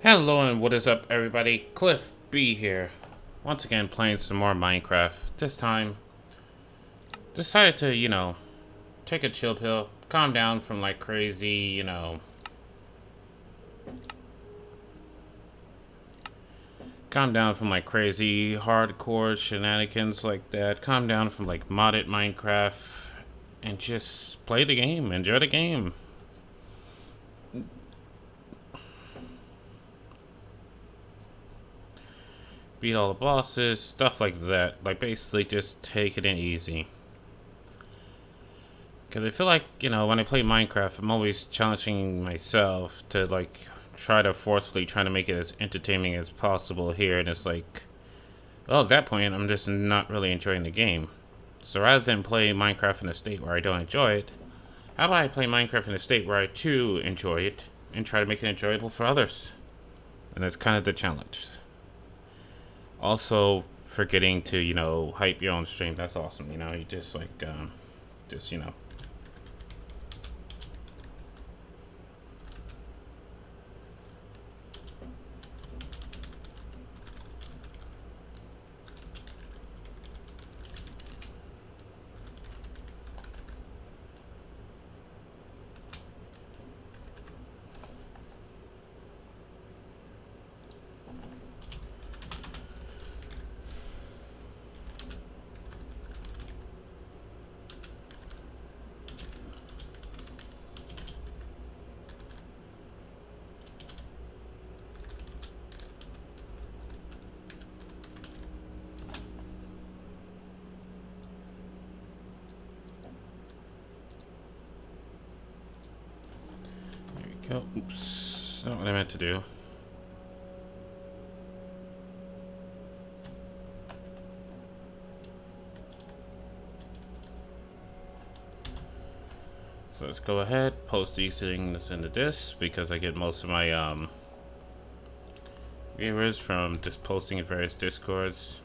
Hello and what is up everybody, Cliff B here. Once again playing some more Minecraft. This time, decided to, take a chill pill, calm down from like crazy, calm down from like crazy hardcore shenanigans like that. Calm down from like modded Minecraft and just play the game, enjoy the game. Beat all the bosses, stuff like that. Like basically just take it in easy. Because I feel like, when I play Minecraft, I'm always challenging myself to, like, try to forcefully try to make it as entertaining as possible here. And it's like, well, at that point, I'm just not really enjoying the game. So rather than play Minecraft in a state where I don't enjoy it, how about I play Minecraft in a state where I, too, enjoy it and try to make it enjoyable for others? And that's kind of the challenge. Also, forgetting to, hype your own stream. That's awesome, You just, like, just, go. Oops. Not what I meant to do. So let's go ahead, post these things into this because I get most of my viewers from just posting in various discords.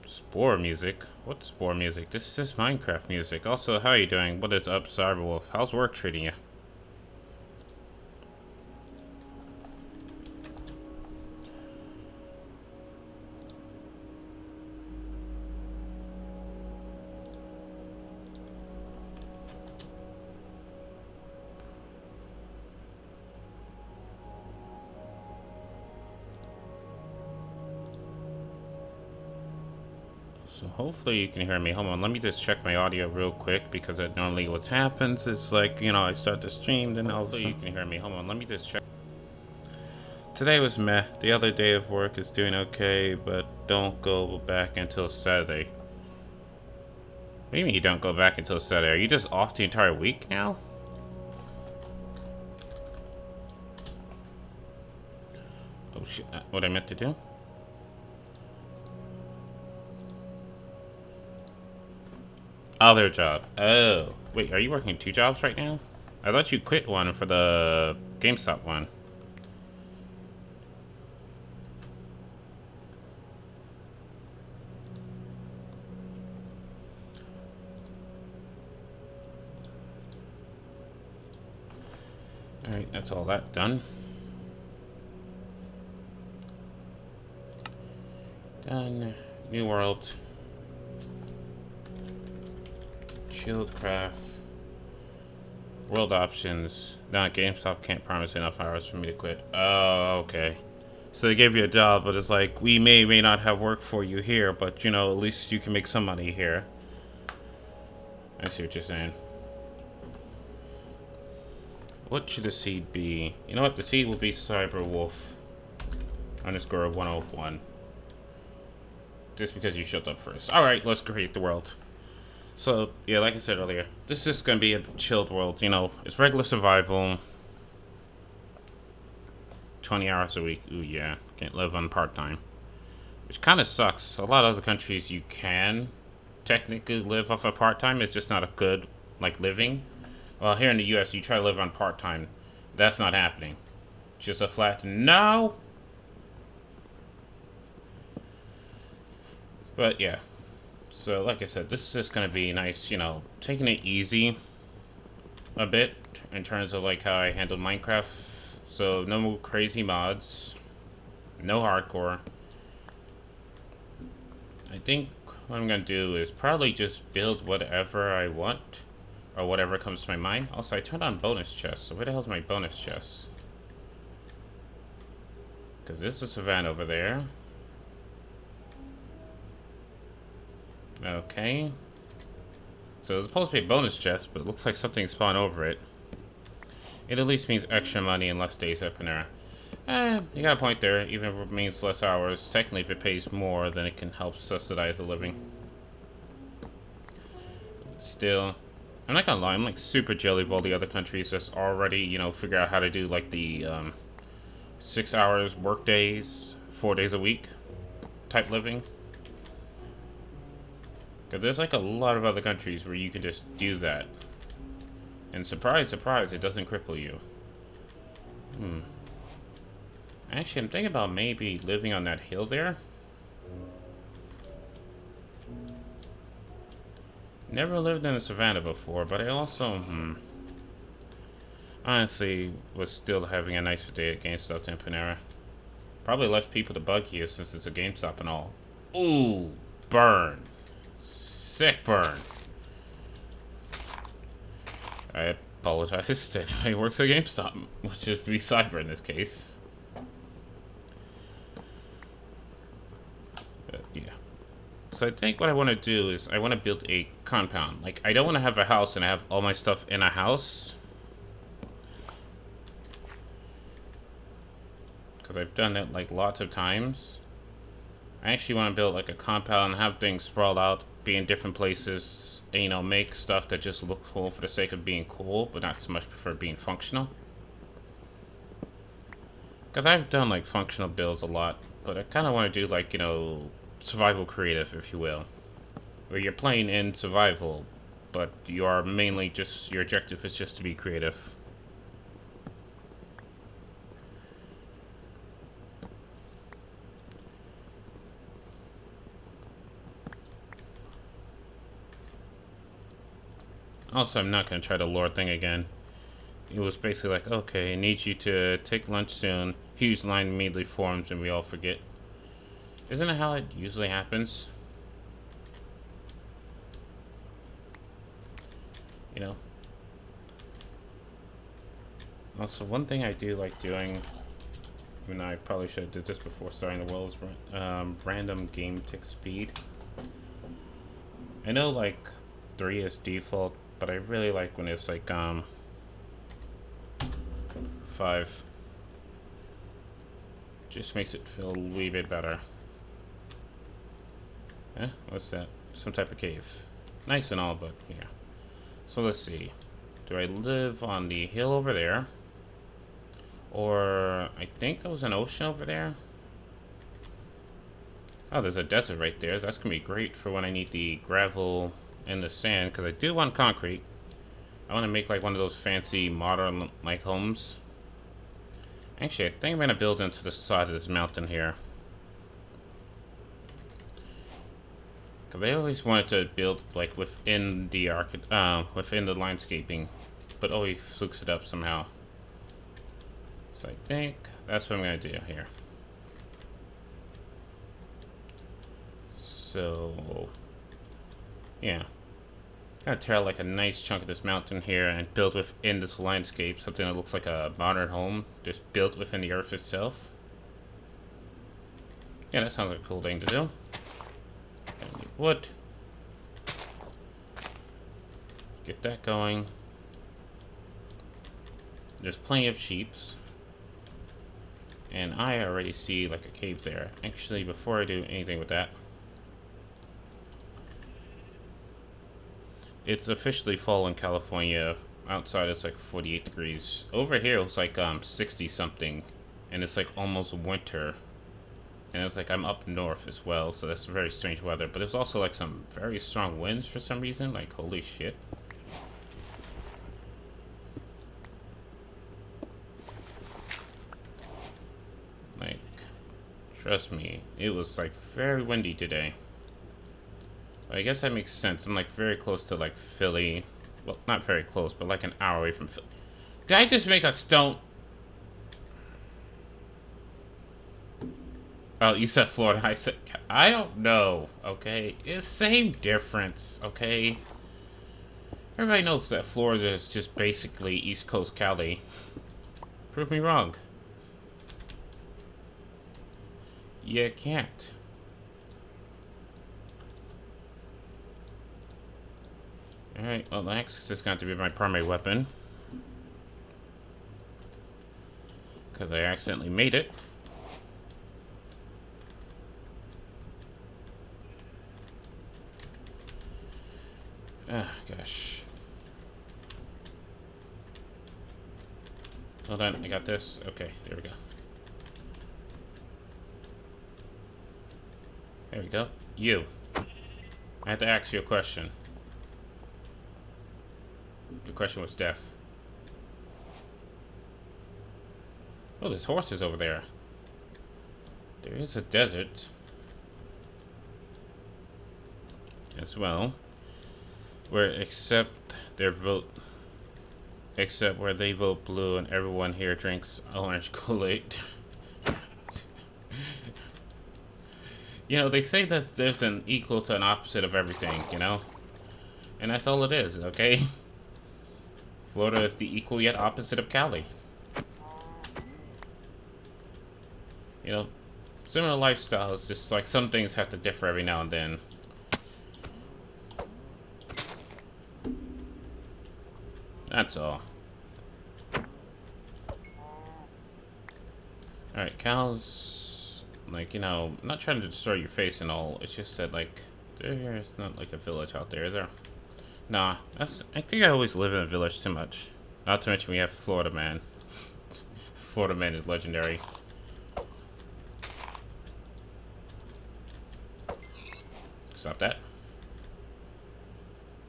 Spore music? What spore music? This is just Minecraft music. Also, how are you doing? What is up, Cyberwolf? How's work treating you? So hopefully you can hear me. Hold on, let me just check my audio real quick because that normally what happens is like, I start the stream, then all of a sudden you can hear me. Hold on, let me just check. Today was meh. The other day of work is doing okay, but don't go back until Saturday. What do you mean you don't go back until Saturday? Are you just off the entire week now? Oh shit, what I meant to do? Other job. Oh. Wait, are you working 2 jobs right now? I thought you quit one for the GameStop one. Alright, that's all that done. Done. New world. Chillcraft. World options. Nah, GameStop can't promise enough hours for me to quit. Oh, okay. So they gave you a job, but it's like, we may not have work for you here, but, at least you can make some money here. I see what you're saying. What should the seed be? You know what? The seed will be Cyberwolf underscore 101. Just because you showed up first. Alright, let's create the world. So, yeah, like I said earlier, this is going to be a chilled world. It's regular survival. 20 hours a week. Ooh, yeah. Can't live on part-time. Which kind of sucks. A lot of other countries you can technically live off of part-time. It's just not a good, living. Well, here in the U.S., you try to live on part-time. That's not happening. Just a flat no. But, yeah. So, like I said, this is just going to be nice, taking it easy a bit in terms of, how I handle Minecraft So no crazy mods, no hardcore. I think what I'm gonna do is probably just build whatever I want, or whatever comes to my mind. Also, I turned on bonus chests, so where the hell's my bonus chest? Because there's a savannah over there. Okay. So it's supposed to be a bonus chest, but it looks like something spawned over it. It at least means extra money and less days up in there. You got a point there. Even if it means less hours, technically if it pays more, then it can help subsidize the living. Still, I'm not gonna lie, I'm like super jelly of all the other countries that's already, you know, figure out how to do like the 6 hours work days, 4 days a week type living. Because there's like a lot of other countries where you can just do that. And surprise, surprise, it doesn't cripple you. Actually, I'm thinking about maybe living on that hill there. Never lived in a savannah before, but I also, honestly was still having a nicer day at GameStop than Panera. Probably less people to bug you since it's a GameStop and all. Ooh, burn. Sick burn. I apologize to anyone who works at GameStop, which is be Cyber in this case. Yeah. So I think what I want to do is I want to build a compound. Like, I don't want to have a house and I have all my stuff in a house. Because I've done it like lots of times. I actually want to build like a compound and have things sprawled out, be in different places, and, you know, make stuff that just looks cool for the sake of being cool, but not so much for being functional. Because I've done like functional builds a lot, but I kind of want to do like, you know, survival creative, if you will. Where you're playing in survival, but you are mainly just, your objective is just to be creative. Also, I'm not going to try the lore thing again. It was basically like, okay, I need you to take lunch soon. Huge line immediately forms and we all forget. Isn't that how it usually happens? You know? Also, one thing I do like doing, even though I probably should have did this before starting the world, is random game tick speed. I know, like, 3 is default, but I really like when it's like 5. Just makes it feel a wee bit better. Eh? What's that? Some type of cave. Nice and all, but yeah. So let's see. Do I live on the hill over there? Or I think there was an ocean over there. Oh, there's a desert right there. That's gonna be great for when I need the gravel and the sand, because I do want concrete. I want to make like one of those fancy modern like homes. Actually, I think I'm gonna build into the side of this mountain here. Cause I always wanted to build like within the within the landscaping, but always flukes it up somehow. So I think that's what I'm gonna do here. So yeah, gonna tear like a nice chunk of this mountain here and build within this landscape something that looks like a modern home, just built within the earth itself. Yeah, that sounds like a cool thing to do. Wood. Get that going. There's plenty of sheeps. And I already see like a cave there. Actually, before I do anything with that, it's officially fall in California. Outside it's like 48 degrees. Over here it's like 60 something. And it's like almost winter. And it's like I'm up north as well, so that's very strange weather. But there's also like some very strong winds for some reason. Like, holy shit. Like, trust me, it was like very windy today. I guess that makes sense. I'm like very close to like Philly. Well, not very close, but like an hour away from Philly. Did I just make a stone? Oh, you said Florida. I said I don't know. Okay, it's same difference. Okay, everybody knows that Florida is just basically East Coast Cali. Prove me wrong. You can't. Alright, well, the axe is going to be my primary weapon. Because I accidentally made it. Ah, gosh. Hold on, I got this. Okay, there we go. There we go. You. I had to ask you a question. The question was deaf. Oh, there's horses over there. There is a desert. As well. Where except their vote... Except where they vote blue and everyone here drinks orange Kool-Aid. You know, they say that there's an equal to an opposite of everything, you know? And that's all it is, okay? Florida is the equal yet opposite of Cali. You know, similar lifestyles, just like some things have to differ every now and then. That's all. Alright, cows, like, you know, I'm not trying to destroy your face and all, it's just that, like, there's not, like, a village out there, is there? Nah, I think I always live in a village too much. Not to mention we have Florida Man. Florida Man is legendary. Stop that.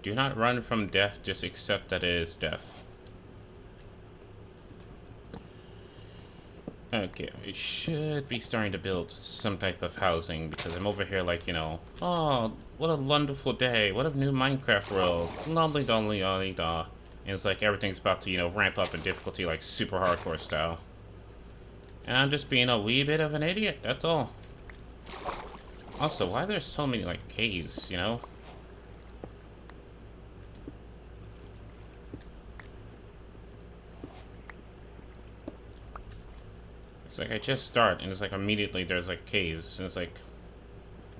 Do not run from death, just accept that it is death. Okay, I should be starting to build some type of housing because I'm over here like, you know, oh, what a wonderful day. What a new Minecraft world. Lovely dolly dolly da. And it's like everything's about to, you know, ramp up in difficulty like super hardcore style. And I'm just being a wee bit of an idiot, that's all. Also, why are there so many, like, caves, you know? It's like I just start, and it's like immediately there's, like, caves. And it's like,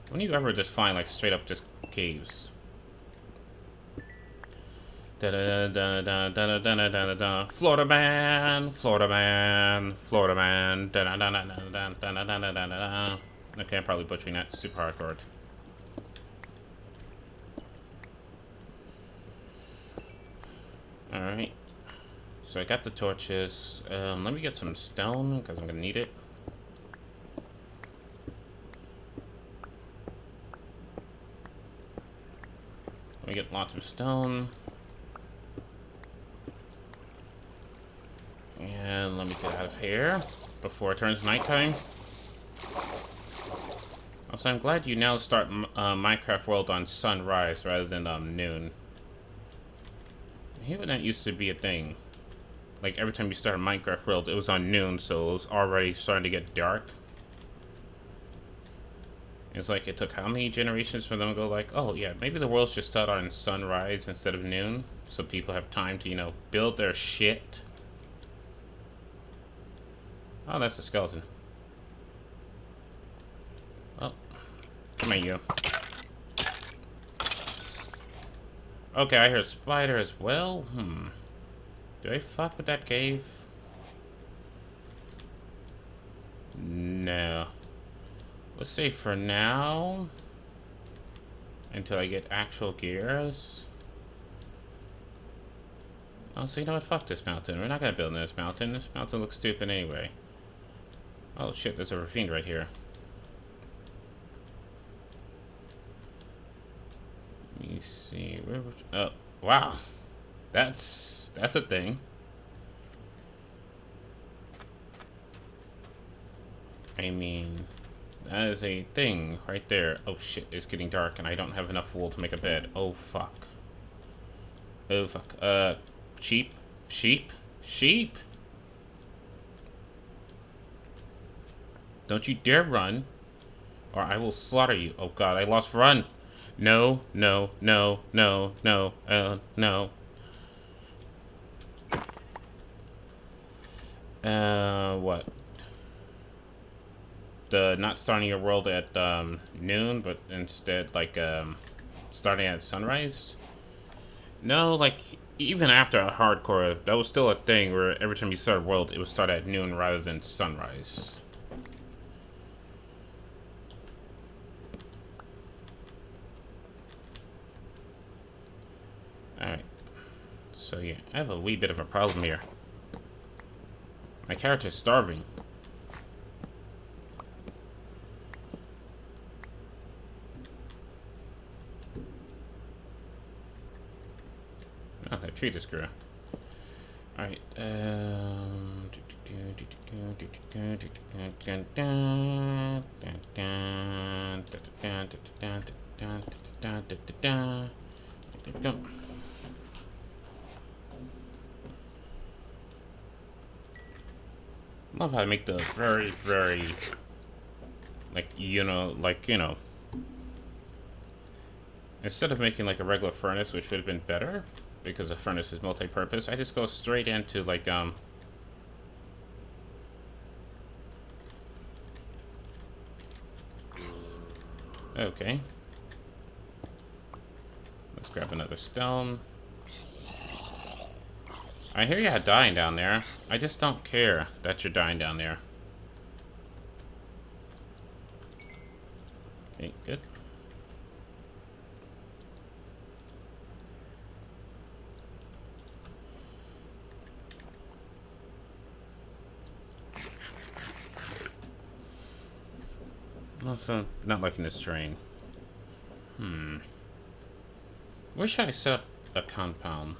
when do you ever just find, like, straight up just caves? Da-da-da-da-da-da-da-da-da-da. Florida Man! Florida Man! Florida Man! Da-da-da-da-da-da-da-da-da-da. Okay, I'm probably butchering that. Super hardcore. Alright. So I got the torches. Let me get some stone, because I'm going to need it. Let me get lots of stone. And let me get out of here before it turns nighttime. Also, I'm glad you now start Minecraft World on sunrise rather than noon. I hate when that used to be a thing. Like, every time you start a Minecraft World, it was on noon, so it was already starting to get dark. It's like it took how many generations for them to go like, oh yeah, maybe the world should start on sunrise instead of noon, so people have time to, you know, build their shit. Oh, that's a skeleton. Oh, come here, you. Okay, I hear a spider as well. Do I fuck with that cave? No. Let's say for now, until I get actual gears. Oh, so you know what? Fuck this mountain. We're not gonna build in this mountain. This mountain looks stupid anyway. Oh shit, there's a ravine right here. Let me see. Where was... Oh, wow. That's a thing. I mean, that is a thing right there. Oh shit, it's getting dark and I don't have enough wool to make a bed. Oh fuck. Oh fuck. Sheep? Sheep? Sheep? Don't you dare run. or I will slaughter you. Oh god, I lost run. No, no, no, no, no, no. What? The not starting your world at noon, but instead like starting at sunrise. No, like even after a hardcore, that was still a thing where every time you start a world, it would start at noon rather than sunrise. Alright. So yeah, I have a wee bit of a problem here. My character's starving. Oh, that tree just grew. Alright, love how I make the very, very, instead of making like a regular furnace, which would have been better, because the furnace is multi-purpose, I just go straight into like, okay. Let's grab another stone. I hear you dying down there. I just don't care that you're dying down there. Okay, good. Also, not liking this terrain. Where should I set up a compound?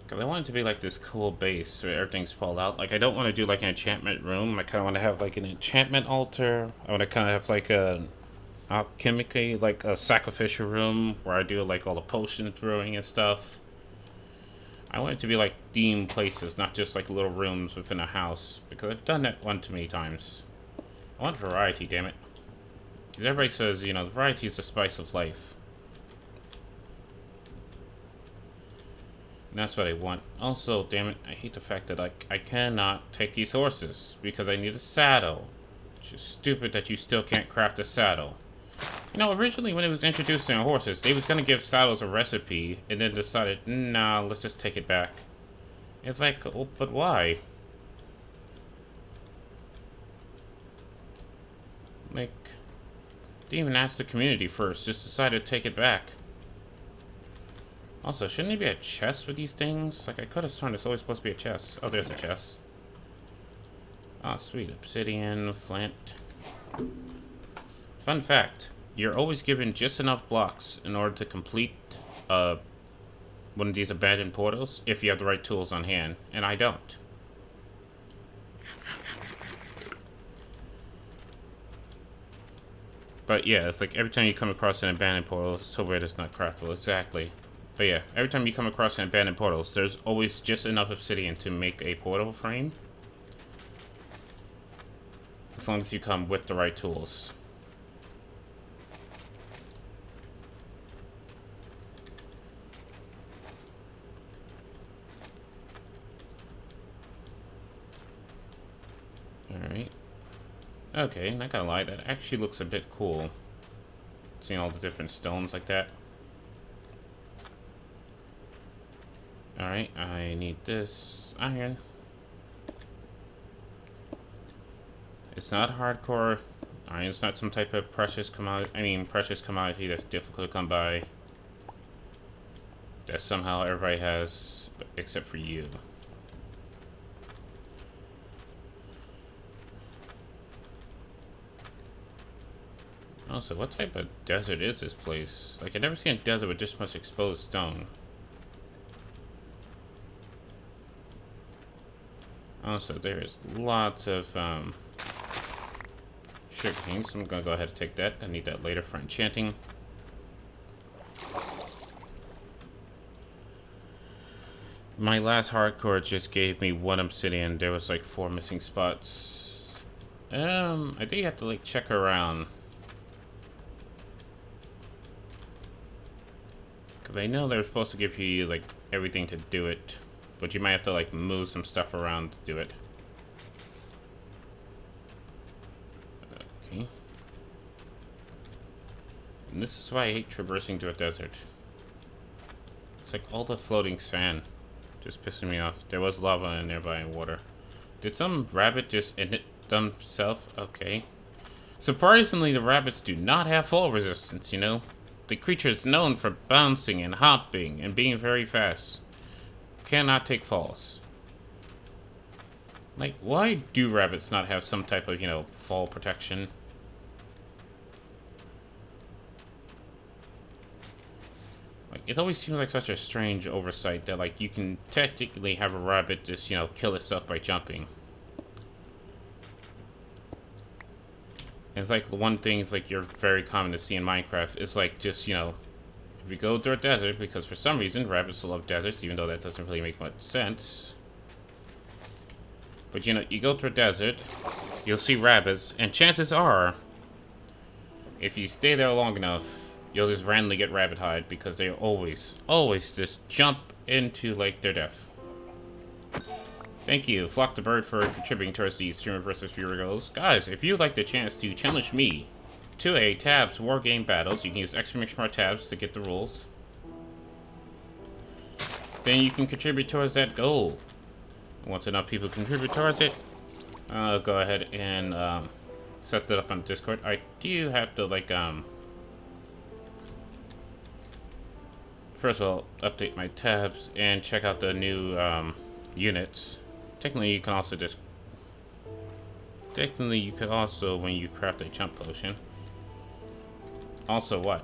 Because I want it to be like this cool base where everything's sprawled out. Like, I don't want to do like an enchantment room. I kind of want to have like an enchantment altar. I want to kind of have like a alchemically, like a sacrificial room where I do like all the potion brewing and stuff. I want it to be like themed places, not just like little rooms within a house. Because I've done that one too many times. I want variety, damn it. Because everybody says, you know, variety is the spice of life. And that's what I want. Also, damn it, I hate the fact that I cannot take these horses because I need a saddle. Which is stupid that you still can't craft a saddle. You know, originally when it was introducing horses, they was gonna give saddles a recipe and then decided, nah, let's just take it back. It's like, oh, but why? Like, didn't even ask the community first, just decided to take it back. Also, shouldn't there be a chest with these things? Like, I could have sworn there's always supposed to be a chest. Oh, there's a chest. Ah, sweet. Obsidian, flint. Fun fact. You're always given just enough blocks in order to complete one of these abandoned portals if you have the right tools on hand. And I don't. But yeah, it's like every time you come across an abandoned portal, it's so weird it's not craftable. Exactly. But yeah, every time you come across an abandoned portal, there's always just enough obsidian to make a portal frame. As long as you come with the right tools. Alright. Okay, not gonna lie, that actually looks a bit cool. Seeing all the different stones like that. Alright, I need this iron. It's not hardcore. Iron's not some type of precious commodity that's difficult to come by. That somehow everybody has, except for you. Also, what type of desert is this place? Like, I've never seen a desert with this much exposed stone. Also, there's lots of sugar canes. I'm gonna go ahead and take that. I need that later for enchanting. My last hardcore just gave me 1 obsidian. There was like 4 missing spots. I think you have to like check around. Cause I know they're supposed to give you like everything to do it, but you might have to like move some stuff around to do it. Okay. And this is why I hate traversing through a desert. It's like all the floating sand just pissing me off. There was lava in nearby water. Did some rabbit just end it themselves? Okay. Surprisingly, the rabbits do not have fall resistance, you know? The creature is known for bouncing and hopping and being very fast. Cannot take falls. Like, why do rabbits not have some type of, you know, fall protection? Like, it always seems like such a strange oversight that, like, you can technically have a rabbit just, you know, kill itself by jumping. It's like the one thing, it's like you're very common to see in Minecraft. It's like just, you know, if you go through a desert, because for some reason rabbits love deserts, even though that doesn't really make much sense. But you know, you go through a desert, you'll see rabbits, and chances are, if you stay there long enough, you'll just randomly get rabbit hide because they always just jump into like their death. Thank you, Flock the Bird, for contributing towards the Streamer vs. Viewer goals. Guys, if you'd like the chance to challenge me to a Tabs Wargame Battles, you can use exclamation mark tabs to get the rules. Then you can contribute towards that goal. Once enough people contribute towards it, I'll go ahead and set that up on Discord. I do have to, like, first of all, update my tabs and check out the new units. Technically, you can also just... Technically, you could also, when you craft a jump potion... Also, what?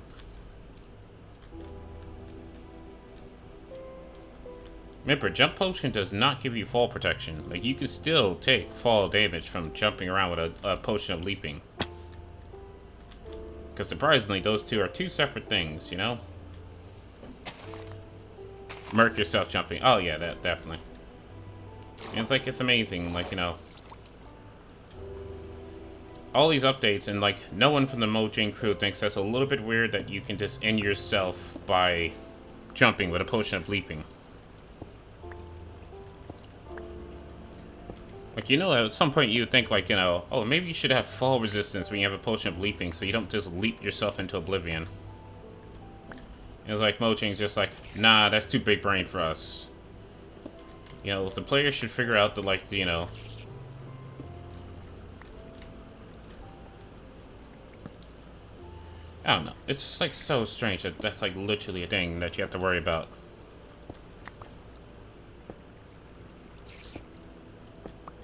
Remember, jump potion does not give you fall protection. Like, you can still take fall damage from jumping around with a potion of leaping. Because surprisingly, those two are two separate things, you know? Murk yourself jumping. Oh yeah, that definitely. And it's like, it's amazing, like, you know, all these updates, and like, no one from the Mojang crew thinks that's a little bit weird that you can just end yourself by jumping with a potion of leaping. Like, you know, at some point you would think, like, you know, oh, maybe you should have fall resistance when you have a potion of leaping so you don't just leap yourself into oblivion. It was like, Mojang's just like, nah, that's too big brain for us. You know, the players should figure out that, like, you know... I don't know. It's just, like, so strange that that's, like, literally a thing that you have to worry about.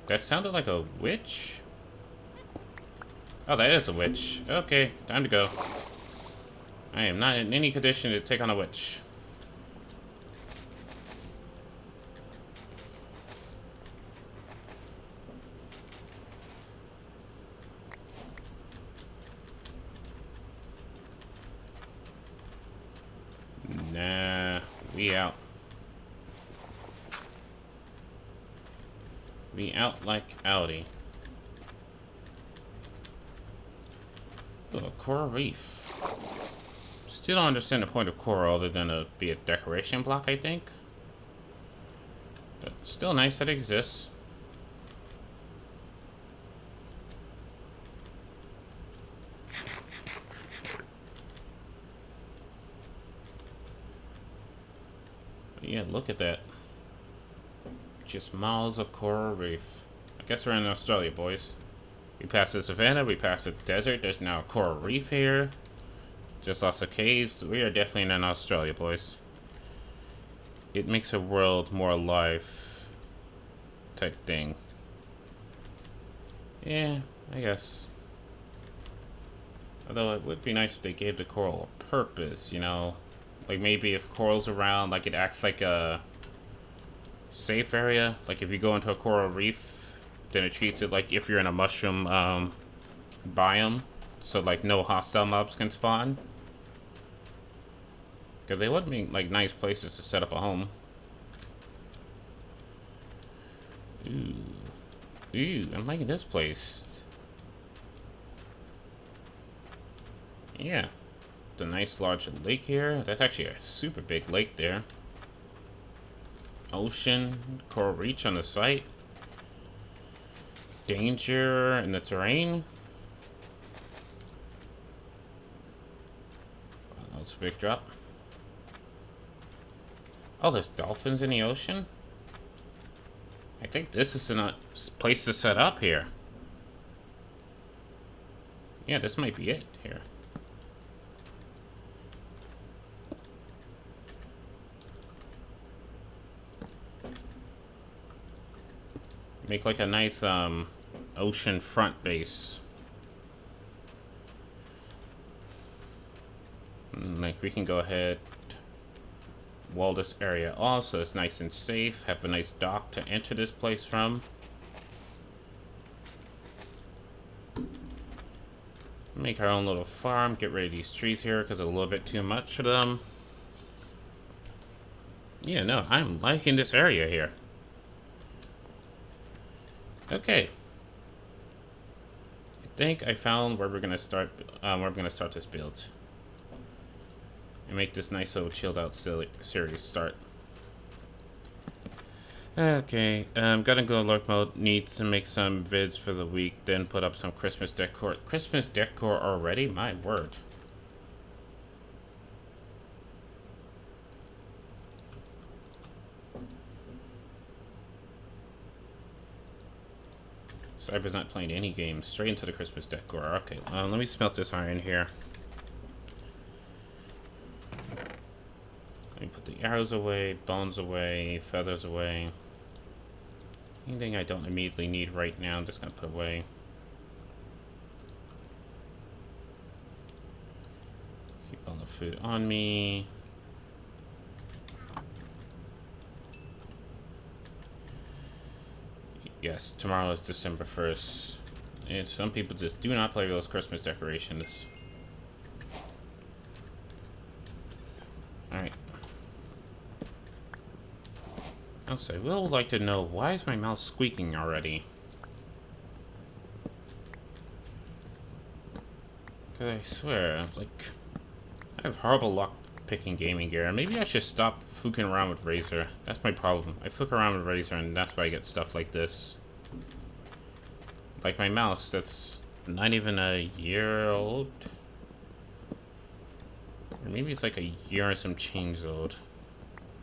That sounded like a witch? Oh, that is a witch. Okay, time to go. I am not in any condition to take on a witch. Nah, we out. We out like Audi. Ooh, a coral reef. Still don't understand the point of coral other than to be a decoration block, I think. But still nice that it exists. But yeah, look at that. Just miles of coral reef. I guess we're in Australia, boys. We passed the savannah, we passed the desert, there's now a coral reef here. Just lots of caves. We are definitely in Australia, boys. It makes a world more alive type thing. Yeah, I guess. Although it would be nice if they gave the coral a purpose, you know? Like maybe if coral's around, like it acts like a safe area. Like if you go into a coral reef, then it treats it like if you're in a mushroom biome. So like no hostile mobs can spawn. Because they would be like nice places to set up a home. Ooh. Ooh, I'm liking this place. Yeah, the nice large lake here. That's actually a super big lake there. Ocean, coral reef on the site. Danger in the terrain. Wow, that was a big drop. Oh, there's dolphins in the ocean? I think this is a place to set up here. Yeah, this might be it here. Make like a nice ocean front base. Like we can go ahead, wall this area off so it's nice and safe. Have a nice dock to enter this place from. Make our own little farm. Get rid of these trees here because a little bit too much of them. Yeah, no, I'm liking this area here. Okay. I think I found where we're gonna start. This build and make this nice little chilled out series start. Okay, gotta go lurk mode. Need to make some vids for the week, then put up some Christmas decor. Christmas decor already? My word. Cyber's not playing any games. Straight into the Christmas decor. Okay, let me smelt this iron here. Let me put the arrows away, bones away, feathers away. Anything I don't immediately need right now, I'm just gonna put away. Keep all the food on me. Yes, tomorrow is December 1st. And some people just do not play those Christmas decorations. Alright. Also, I will like to know, why is my mouse squeaking already? Because I swear, like, I have horrible luck picking gaming gear. Maybe I should stop fooking around with Razer. That's my problem. I fook around with Razer and that's why I get stuff like this. Like my mouse, that's not even a year old. Or maybe it's like a year and some change old.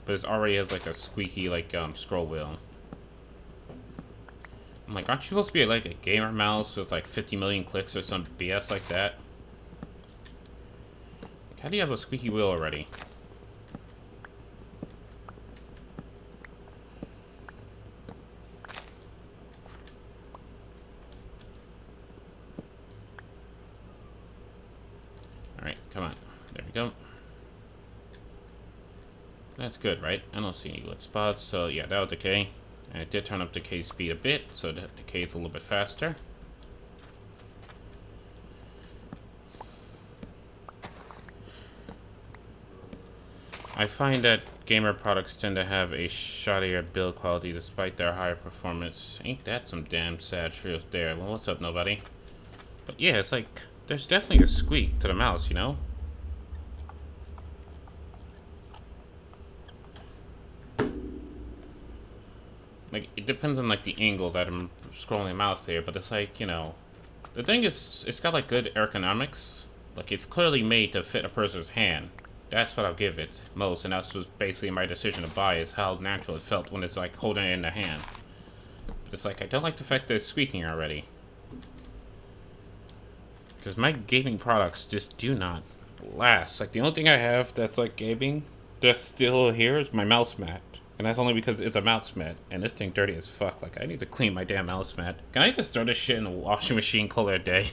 But it already has like a squeaky like scroll wheel. I'm like, aren't you supposed to be like a gamer mouse with like 50 million clicks or some BS like that? How do you have a squeaky wheel already? Alright, come on. There we go. That's good, right? I don't see any wood spots, so yeah, that was decay. And it did turn up decay speed a bit, so the decay is a little bit faster. I find that gamer products tend to have a shoddier build quality despite their higher performance. Ain't that some damn sad truth there? Well, what's up, nobody? But yeah, it's like, there's definitely a squeak to the mouse, you know? Like, it depends on, like, the angle that I'm scrolling the mouse there, but it's like, you know... The thing is, it's got, like, good ergonomics. Like, it's clearly made to fit a person's hand. That's what I'll give it most, and that's was basically my decision to buy, is how natural it felt when it's, like, holding it in the hand. But it's like, I don't like the fact that it's squeaking already. Because my gaming products just do not last. Like, the only thing I have that's, like, gaming that's still here is my mouse mat. And that's only because it's a mouse mat. And this thing dirty as fuck. Like, I need to clean my damn mouse mat. Can I just throw this shit in the washing machine, call it a day?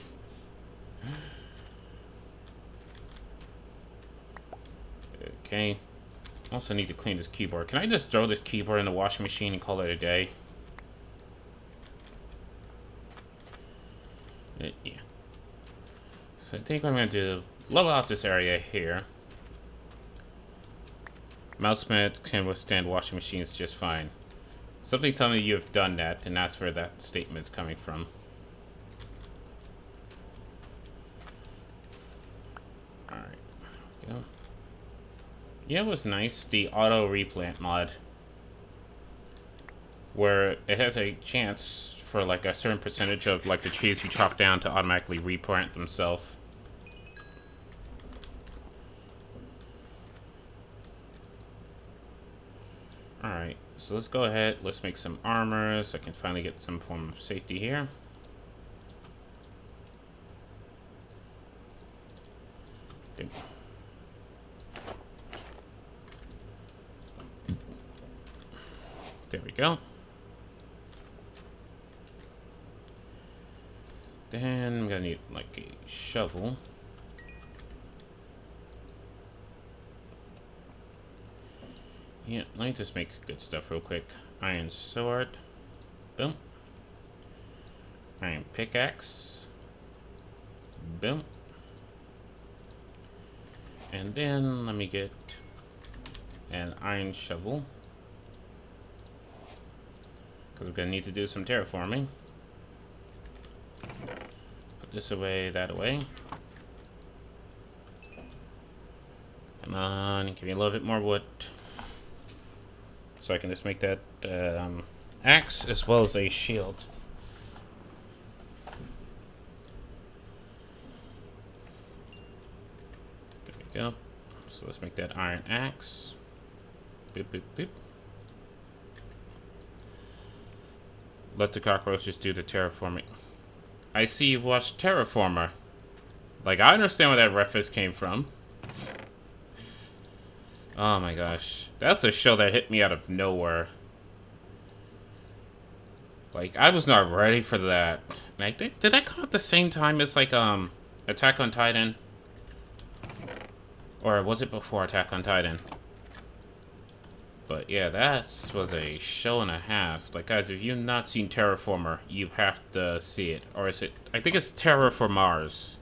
Okay. Also need to clean this keyboard. Can I just throw this keyboard in the washing machine and call it a day? Yeah. So I think what I'm going to do, level out this area here. Mouse mat can withstand washing machines just fine. Something telling me you have done that, and that's where that statement is coming from. Yeah. Yeah, it was nice. The auto replant mod, where it has a chance for like a certain percentage of like the trees you chop down to automatically replant themselves. Alright, so let's go ahead. Let's make some armor so I can finally get some form of safety here. Okay. There we go. Then I'm gonna need like a shovel. Yeah, let me just make good stuff real quick. Iron sword. Boom. Iron pickaxe. Boom. And then let me get an iron shovel, because we're gonna need to do some terraforming. Put this away, that away. Come on, give me a little bit more wood, so I can just make that axe as well as a shield. There we go. So let's make that iron axe. Boop, boop, boop. Let the cockroaches do the terraforming. I see you watched Terraformer. Like, I understand where that reference came from. Oh my gosh. That's a show that hit me out of nowhere. Like, I was not ready for that. And I think, did that come out the same time as, like, Attack on Titan? Or was it before Attack on Titan? But yeah, that was a show and a half. Like, guys, if you've not seen Terraformer, you have to see it. Or is it, I think it's Terror for Mars.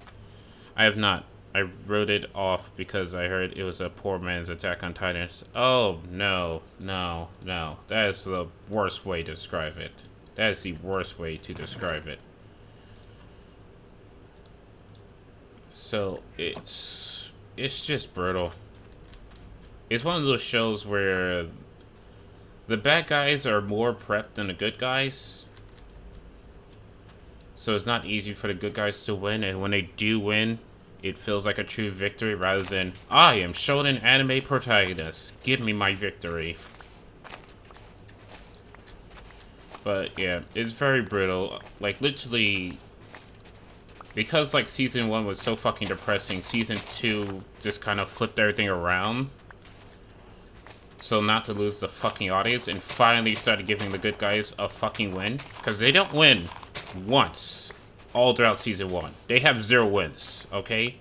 I have not. I wrote it off because I heard it was a poor man's Attack on Titan. Oh, no, no, no. That is the worst way to describe it. That is the worst way to describe it. So, it's just brutal. It's one of those shows where the bad guys are more prepped than the good guys. So it's not easy for the good guys to win, and when they do win, it feels like a true victory rather than, I am shonen anime protagonist. Give me my victory. But yeah, it's very brutal. Like, literally, because like season 1 was so fucking depressing, season 2 just kind of flipped everything around. So not to lose the fucking audience, and finally started giving the good guys a fucking win. Because they don't win once all throughout season 1. They have 0 wins, okay?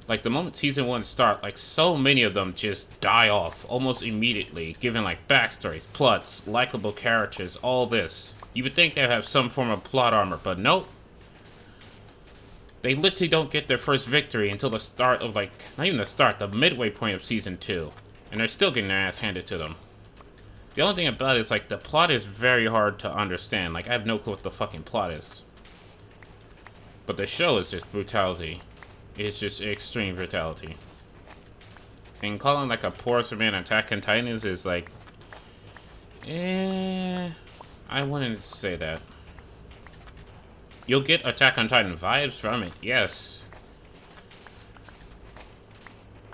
Like, the moment season 1 starts, like, so many of them just die off almost immediately, given, like, backstories, plots, likable characters, all this. You would think they'd have some form of plot armor, but nope. They literally don't get their first victory until the start of, like, not even the start, the midway point of season 2. And they're still getting their ass handed to them. The only thing about it is, like, the plot is very hard to understand. Like, I have no clue what the fucking plot is. But the show is just brutality. It's just extreme brutality. And calling, like, a poor man Attack on Titans is, like... I wouldn't say that. You'll get Attack on Titan vibes from it, yes.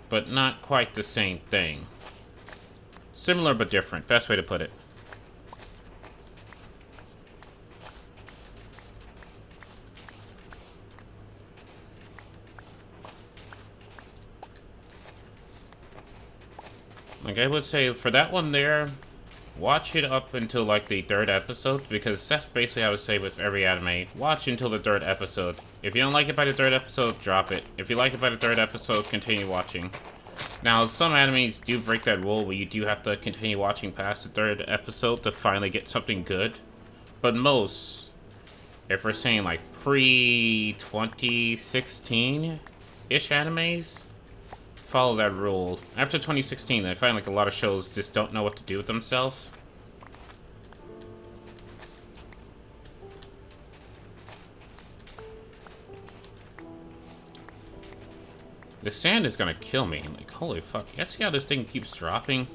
But not quite the same thing. Similar but different. Best way to put it. Like, I would say for that one there, watch it up until like the 3rd episode, because that's basically how I would say with every anime. Watch until the 3rd episode. If you don't like it by the 3rd episode, drop it. If you like it by the 3rd episode, continue watching. Now, some animes do break that rule where you do have to continue watching past the 3rd episode to finally get something good. But most, if we're saying like pre-2016-ish animes, follow that rule. After 2016, I find like a lot of shows just don't know what to do with themselves. The sand is gonna kill me. Like, holy fuck. You see how this thing keeps dropping?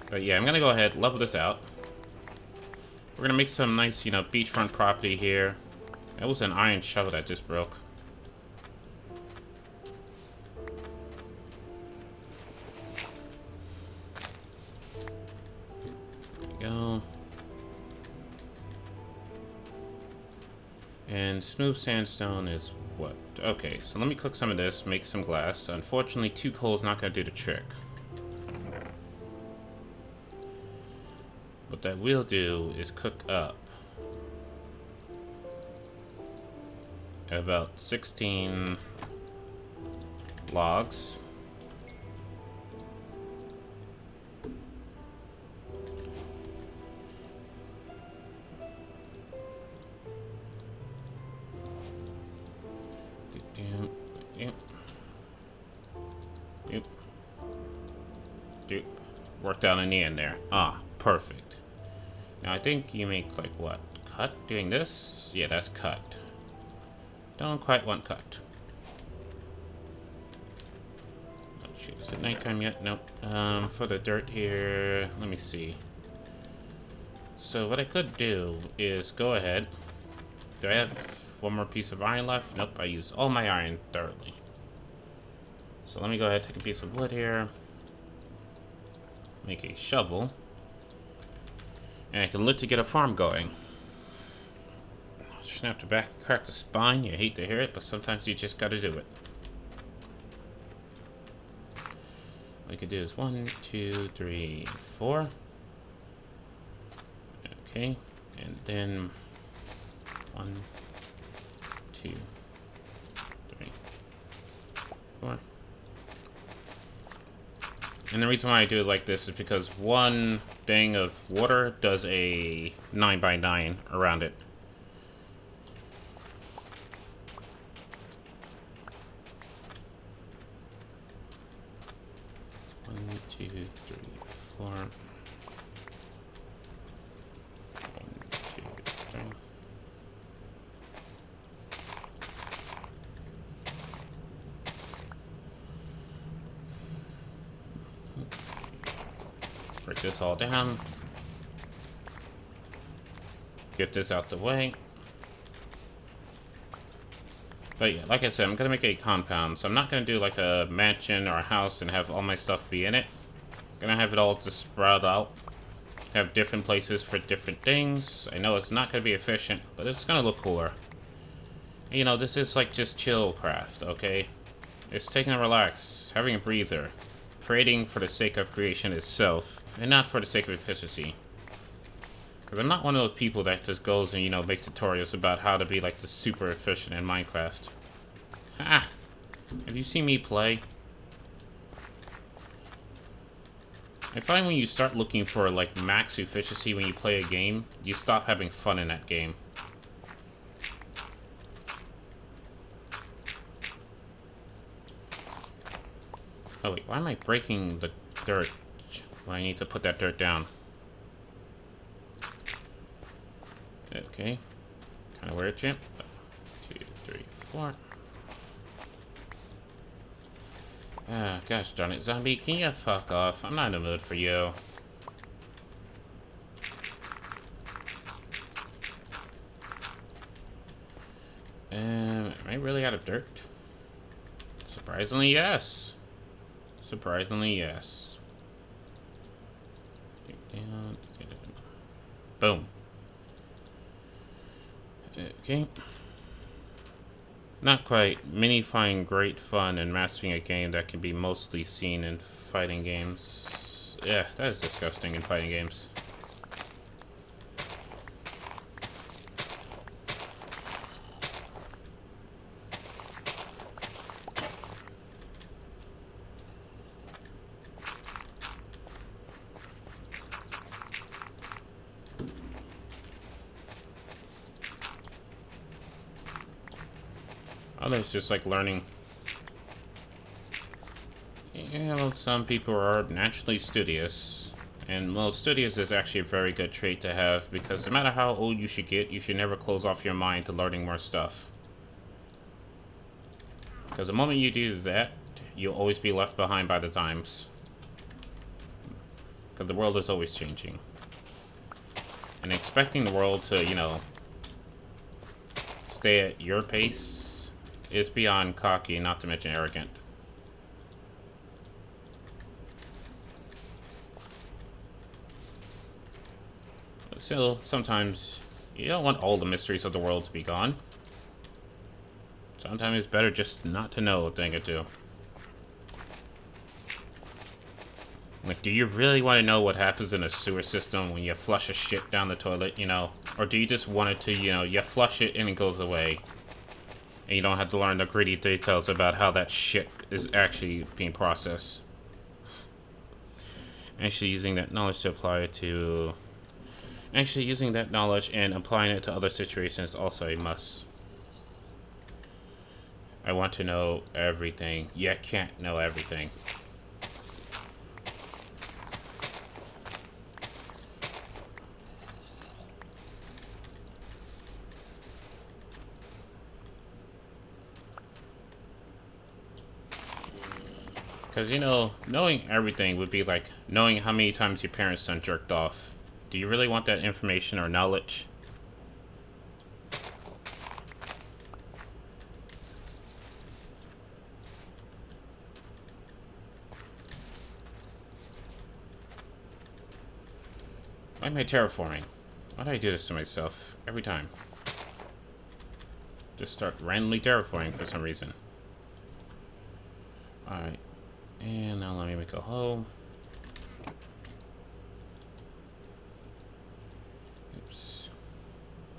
But yeah, I'm gonna go ahead, level this out. We're gonna make some nice, you know, beachfront property here. That was an iron shovel that just broke. There we go. And smooth sandstone is what? Okay, so let me cook some of this, make some glass. Unfortunately, 2 coal is not gonna do the trick. What that will do is cook up about 16 logs. Worked out in the end there. Ah, perfect. Now I think you make like what? Cut doing this? Yeah, that's cut. Don't quite want cut. Oh shit, is it nighttime yet? Nope. For the dirt here, let me see. So what I could do is go ahead. Do I have one more piece of iron left? Nope, I used all my iron thoroughly. So let me go ahead, take a piece of wood here. Make a shovel. And I can look to get a farm going. Snap the back, crack the spine. You hate to hear it, but sometimes you just gotta do it. What I could do is 1, 2, 3, 4. Okay, and then 1, 2, 3, 4. And the reason why I do it like this is because one thing of water does a 9x9 around it. One, two, three, 4. 1, 2, 3. Break this all down. Get this out the way. But yeah, like I said, I'm gonna make a compound, so I'm not gonna do like a mansion or a house and have all my stuff be in it. I'm gonna have it all just spread out. Have different places for different things. I know it's not gonna be efficient, but it's gonna look cooler. You know, this is like just Chillcraft, okay? It's taking a relax, having a breather. Creating for the sake of creation itself, and not for the sake of efficiency. Because I'm not one of those people that just goes and, you know, make tutorials about how to be, like, the super efficient in Minecraft. Ha! Have you seen me play? I find when you start looking for, like, max efficiency when you play a game, you stop having fun in that game. Oh wait, why am I breaking the dirt when I need to put that dirt down? Okay. Kind of weird, champ. 2, 3, 4. Ah, gosh darn it, zombie, can you fuck off? I'm not in the mood for you. Am I really out of dirt? Surprisingly, yes. Surprisingly, yes. Boom. Okay. Not quite. Many find great fun in mastering a game that can be mostly seen in fighting games. Yeah, that is disgusting in fighting games. Others just like learning. Yeah, well, some people are naturally studious. And, well, studious is actually a very good trait to have, because no matter how old you should get, you should never close off your mind to learning more stuff. Because the moment you do that, you'll always be left behind by the times. Because the world is always changing. And expecting the world to, you know, stay at your pace is beyond cocky, not to mention arrogant. But still, sometimes you don't want all the mysteries of the world to be gone. Sometimes it's better just not to know a thing or two. Like, do you really want to know what happens in a sewer system when you flush a shit down the toilet, you know? Or do you just want it to, you know, you flush it and it goes away? And you don't have to learn the gritty details about how that shit is actually being processed. Actually using that knowledge to apply it to... Actually using that knowledge and applying it to other situations is also a must. I want to know everything. You can't know everything. Because, you know, knowing everything would be like knowing how many times your parents done jerked off. Do you really want that information or knowledge? Why am I terraforming? Why do I do this to myself every time? Just start randomly terraforming for some reason. Alright. And now let me make a hole. Oops.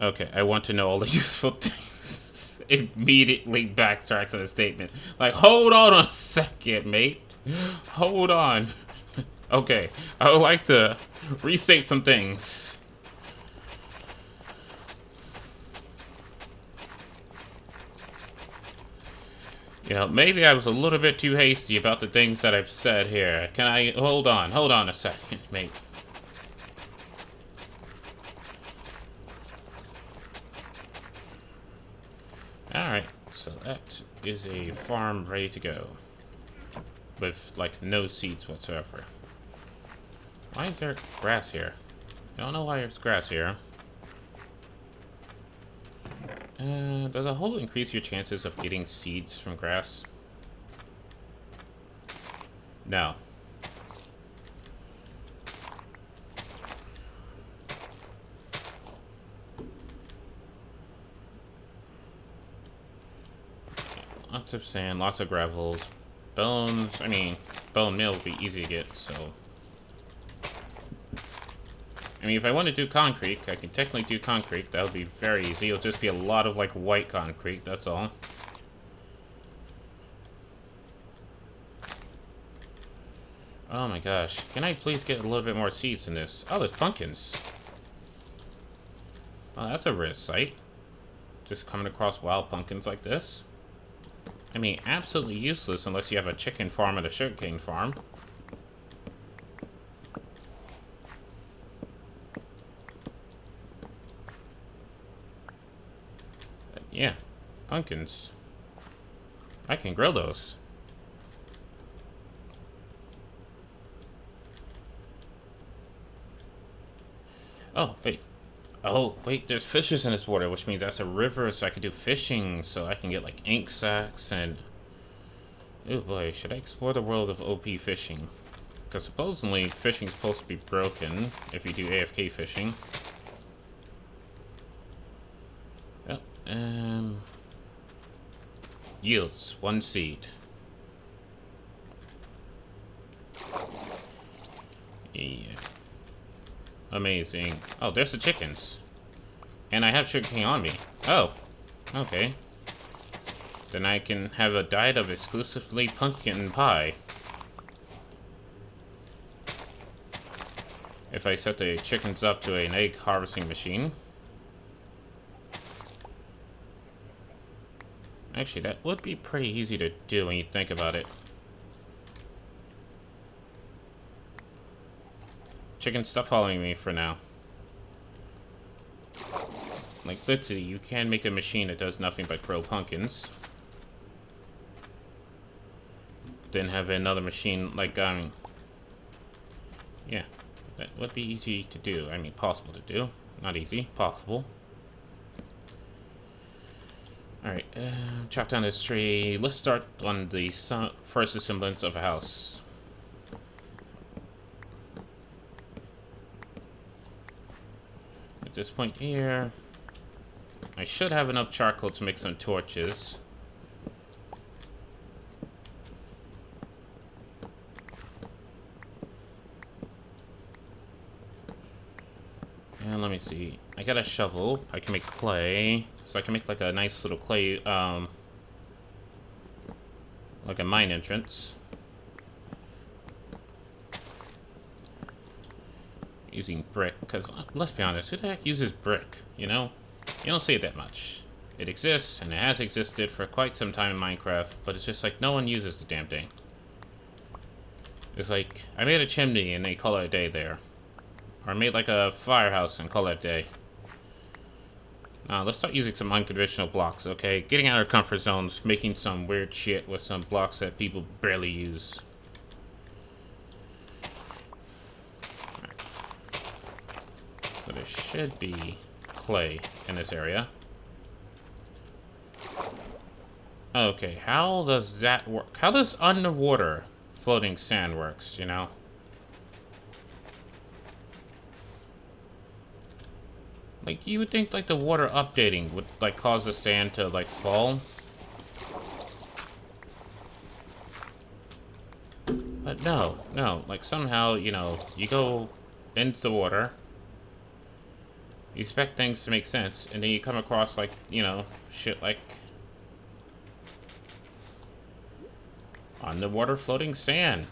Okay, I want to know all the useful things. Immediately backtracks on the statement. Like, hold on a second, mate. Hold on. Okay, I would like to restate some things. You know, maybe I was a little bit too hasty about the things that I've said here. Can I... Hold on a second, mate. Alright, so that is a farm ready to go. With, like, no seeds whatsoever. Why is there grass here? I don't know why there's grass here. Does a hole increase your chances of getting seeds from grass? No. Lots of sand, lots of gravels. Bones, I mean, bone meal would be easy to get, so... I mean, if I want to do concrete, I can technically do concrete. That would be very easy. It'll just be a lot of, like, white concrete, that's all. Oh my gosh. Can I please get a little bit more seeds in this? Oh, there's pumpkins. Oh, that's a rare sight. Just coming across wild pumpkins like this. I mean, absolutely useless unless you have a chicken farm and a sugarcane farm. Yeah, pumpkins. I can grill those. Oh, wait. Oh, wait, there's fishes in this water, which means that's a river, so I can do fishing, so I can get, like, ink sacks and... Oh boy, should I explore the world of OP fishing? Because supposedly, fishing's supposed to be broken if you do AFK fishing. Yep, yields 1 seed. Yeah. Amazing. Oh, there's the chickens. And I have sugarcane on me. Oh. Okay. Then I can have a diet of exclusively pumpkin pie. If I set the chickens up to an egg harvesting machine. Actually, that would be pretty easy to do when you think about it. Chicken, stop following me for now. Like, literally, you can make a machine that does nothing but grow pumpkins. Then have another machine, like, yeah. That would be easy to do. I mean, possible to do. Not easy, possible. Alright, chop down this tree. Let's start on the first semblance of a house. At this point here, I should have enough charcoal to make some torches. And let me see. I got a shovel. I can make clay. So I can make like a nice little clay, like a mine entrance. Using brick, because let's be honest, who the heck uses brick, you know? You don't see it that much. It exists, and it has existed for quite some time in Minecraft, but it's just like no one uses the damn thing. It's like, I made a chimney and they call it a day there. Or I made like a firehouse and call it a day. Now, let's start using some unconventional blocks, okay? Getting out of our comfort zones, making some weird shit with some blocks that people barely use. So there should be clay in this area. Okay, how does that work? How does underwater floating sand works, you know? Like, you would think, like, the water updating would, like, cause the sand to, like, fall. But no, no. Like, somehow, you know, you go into the water, you expect things to make sense, and then you come across, like, you know, shit like underwater floating sand.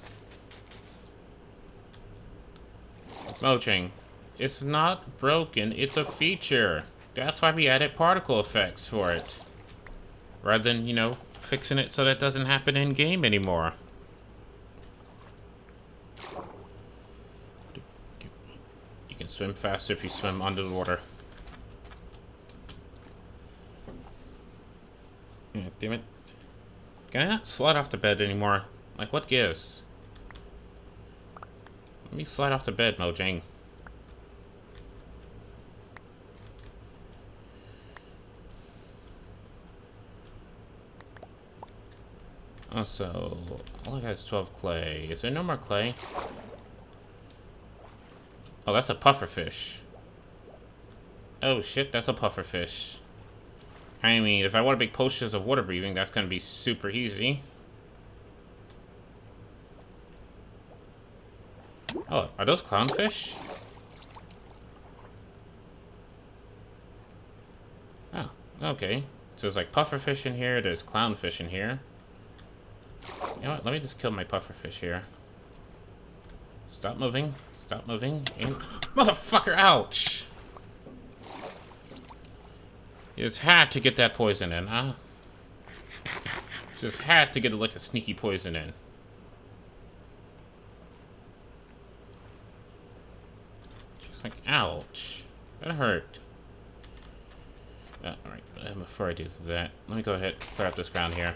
Mojang, it's not broken, it's a feature. That's why we added particle effects for it. Rather than, you know, fixing it so that doesn't happen in-game anymore. You can swim faster if you swim under the water. Yeah, damn it. Can I not slide off the bed anymore? Like, what gives? Let me slide off the bed, Mojang. Also, all I got is 12 clay. Is there no more clay? Oh, that's a pufferfish. Oh shit, that's a pufferfish. I mean, if I want to make potions of water breathing, that's gonna be super easy. Oh, are those clownfish? Oh, okay. So there's like pufferfish in here, there's clownfish in here. You know what, let me just kill my pufferfish here. Stop moving. Stop moving. Motherfucker, ouch! You just had to get that poison in, huh? Just had to get like a sneaky poison in. Just like, ouch. That hurt. Alright, before I do that, let me go ahead and clear up this ground here.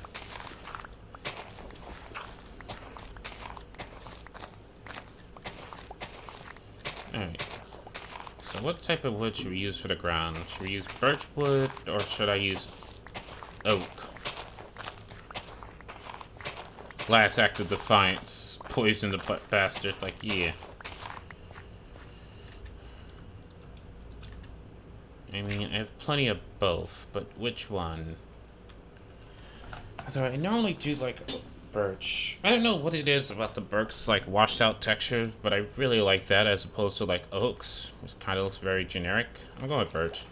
Alright. So what type of wood should we use for the ground? Should we use birch wood, or should I use oak? Last act of defiance. Poison the bastard. Like, yeah. I mean, I have plenty of both, but which one? Although I normally do like birch. I don't know what it is about the birch's like washed out texture, but I really like that as opposed to like oaks, which kind of looks very generic. I'm going with birch.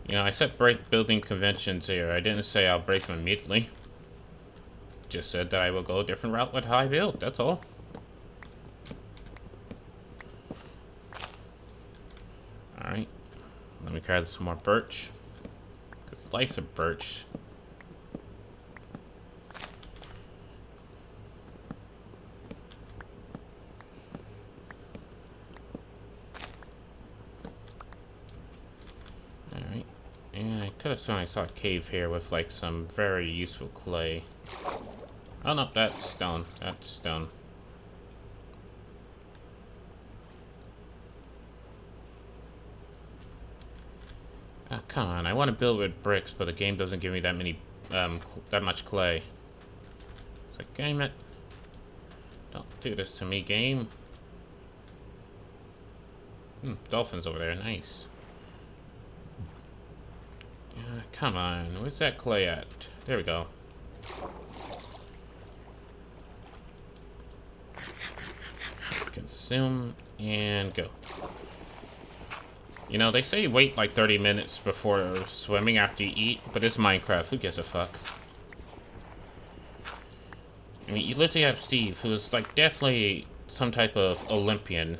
You know, I said break building conventions here. I didn't say I'll break them immediately. Just said that I will go a different route with how I build, that's all. Alright. Let me grab some more birch. Because I like some birch. Alright. could have sworn I saw a cave here with like some very useful clay. Oh no, that's stone. That's stone. Ah, come on. I want to build with bricks, but the game doesn't give me that many, that much clay. It's like, game it. Don't do this to me, game. Dolphins over there. Nice. Come on. Where's that clay at? There we go. Consume and go. You know, they say wait like 30 minutes before swimming after you eat, but it's Minecraft. Who gives a fuck? I mean, you literally have Steve, who is like definitely some type of Olympian.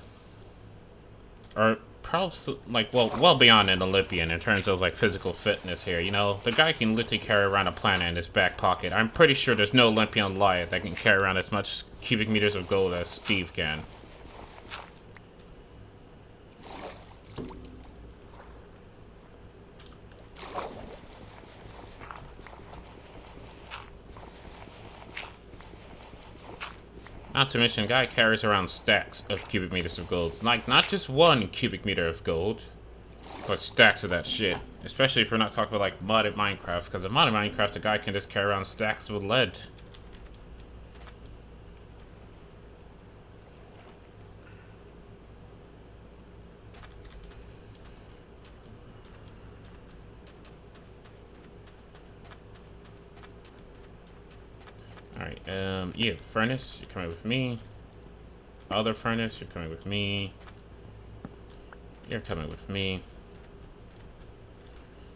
Or probably, like, well beyond an Olympian in terms of like physical fitness here. You know, the guy can literally carry around a planet in his back pocket. I'm pretty sure there's no Olympian alive that can carry around as much cubic meters of gold as Steve can. Not to mention, the guy carries around stacks of cubic meters of gold. Like, not just 1 cubic meter of gold, but stacks of that shit. Especially if we're not talking about, like, modded Minecraft. Because in modded Minecraft, the guy can just carry around stacks with lead. Alright, you, furnace, you're coming with me. Other furnace, you're coming with me. You're coming with me.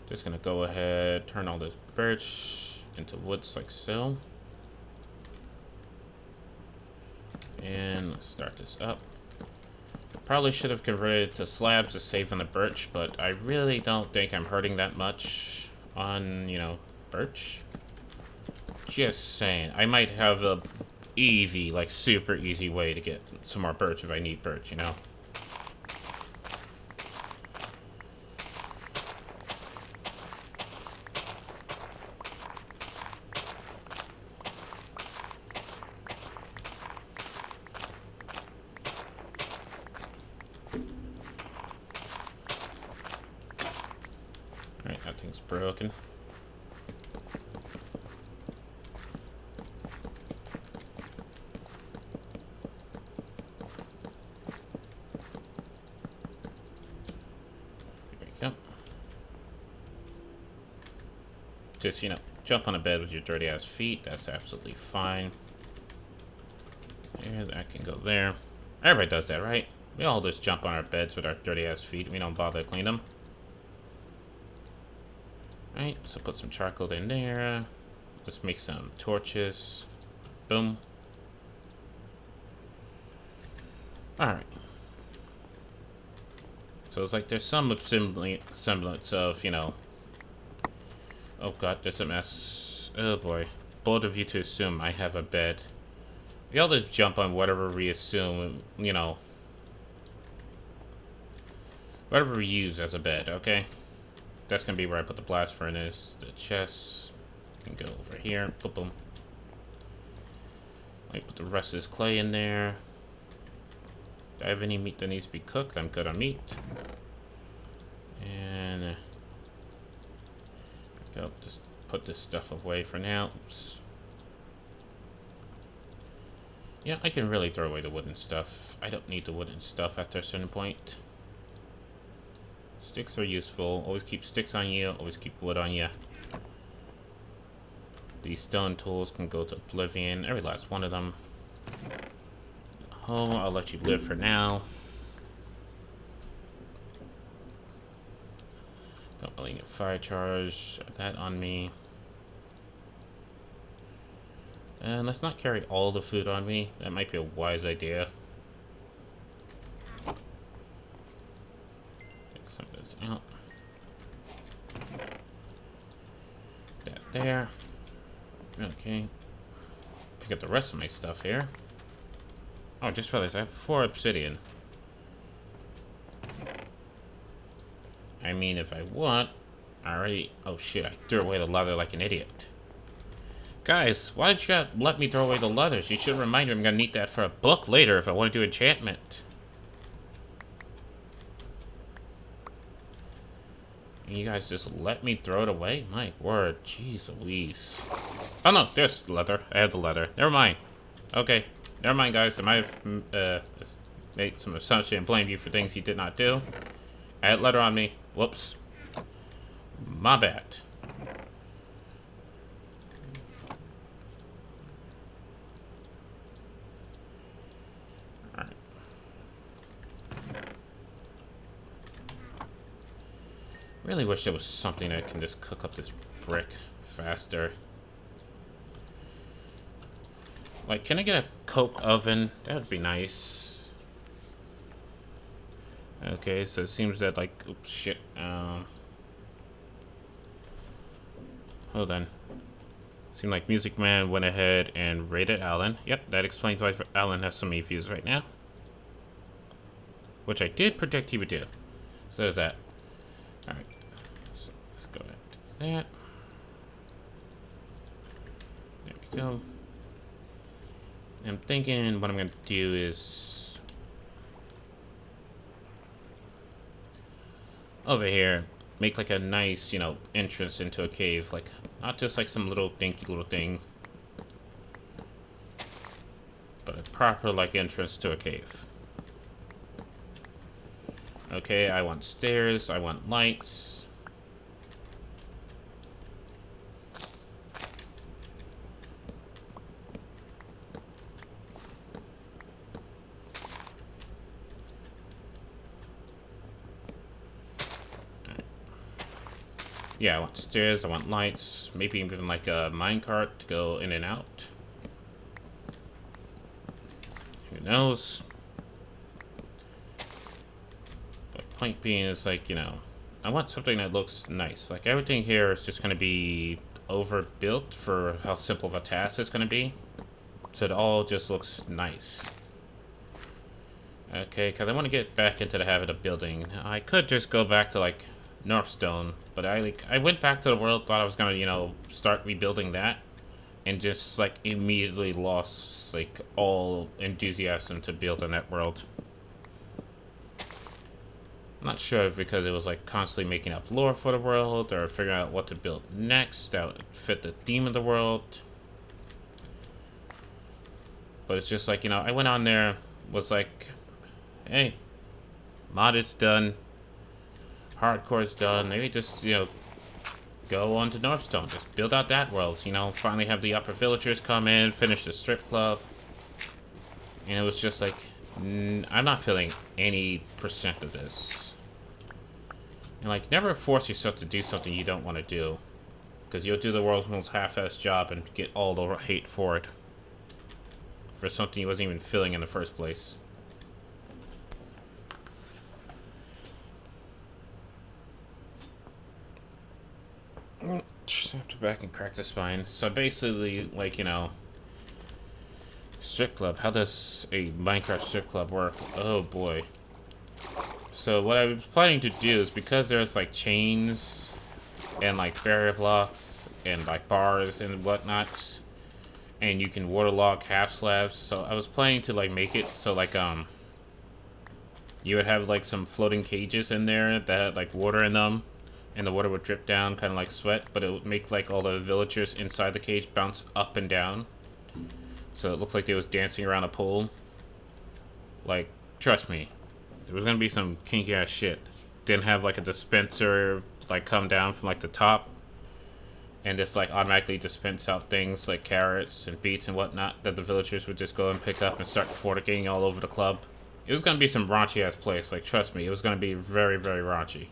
Just gonna go ahead, turn all this birch into woods like so. And let's start this up. Probably should have converted to slabs to save on the birch, but I really don't think I'm hurting that much on, you know, birch. Just saying. I might have a easy, like super easy way to get some more birch if I need birch, you know? Alright, that thing's broken. Just, you know, jump on a bed with your dirty ass feet. That's absolutely fine. There, that can go there. Everybody does that, right? We all just jump on our beds with our dirty ass feet. We don't bother to clean them. Right, so put some charcoal in there. Let's make some torches. Boom. Alright. So it's like there's some semblance of, you know... Oh god, there's a mess. Oh boy. Bold of you to assume I have a bed. We all just jump on whatever we assume, you know. Whatever we use as a bed, okay? That's gonna be where I put the blast furnace. The chest can go over here. Boom, boom. I put the rest of this clay in there. Do I have any meat that needs to be cooked? I'm good on meat. And... Go, just put this stuff away for now. Oops. Yeah, I can really throw away the wooden stuff. I don't need the wooden stuff after a certain point. Sticks are useful. Always keep sticks on you. Always keep wood on you. These stone tools can go to oblivion. Every last one of them. Oh, I'll let you live for now. Don't really need a fire charge. Have that on me. And let's not carry all the food on me. That might be a wise idea. Take some of this out. That there. Okay. Pick up the rest of my stuff here. Oh, just realized I have 4 obsidian. I mean, if I want, Alright. Oh shit, I threw away the leather like an idiot. Guys, why did you let me throw away the leathers? You should remind me I'm gonna need that for a book later if I want to do enchantment. And you guys just let me throw it away? My word, jeez Louise. Oh no, there's leather. I have the leather. Never mind. Okay, never mind guys. I might have made some assumption and blamed you for things you did not do. I had leather on me. Whoops. My bad. Alright. Really wish there was something that can just cook up this brick faster. Like, can I get a coke oven? That would be nice. Okay, so it seems that, like, oops, shit. Hold on. Seemed like Music Man went ahead and raided Alan. Yep, that explains why Alan has so many views right now. Which I did predict he would do. So there's that. Alright. So let's go ahead and do that. There we go. I'm thinking what I'm going to do is over here make like a nice, you know, entrance into a cave, like not just like some little dinky little thing, but a proper like entrance to a cave. Okay, I want stairs, I want lights. Yeah, I want stairs, I want lights, maybe even like a minecart to go in and out. Who knows? But point being is like, you know, I want something that looks nice. Like everything here is just going to be overbuilt for how simple of a task it's going to be. So it all just looks nice. Okay, because I want to get back into the habit of building. I could just go back to like Northstone, but I went back to the world, thought I was gonna, you know, start rebuilding that, and just like immediately lost like all enthusiasm to build in that world. I'm not sure if because it was like constantly making up lore for the world or figuring out what to build next that would fit the theme of the world. But it's just like, you know, I went on there, was like, hey, mod is done. Hardcore's done. Maybe just, you know, go on to Northstone. Just build out that world. You know, finally have the upper villagers come in, finish the strip club. And it was just like, I'm not feeling any percent of this. And like, never force yourself to do something you don't want to do. Because you'll do the world's most half-assed job and get all the hate for it. For something you wasn't even feeling in the first place. Just have to back and crack the spine. So basically, like, you know, strip club. How does a Minecraft strip club work? Oh boy. So what I was planning to do is because there's like chains and like barrier blocks and like bars and whatnot, and you can waterlog half slabs. So I was planning to like make it so like you would have like some floating cages in there that had like water in them. And the water would drip down, kind of like sweat, but it would make like all the villagers inside the cage bounce up and down. So it looked like they was dancing around a pool. Like, trust me, there was gonna be some kinky ass shit. Didn't have like a dispenser like come down from like the top and just like automatically dispense out things like carrots and beets and whatnot that the villagers would just go and pick up and start fornicating all over the club. It was gonna be some raunchy ass place. Like, trust me, it was gonna be very, very raunchy.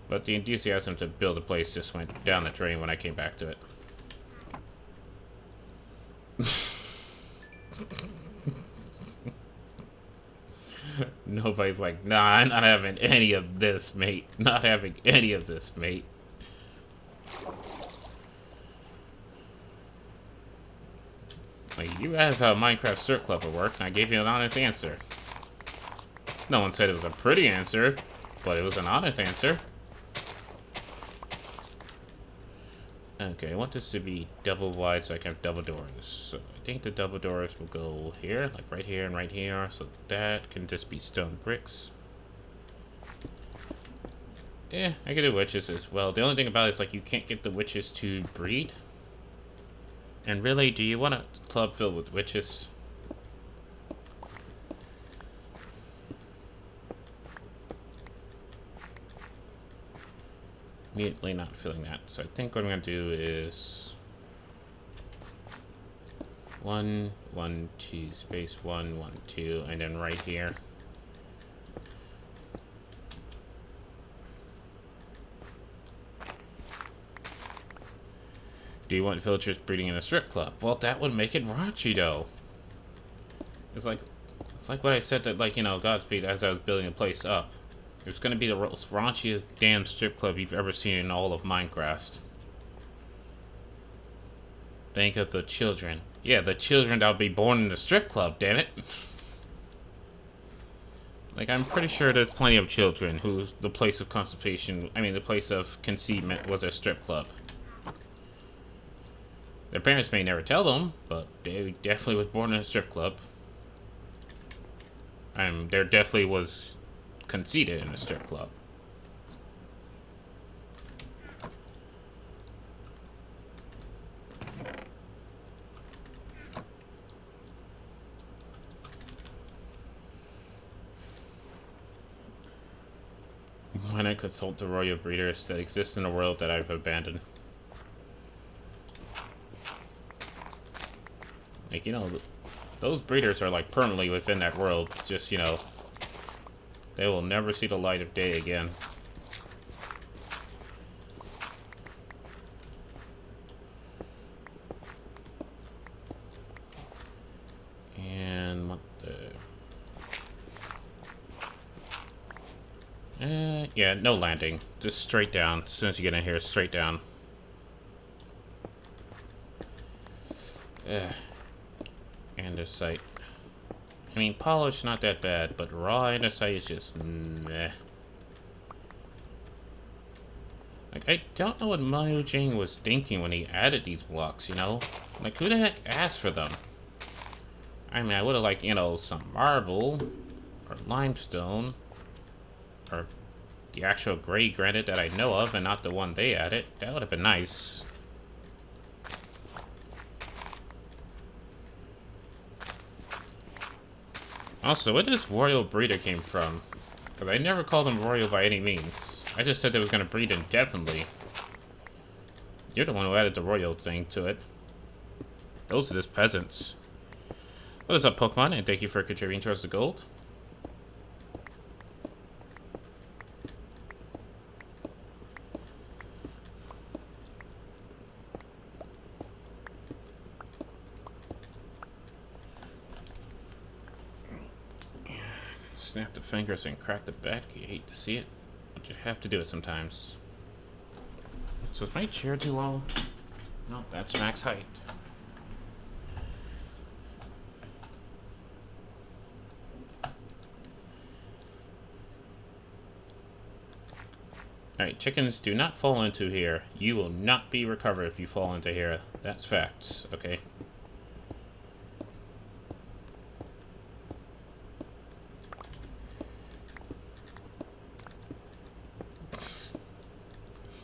But the enthusiasm to build a place just went down the drain when I came back to it. Nobody's like, nah, I'm not having any of this, mate. Not having any of this, mate. Like, you asked how Minecraft Strip Club would work, and I gave you an honest answer. No one said it was a pretty answer, but it was an honest answer. Okay, I want this to be double wide so I can have double doors. So I think the double doors will go here, like right here and right here. So that can just be stone bricks. Yeah, I can do witches as well. The only thing about it is, like, you can't get the witches to breed. And really, do you want a club filled with witches? Immediately not feeling that. So I think what I'm going to do is 1, 1, 2, space 1, 1, 2, and then right here. Do you want villagers breeding in a strip club? Well, that would make it raunchy, though. It's like what I said that, like, you know, Godspeed, as I was building the place up. It's gonna be the raunchiest damn strip club you've ever seen in all of Minecraft. Think of the children. Yeah, the children that would be born in the strip club, damn it. Like, I'm pretty sure there's plenty of children whose the place of constipation, I mean, the place of conceivement was a strip club. Their parents may never tell them, but they definitely was born in a strip club. There definitely was conceited in a strip club. When I consult the royal breeders that exist in a world that I've abandoned. Like, you know, those breeders are like permanently within that world. Just, you know, they will never see the light of day again. And what the... yeah, no landing. Just straight down. As soon as you get in here, straight down. Andesite. I mean, polish not that bad, but raw andesite is just meh. Like, I don't know what Mojang was thinking when he added these blocks, you know? Like, who the heck asked for them? I mean, I would have liked, you know, some marble, or limestone, or the actual gray granite that I know of, and not the one they added. That would have been nice. Also, where this royal breeder came from? Because I never called them royal by any means. I just said they was going to breed indefinitely. You're the one who added the royal thing to it. Those are just peasants. What is up, Pokemon? And thank you for contributing towards the gold. Snap the fingers and crack the back. You hate to see it, but you have to do it sometimes. So is my chair too low? No, that's max height. Alright, chickens, do not fall into here. You will not be recovered if you fall into here. That's facts, okay?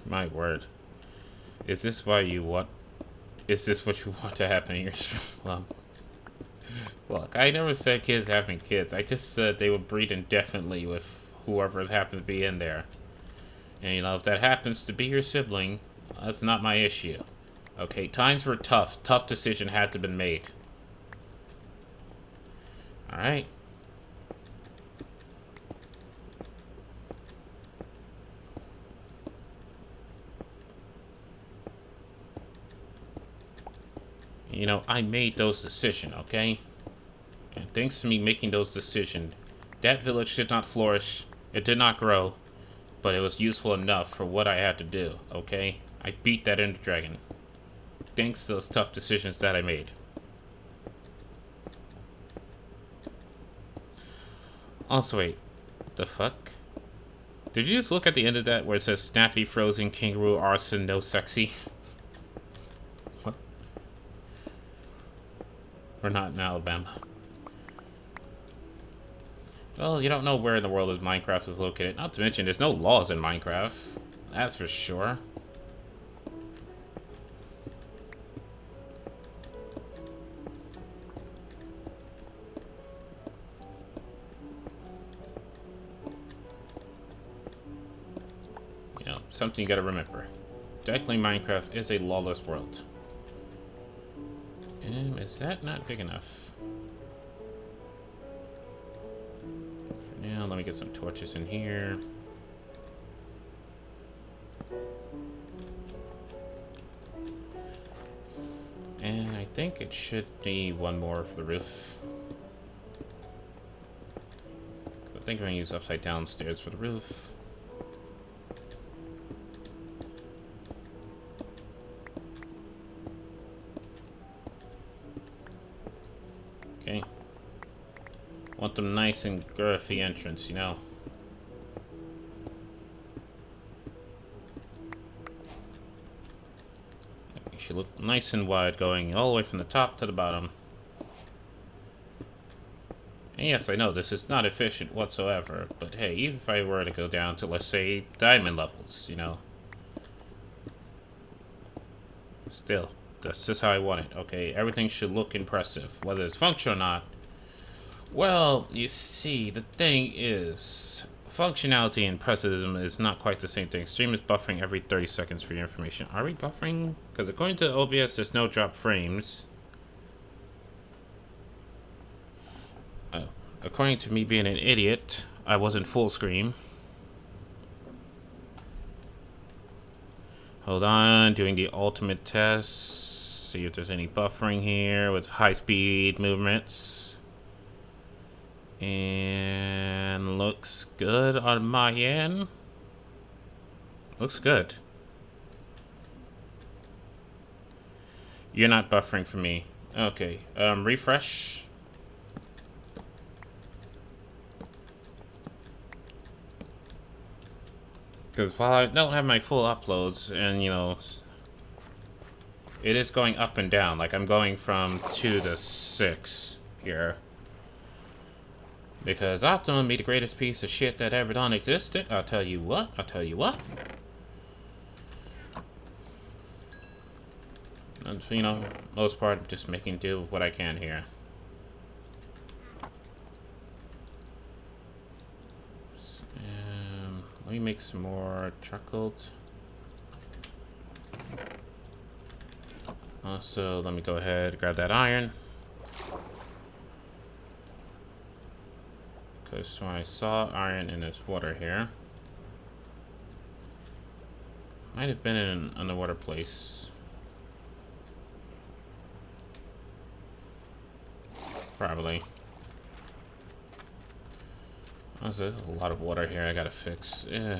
My word. Is this why you want... Is this what you want to happen in your stream? Well, look, I never said kids having kids. I just said they would breed indefinitely with whoever happens to be in there. And, you know, if that happens to be your sibling, that's not my issue. Okay, times were tough. Tough decision had to be made. Alright. You know, I made those decisions, okay? And thanks to me making those decisions, that village did not flourish, it did not grow, but it was useful enough for what I had to do, okay? I beat that Ender Dragon. Thanks to those tough decisions that I made. Also, wait, The fuck? Did you just look at the end of that where it says snappy, frozen, kangaroo, arson, no sexy? What? We're not in Alabama. Well, you don't know where in the world Minecraft is located. Not to mention, there's no laws in Minecraft. That's for sure. You know, something you gotta remember. Technically, Minecraft is a lawless world. And is that not big enough? For now, let me get some torches in here. And I think it should be one more for the roof. I think I'm gonna use upside down stairs for the roof. Okay. Want them nice and girthy entrance, you know. It should look nice and wide going all the way from the top to the bottom. And yes, I know this is not efficient whatsoever, but hey, even if I were to go down to, let's say, diamond levels, you know. Still, that's just how I want it, okay? Everything should look impressive, whether it's functional or not. Well, you see, the thing is, functionality and precision is not quite the same thing. Stream is buffering every 30 seconds for your information. Are we buffering? Because according to OBS, there's no drop frames. Oh, according to me being an idiot, I wasn't full screen. Hold on, doing the ultimate test. See if there's any buffering here with high-speed movements. And looks good on my end. Looks good. You're not buffering for me. Okay, refresh. Because while I don't have my full uploads, and you know, it is going up and down. Like I'm going from 2 to 6 here. Because Optimum be the greatest piece of shit that ever done existed. I'll tell you what. I'll tell you what. And, you know, most part, just making do with what I can here. Let me make some more charcoal. Also, let me go ahead and grab that iron. Because when I saw iron in this water here, might have been in an underwater place. Probably. Also, there's a lot of water here I gotta fix. Yeah.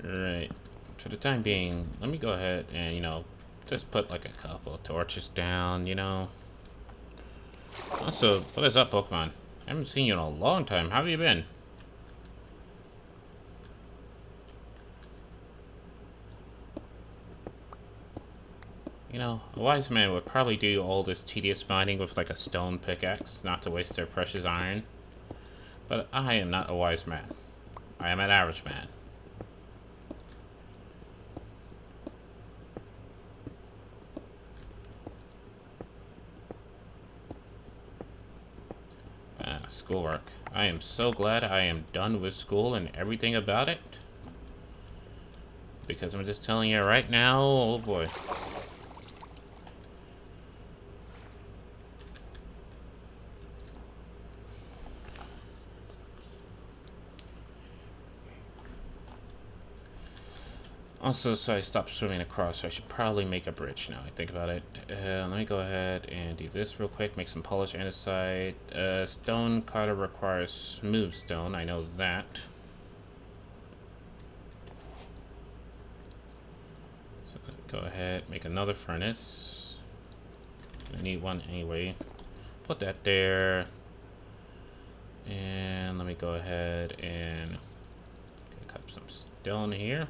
Right. For the time being, let me go ahead and, you know, just put like a couple of torches down, you know. Also, what is up, Pokemon? I haven't seen you in a long time. How have you been? You know, a wise man would probably do all this tedious mining with like a stone pickaxe, not to waste their precious iron. But I am not a wise man. I am an average man. Schoolwork. I am so glad I am done with school and everything about it. Because I'm just telling you right now, oh boy. Also, so I stopped swimming across, so I should probably make a bridge now I think about it. Let me go ahead and do this real quick, make some polished andesite. Stone cutter requires smooth stone, I know that. So go ahead, make another furnace. Gonna need one anyway. Put that there. And let me go ahead and cut some stone here.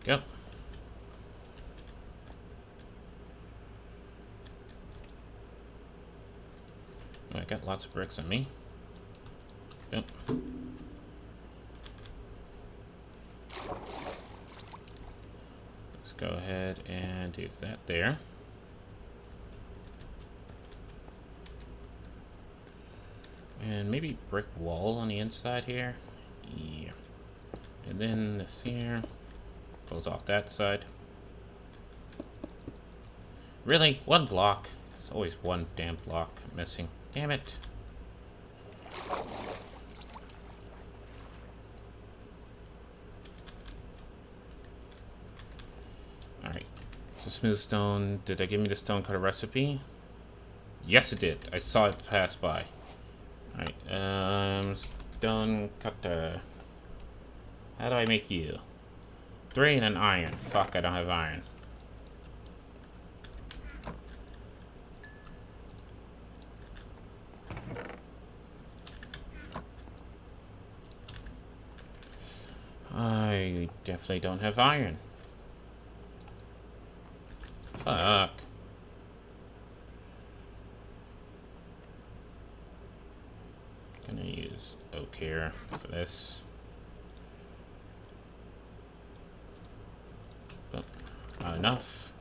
Go. Oh, I got lots of bricks on me. Yep. Let's go ahead and do that there. And maybe brick wall on the inside here. Yeah. And then this here. Close off that side. Really? One block? There's always one damn block missing. Damn it. Alright. So smooth stone. Did they give me the stone cutter recipe? Yes, it did. I saw it pass by. Alright, stone cutter. How do I make you? 3 and an iron. Fuck, I don't have iron. I definitely don't have iron. Fuck. Gonna use oak here for this. But not enough.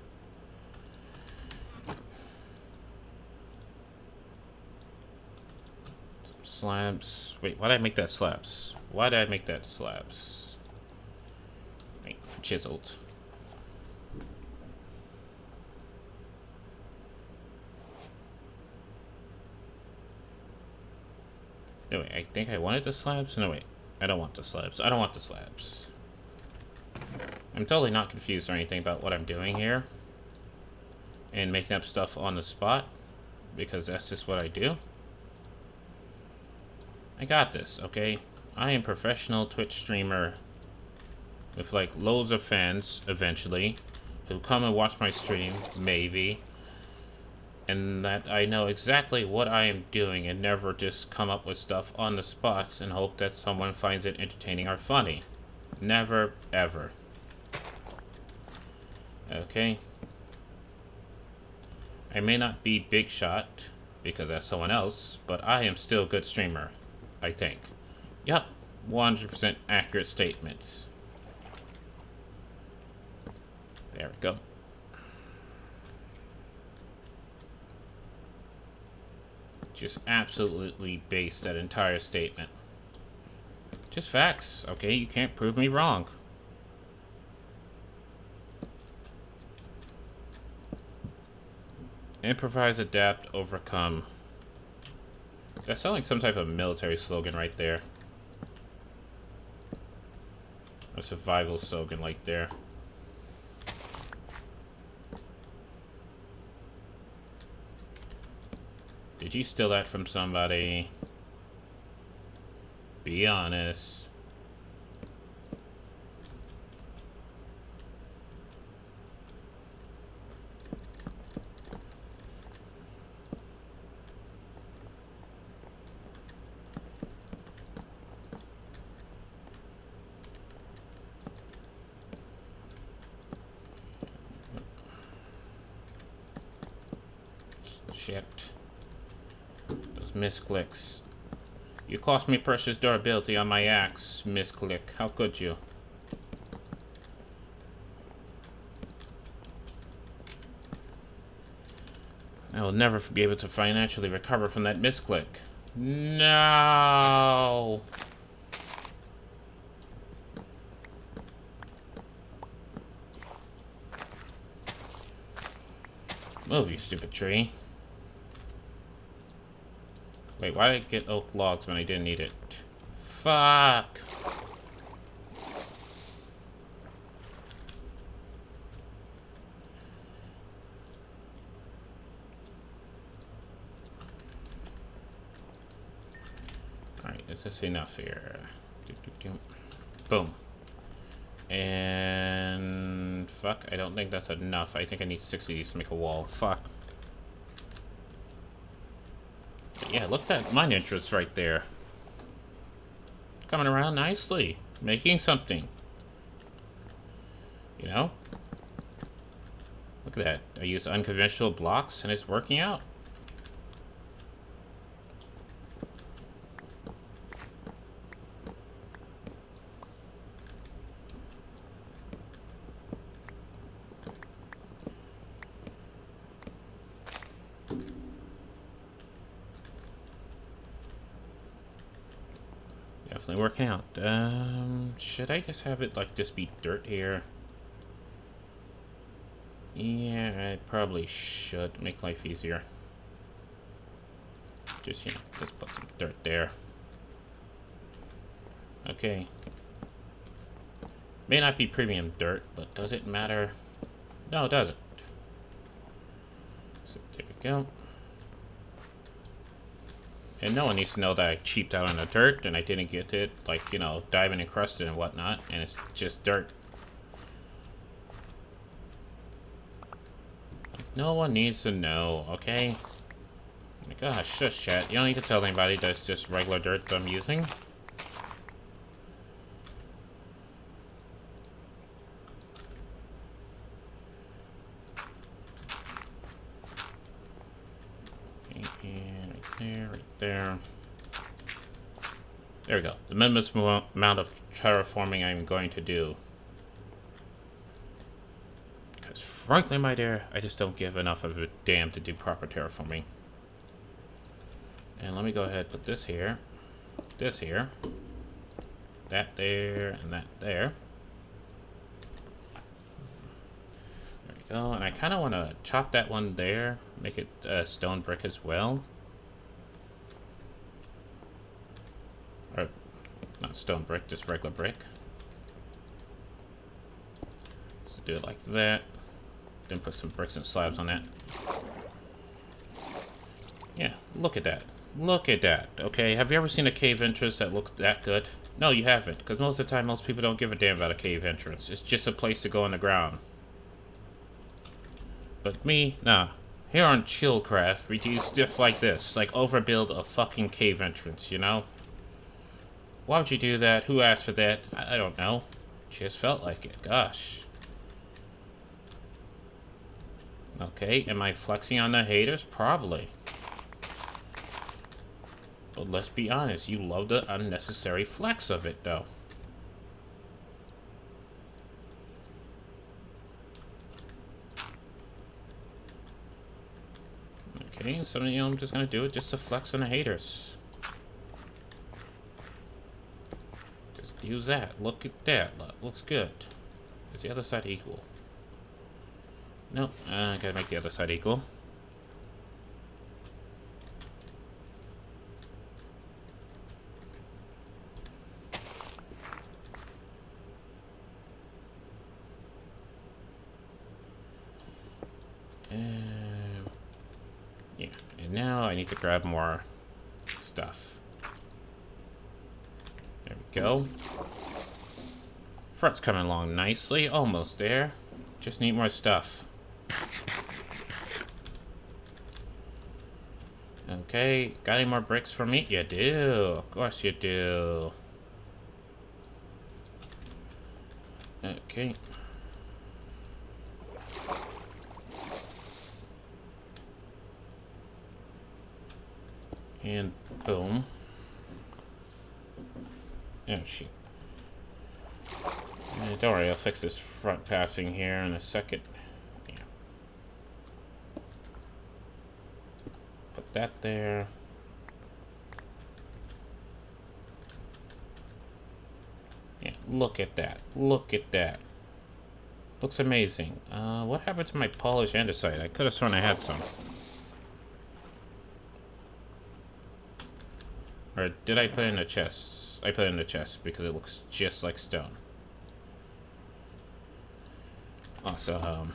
Some slabs. Wait, why did I make that slabs? Why did I make that slabs? Wait, for chiseled. No, wait, I think I wanted the slabs? No, wait. I don't want the slabs. I don't want the slabs. I'm totally not confused or anything about what I'm doing here. And making up stuff on the spot. Because that's just what I do. I got this, okay? I am a professional Twitch streamer. With like loads of fans, eventually. Who come and watch my stream, maybe. And that I know exactly what I am doing and never just come up with stuff on the spot and hope that someone finds it entertaining or funny. Never, ever. Okay. I may not be big shot because that's someone else, but I am still a good streamer, I think. Yup, 100% accurate statements. There we go. Just absolutely base that entire statement. Just facts, okay? You can't prove me wrong. Improvise, adapt, overcome. That sounds like some type of military slogan right there. A survival slogan like there. Did you steal that from somebody? Be honest. Shit. Those misclicks. You cost me precious durability on my axe, misclick. How could you? I will never be able to financially recover from that misclick. No! Move, you stupid tree. Wait, why did I get oak logs when I didn't need it? Fuck! Alright, is this enough here? Boom. And fuck, I don't think that's enough. I think I need 6 of these to make a wall. Fuck. But yeah, look at that mine entrance right there. Coming around nicely. Making something. You know? Look at that. I use unconventional blocks and it's working out. Definitely working out. Should I just have it like just be dirt here? Yeah, I probably should make life easier. Just, you know, just put some dirt there. Okay. May not be premium dirt, but does it matter? No, it doesn't. So there we go. And no one needs to know that I cheaped out on the dirt and I didn't get it, like, you know, diamond encrusted and whatnot, and it's just dirt. Like, no one needs to know, okay? Oh my gosh, shush chat. You don't need to tell anybody that it's just regular dirt that I'm using. And right there, right there. There we go. The minimum amount of terraforming I'm going to do. Because frankly, my dear, I just don't give enough of a damn to do proper terraforming. And let me go ahead and put this here. This here. That there, and that there. There we go. And I kind of want to chop that one there. Make it stone brick as well. Or, not stone brick, just regular brick. So do it like that. Then put some bricks and slabs on that. Yeah, look at that. Look at that. Okay, have you ever seen a cave entrance that looks that good? No, you haven't, because most of the time, most people don't give a damn about a cave entrance. It's just a place to go on the ground. But me, nah. Here on Chillcraft, we do stuff like this. Like, overbuild a fucking cave entrance, you know? Why would you do that? Who asked for that? I don't know. Just felt like it. Gosh. Okay, am I flexing on the haters? Probably. But let's be honest, you love the unnecessary flex of it, though. Okay, so you know, I'm just gonna do it just to flex on the haters. Just use that. Look at that. Looks good. Is the other side equal? Nope. I gotta make the other side equal. Yeah, and now I need to grab more stuff. There we go. Front's coming along nicely, almost there. Just need more stuff. Okay, got any more bricks for me? You do, of course you do. Okay. And boom. Oh, shit. Don't worry, I'll fix this front passing here in a second. Yeah. Put that there. Yeah, look at that. Look at that. Looks amazing. What happened to my polished andesite? I could have sworn I had some. Or did I put it in the chest? I put it in the chest because it looks just like stone. Awesome.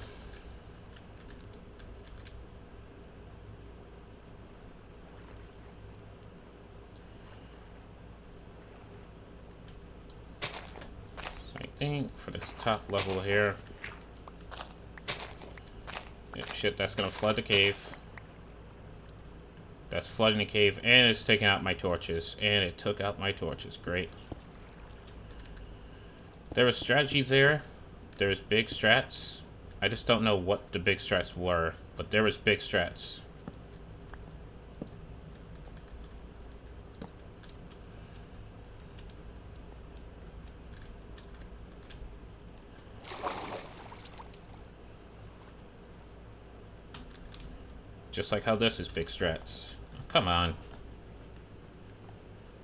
Right think for this top level here. Yeah, shit, that's gonna flood the cave. That's flooding the cave, and it's taking out my torches. And it took out my torches. Great. There was strategies there. There's big strats. I just don't know what the big strats were, but there was big strats. Just like how this is big strats. Oh, come on.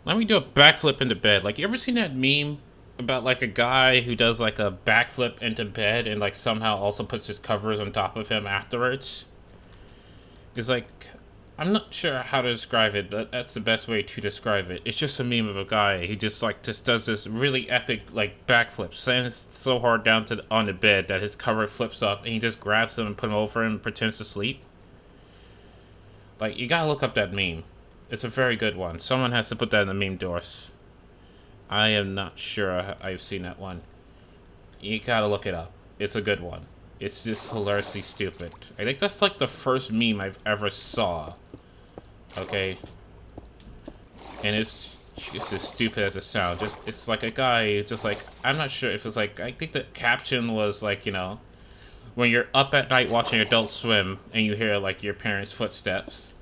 Let me do a backflip into bed. Like, you ever seen that meme about, like, a guy who does, like, a backflip into bed and, like, somehow also puts his covers on top of him afterwards? It's like, I'm not sure how to describe it, but that's the best way to describe it. It's just a meme of a guy who just, like, just does this really epic, like, backflip. Slams so hard down on the bed that his cover flips up, and he just grabs him and puts him over him and pretends to sleep. Like, you gotta look up that meme. It's a very good one. Someone has to put that in the meme doors. I am not sure I've seen that one. You gotta look it up. It's a good one. It's just hilariously stupid. I think that's like the first meme I've ever saw. Okay? And it's just as stupid as it sounds. Just, it's like a guy, just like, I'm not sure if it's like, I think the caption was like, you know, when you're up at night watching Adult Swim and you hear like your parents' footsteps.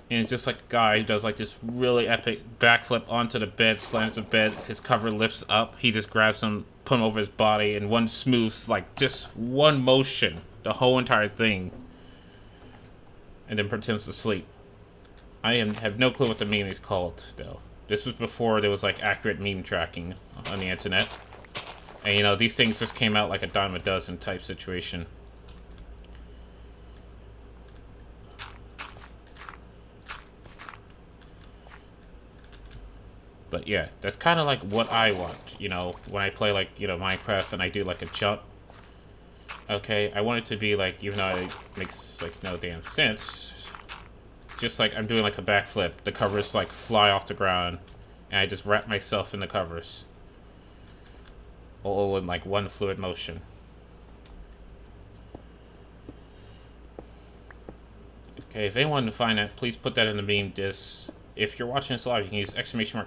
And it's just like a guy who does like this really epic backflip onto the bed, slams the bed, his cover lifts up, he just grabs him, put him over his body, and one smooth, like just one motion, the whole entire thing. And then pretends to sleep. Have no clue what the meme is called, though. This was before there was like accurate meme tracking on the internet. And you know, these things just came out like a dime a dozen type situation. But yeah, that's kind of like what I want, you know, when I play like, you know, Minecraft and I do like a jump. Okay, I want it to be like, even though it makes like no damn sense, just like I'm doing like a backflip, the covers like fly off the ground, and I just wrap myself in the covers. All in like one fluid motion. Okay, if anyone can find that, please put that in the meme disc. If you're watching this live, you can use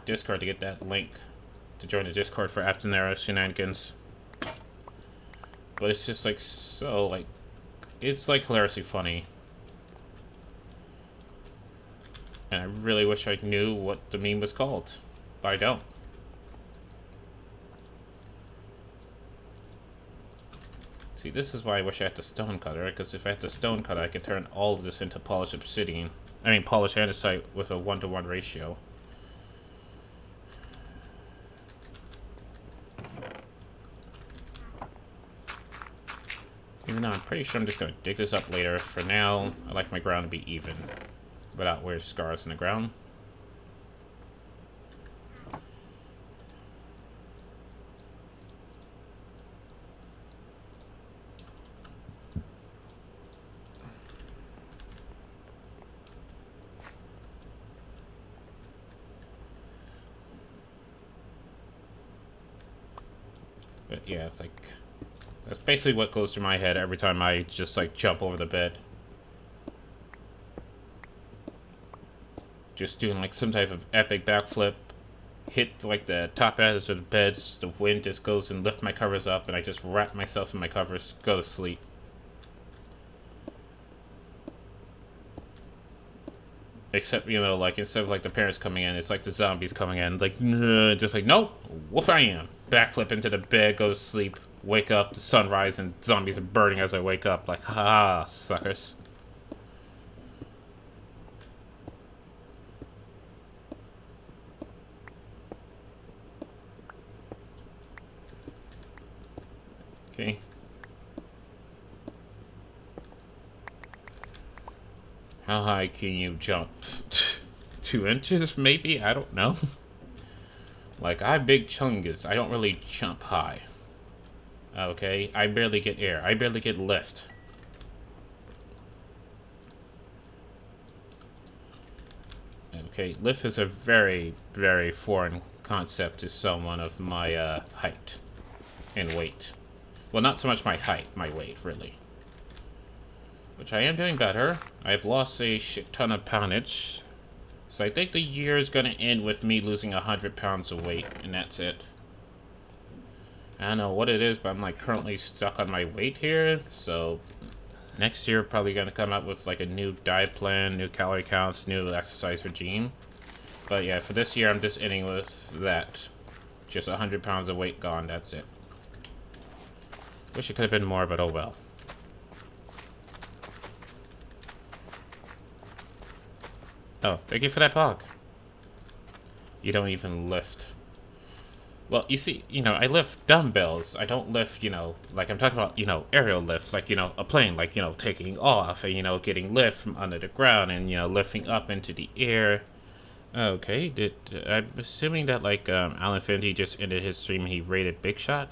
!Discord to get that link to join the Discord for Aptanera shenanigans. But it's just like so like it's like hilariously funny. And I really wish I knew what the meme was called. But I don't. See, this is why I wish I had the stone cutter, because if I had the stone cutter I could turn all of this into polished obsidian. I mean, polished andesite with a 1-to-1 ratio. Even though I'm pretty sure I'm just going to dig this up later. For now, I like my ground to be even, without weird scars in the ground. But yeah, it's like, that's basically what goes through my head every time I just like jump over the bed. Just doing like some type of epic backflip, hit like the top edge of the bed, the wind just goes and lift my covers up, and I just wrap myself in my covers, go to sleep. Except, you know, like, instead of, like, the parents coming in, it's like the zombies coming in. Like, just like, nope, whoop I am. Backflip into the bed, go to sleep, wake up, the sunrise, and zombies are burning as I wake up. Like, ha, suckers. Okay. How high can you jump? 2 inches, maybe? I don't know. Like, I'm big chungus. I don't really jump high. Okay? I barely get air. I barely get lift. Okay, lift is a very, very foreign concept to someone of my height. in weight. Well, not so much my height, my weight, really. Which I am doing better. I've lost a shit ton of poundage. So I think the year is going to end with me losing 100 pounds of weight, and that's it. I don't know what it is, but I'm like currently stuck on my weight here. So next year, probably going to come up with like a new diet plan, new calorie counts, new exercise regime. But yeah, for this year, I'm just ending with that. Just 100 pounds of weight gone, that's it. Wish it could have been more, but oh well. Oh, thank you for that pog. You don't even lift. Well, you see, I lift dumbbells. I don't lift, like I'm talking about, aerial lifts, like, a plane, like, taking off and, getting lift from under the ground and, lifting up into the air. Okay, I'm assuming that, like, Alan Finty just ended his stream and he rated Big Shot?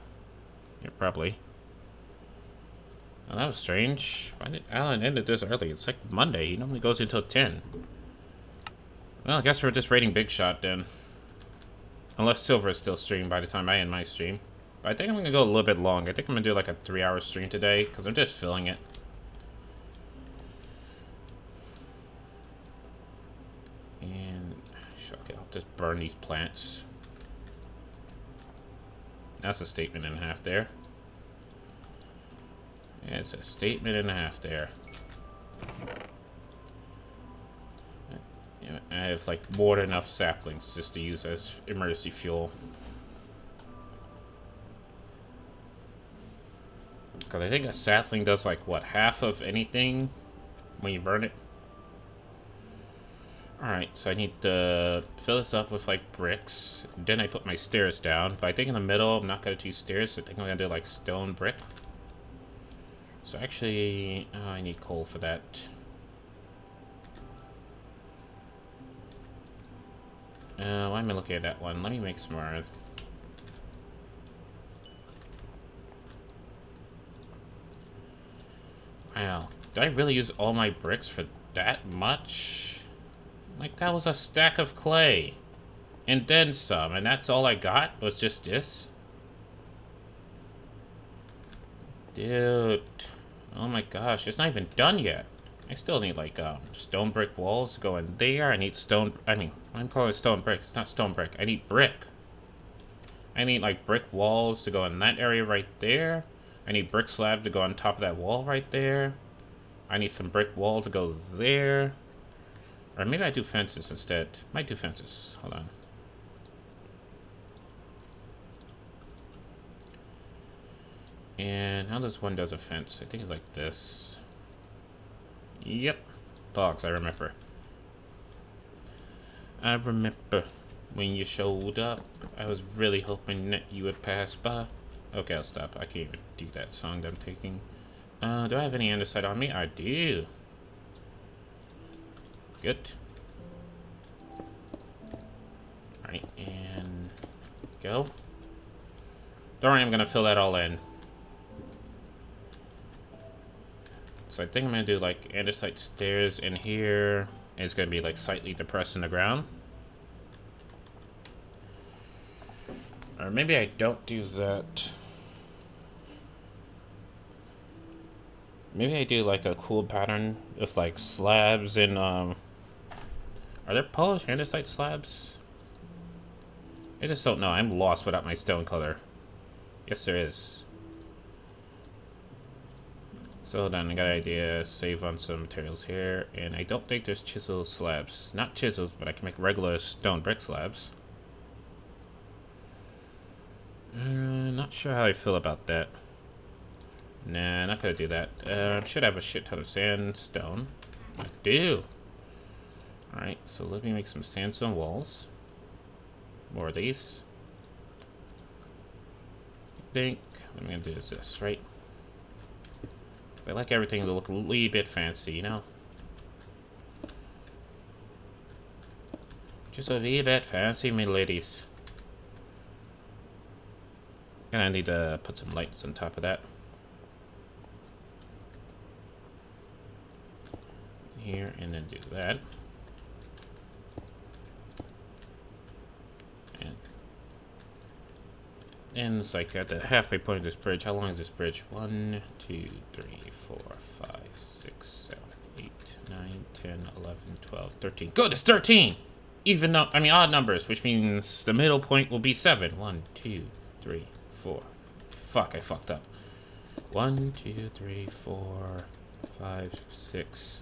Yeah, probably. Oh, that was strange. Why did Alan end it this early? It's like Monday. He normally goes until 10. Well, I guess we're just rating Big Shot then. Unless Silver is still streaming by the time I end my stream. But I think I'm going to go a little bit long. I think I'm going to do like a 3-hour stream today, because I'm just feeling it. And, okay, I'll just burn these plants. That's a statement and a half there. Yeah, it's a statement and a half there. I have like more than enough saplings just to use as emergency fuel. Because I think a sapling does like, what, half of anything when you burn it? Alright, so I need to fill this up with like bricks. Then I put my stairs down. But I think in the middle, I'm not going to do stairs. I think I'm going to do like stone brick. So actually, I need coal for that. Why am I looking at that one? Let me make some more. Wow. Did I really use all my bricks for that much? Like, that was a stack of clay. And then some. And that's all I got? Was just this? Dude. Oh my gosh. It's not even done yet. I still need, like, stone brick walls to go in there. I need I'm calling it stone brick. It's not stone brick. I need brick. I need, like, brick walls to go in that area right there. I need brick slab to go on top of that wall right there. I need some brick wall to go there. Or maybe I do fences instead. Might do fences. Hold on. And how does one does a fence? I think it's like this. Yep. Dogs, I remember. I remember when you showed up. I was really hoping that you would pass by. Okay, I'll stop. I can't even do that song that I'm taking. Do I have any andesite on me? I do. Good. Alright, and go. Don't worry, I'm gonna fill that all in. So I think I'm gonna do like andesite stairs in here. And it's gonna be like slightly depressed in the ground. Or maybe I don't do that. Maybe I do like a cool pattern with like slabs and are there Polish andesite slabs? I just don't know. I'm lost without my stone color. Yes, there is. So hold on, I got an idea. Save on some materials here. And I don't think there's chisel slabs. Not chisels, but I can make regular stone brick slabs. Not sure how I feel about that. Nah, not gonna do that. Should have a shit ton of sandstone. I do. Alright, so let me make some sandstone walls. More of these. I think I'm gonna do this, right? I like everything to look a little bit fancy, you know? Just a wee bit fancy, my ladies. And I need to put some lights on top of that. Here, and then do that. And it's like at the halfway point of this bridge. How long is this bridge? 1, 2, 3, 4, 5, 6, 7, 8, 9, 10, 11, 12, 13. Good, it's 13! Even though, I mean odd numbers, which means the middle point will be 7. 1, 2, 3, 4. Fuck, I fucked up. 1, 2, 3, 4, 5, 6,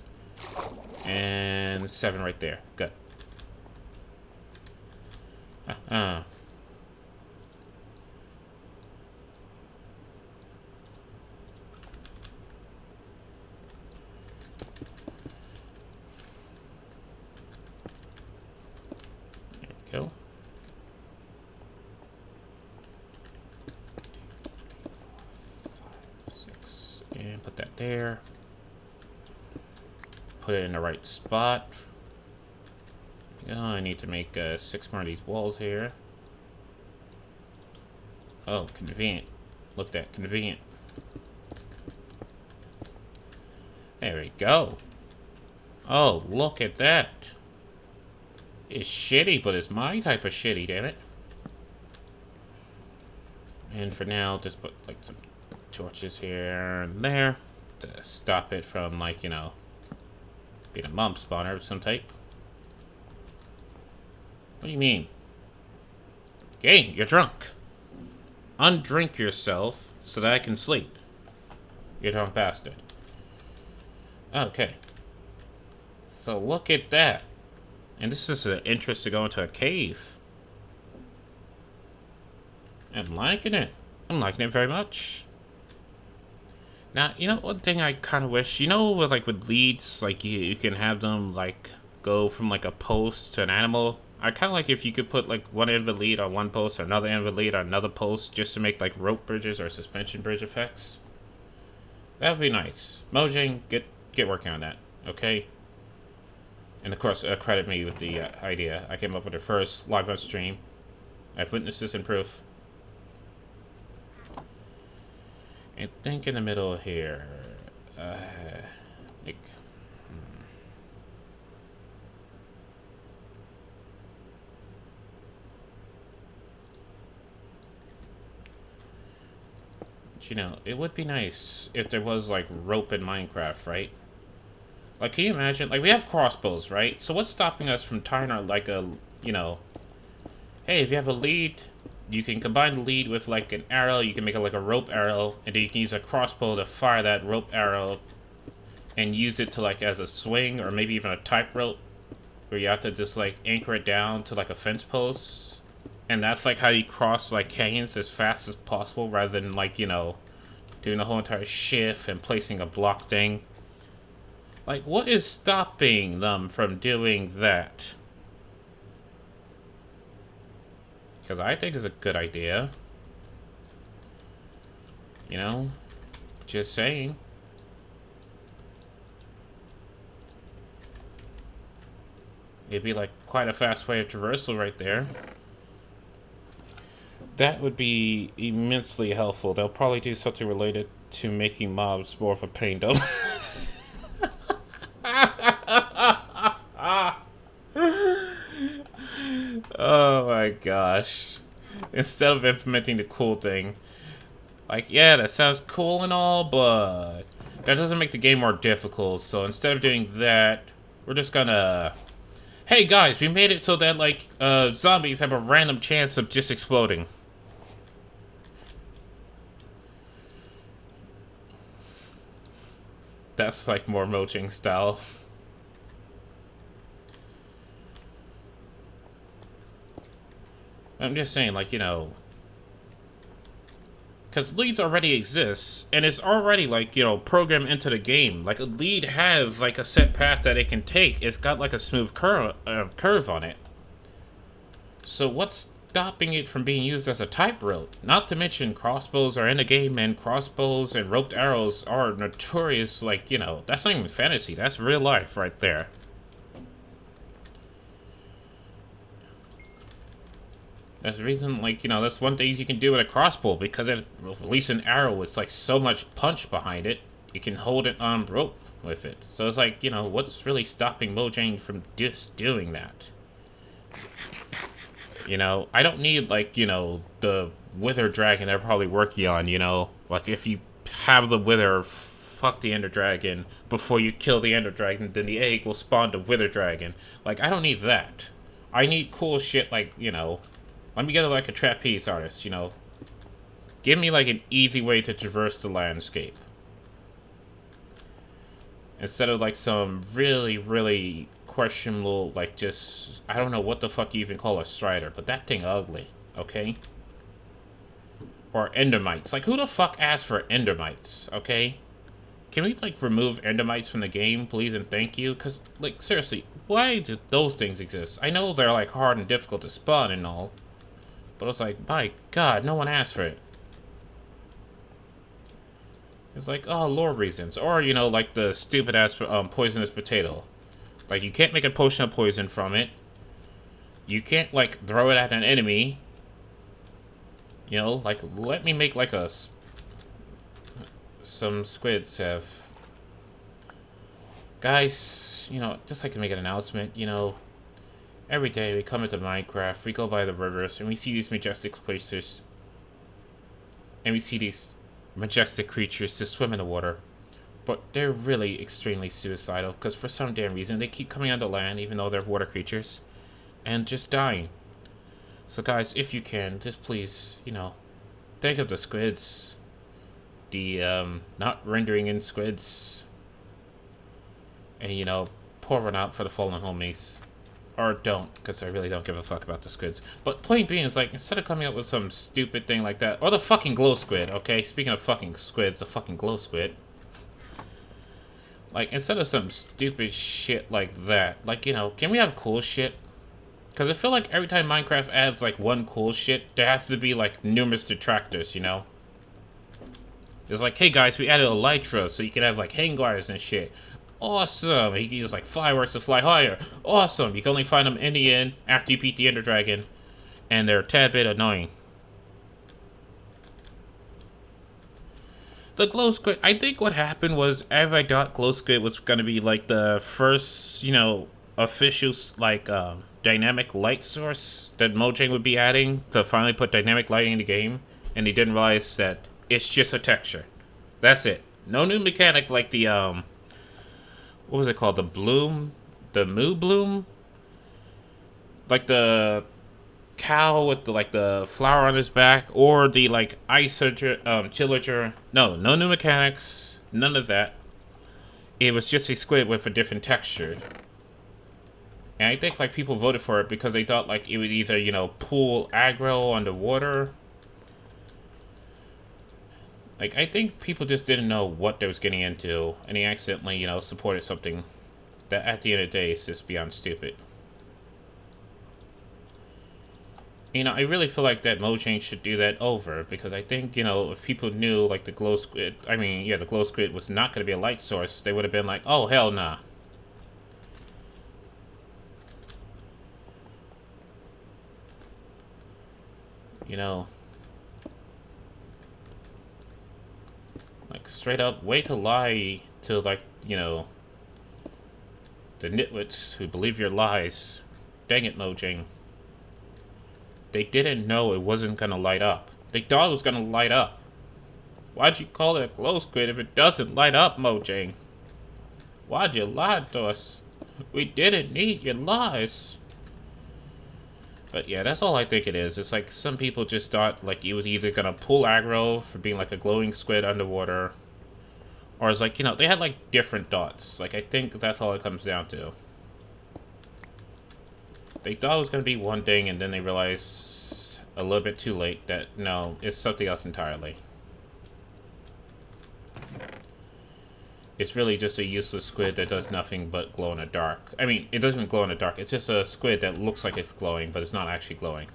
and 7 right there. Good. There we go. And put that there. Put it in the right spot. Oh, I need to make 6 more of these walls here. Oh, convenient. Look at that, convenient. There we go. Oh, look at that. It's shitty, but it's my type of shitty, damn it. And for now, just put like some torches here and there to stop it from, like, you know, being a mob spawner of some type. What do you mean? Okay, you're drunk. Undrink yourself so that I can sleep. You drunk bastard. Okay. So look at that. And this is an interest to go into a cave. I'm liking it. I'm liking it very much. Now, you know, one thing I kind of wish, you know, with leads, like you can have them like go from like a post to an animal. I kind of like if you could put like one end of the lead on one post, or another end of the lead on another post, just to make like rope bridges or suspension bridge effects. That would be nice. Mojang, get working on that, okay? And of course, credit me with the idea. I came up with it first, live on stream. I have witnesses and proof. I think in the middle here, like, you know, it would be nice if there was like rope in Minecraft, right? Like, can you imagine? Like, we have crossbows, right? So what's stopping us from tying our, like, a, you know, hey, if you have a lead, you can combine the lead with, like, an arrow. You can make it like a rope arrow, and then you can use a crossbow to fire that rope arrow and use it to, like, as a swing, or maybe even a type rope, where you have to just, like, anchor it down to, like, a fence post. And that's, like, how you cross, like, canyons as fast as possible, rather than, like, you know, doing the whole entire shift and placing a block thing. Like, what is stopping them from doing that? Because I think it's a good idea. You know? Just saying. It'd be like quite a fast way of traversal right there. That would be immensely helpful. They'll probably do something related to making mobs more of a pain, though. Oh my gosh. Instead of implementing the cool thing. Like, yeah, that sounds cool and all, but that doesn't make the game more difficult. So instead of doing that, we're just gonna... Hey guys, we made it so that, like, zombies have a random chance of just exploding. That's, like, more Mojang style. I'm just saying, like, you know... Because leads already exist, and it's already, like, you know, programmed into the game. Like, a lead has, like, a set path that it can take. It's got, like, a smooth curve on it. So what's stopping it from being used as a type rope? Not to mention crossbows are in the game, and crossbows and roped arrows are notorious, like, you know, that's not even fantasy. That's real life right there. That's the reason, like, you know, that's one thing you can do with a crossbow, because it releases an arrow with, like, so much punch behind it, you can hold it on rope with it. So it's like, you know, what's really stopping Mojang from just doing that? You know, I don't need, like, you know, the Wither Dragon they're probably working on, you know? Like, if you have the Wither fuck the Ender Dragon before you kill the Ender Dragon, then the egg will spawn the Wither Dragon. Like, I don't need that. I need cool shit like, you know, let me get like a trapeze artist, you know? Give me, like, an easy way to traverse the landscape. Instead of, like, some really, really questionable, like, just, I don't know what the fuck you even call a strider, but that thing ugly, okay? Or endermites. Like, who the fuck asked for endermites, okay? Can we, like, remove endermites from the game, please and thank you? Because, like, seriously, why do those things exist? I know they're, like, hard and difficult to spawn and all, but it's like, my god, no one asked for it. It's like, oh, lore reasons. Or, you know, like the stupid-ass poisonous potato. Like, you can't make a potion of poison from it. You can't, like, throw it at an enemy. You know, like, let me make, like, some squids have... Guys, you know, just like to make an announcement, you know, every day we come into Minecraft, we go by the rivers, and we see these majestic creatures. And we see these majestic creatures just swim in the water. But they're really extremely suicidal, because for some damn reason, they keep coming onto land, even though they're water creatures, and just dying. So guys, if you can, just please, you know, think of the squids. The, not rendering in squids. And, you know, pour one out for the fallen homies. Or don't, because I really don't give a fuck about the squids. But point being is, like, instead of coming up with some stupid thing like that, or the fucking glow squid, okay? Speaking of fucking squids, the fucking glow squid. Like, instead of some stupid shit like that, like, you know, can we have cool shit? Because I feel like every time Minecraft adds, like, one cool shit, there has to be, like, numerous detractors, you know? It's like, hey guys, we added elytra, so you can have, like, hang gliders and shit. Awesome! You can use, like, fireworks to fly higher. Awesome! You can only find them in the end after you beat the Ender Dragon. And they're a tad bit annoying. The glow squid, I think what happened was everybody thought glow squid was going to be, like, the first, you know, official, like, dynamic light source that Mojang would be adding to finally put dynamic lighting in the game. And they didn't realize that it's just a texture. That's it. No new mechanic like the, what was it called? The bloom? The moo bloom? Like the cow with the, like, the flower on his back, or the, like, chillager. No new mechanics, none of that. It was just a squid with a different texture. And I think, like, people voted for it because they thought, like, it would either, you know, pull aggro underwater. Like, I think people just didn't know what they was getting into, and he accidentally, you know, supported something that at the end of the day is just beyond stupid. You know, I really feel like that Mojang should do that over, because I think, you know, if people knew, like, the glow squid, I mean, yeah, the glow squid was not going to be a light source, they would have been like, oh, hell nah. You know, like, straight up, way to lie to, like, you know, the nitwits who believe your lies. Dang it, Mojang. They didn't know it wasn't gonna light up. They thought it was gonna light up. Why'd you call it a glow squid if it doesn't light up, Mojang? Why'd you lie to us? We didn't need your lies. But yeah, that's all I think it is. It's like some people just thought, like, it was either gonna pull aggro for being like a glowing squid underwater, or it's like, you know, they had like different thoughts. Like, I think that's all it comes down to. They thought it was gonna be one thing, and then they realized a little bit too late that no, it's something else entirely. It's really just a useless squid that does nothing but glow in the dark. I mean, it doesn't even glow in the dark. It's just a squid that looks like it's glowing, but it's not actually glowing.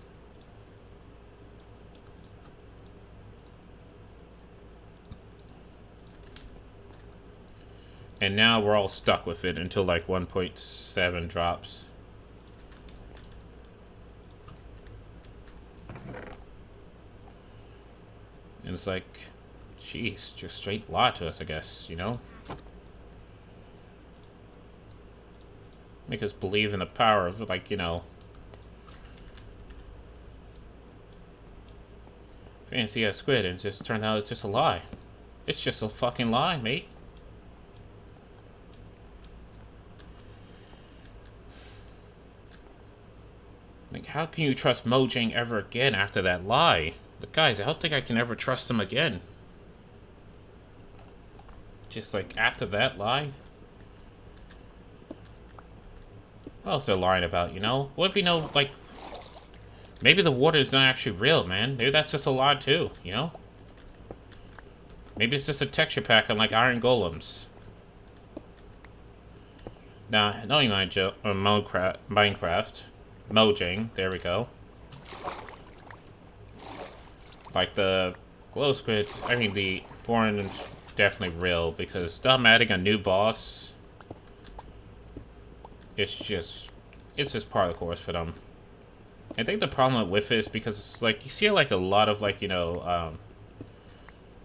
And now we're all stuck with it until like 1.7 drops. And it's like, jeez, just straight lie to us, I guess, you know? Make us believe in the power of, like, you know, fancy ass squid, and it just turned out it's just a lie. It's just a fucking lie, mate. Like, how can you trust Mojang ever again after that lie? But guys, I don't think I can ever trust him again. Just like after that lie? What else they're lying about, you know? What if you know, like, maybe the water is not actually real, man? Maybe that's just a lie too, you know? Maybe it's just a texture pack on like iron golems. Now, knowing Minecraft, Mojang, there we go. Like the glow squid, I mean the Born is definitely real because them adding a new boss, it's just part of the course for them. I think the problem with it is because it's like you see like a lot of like, you know,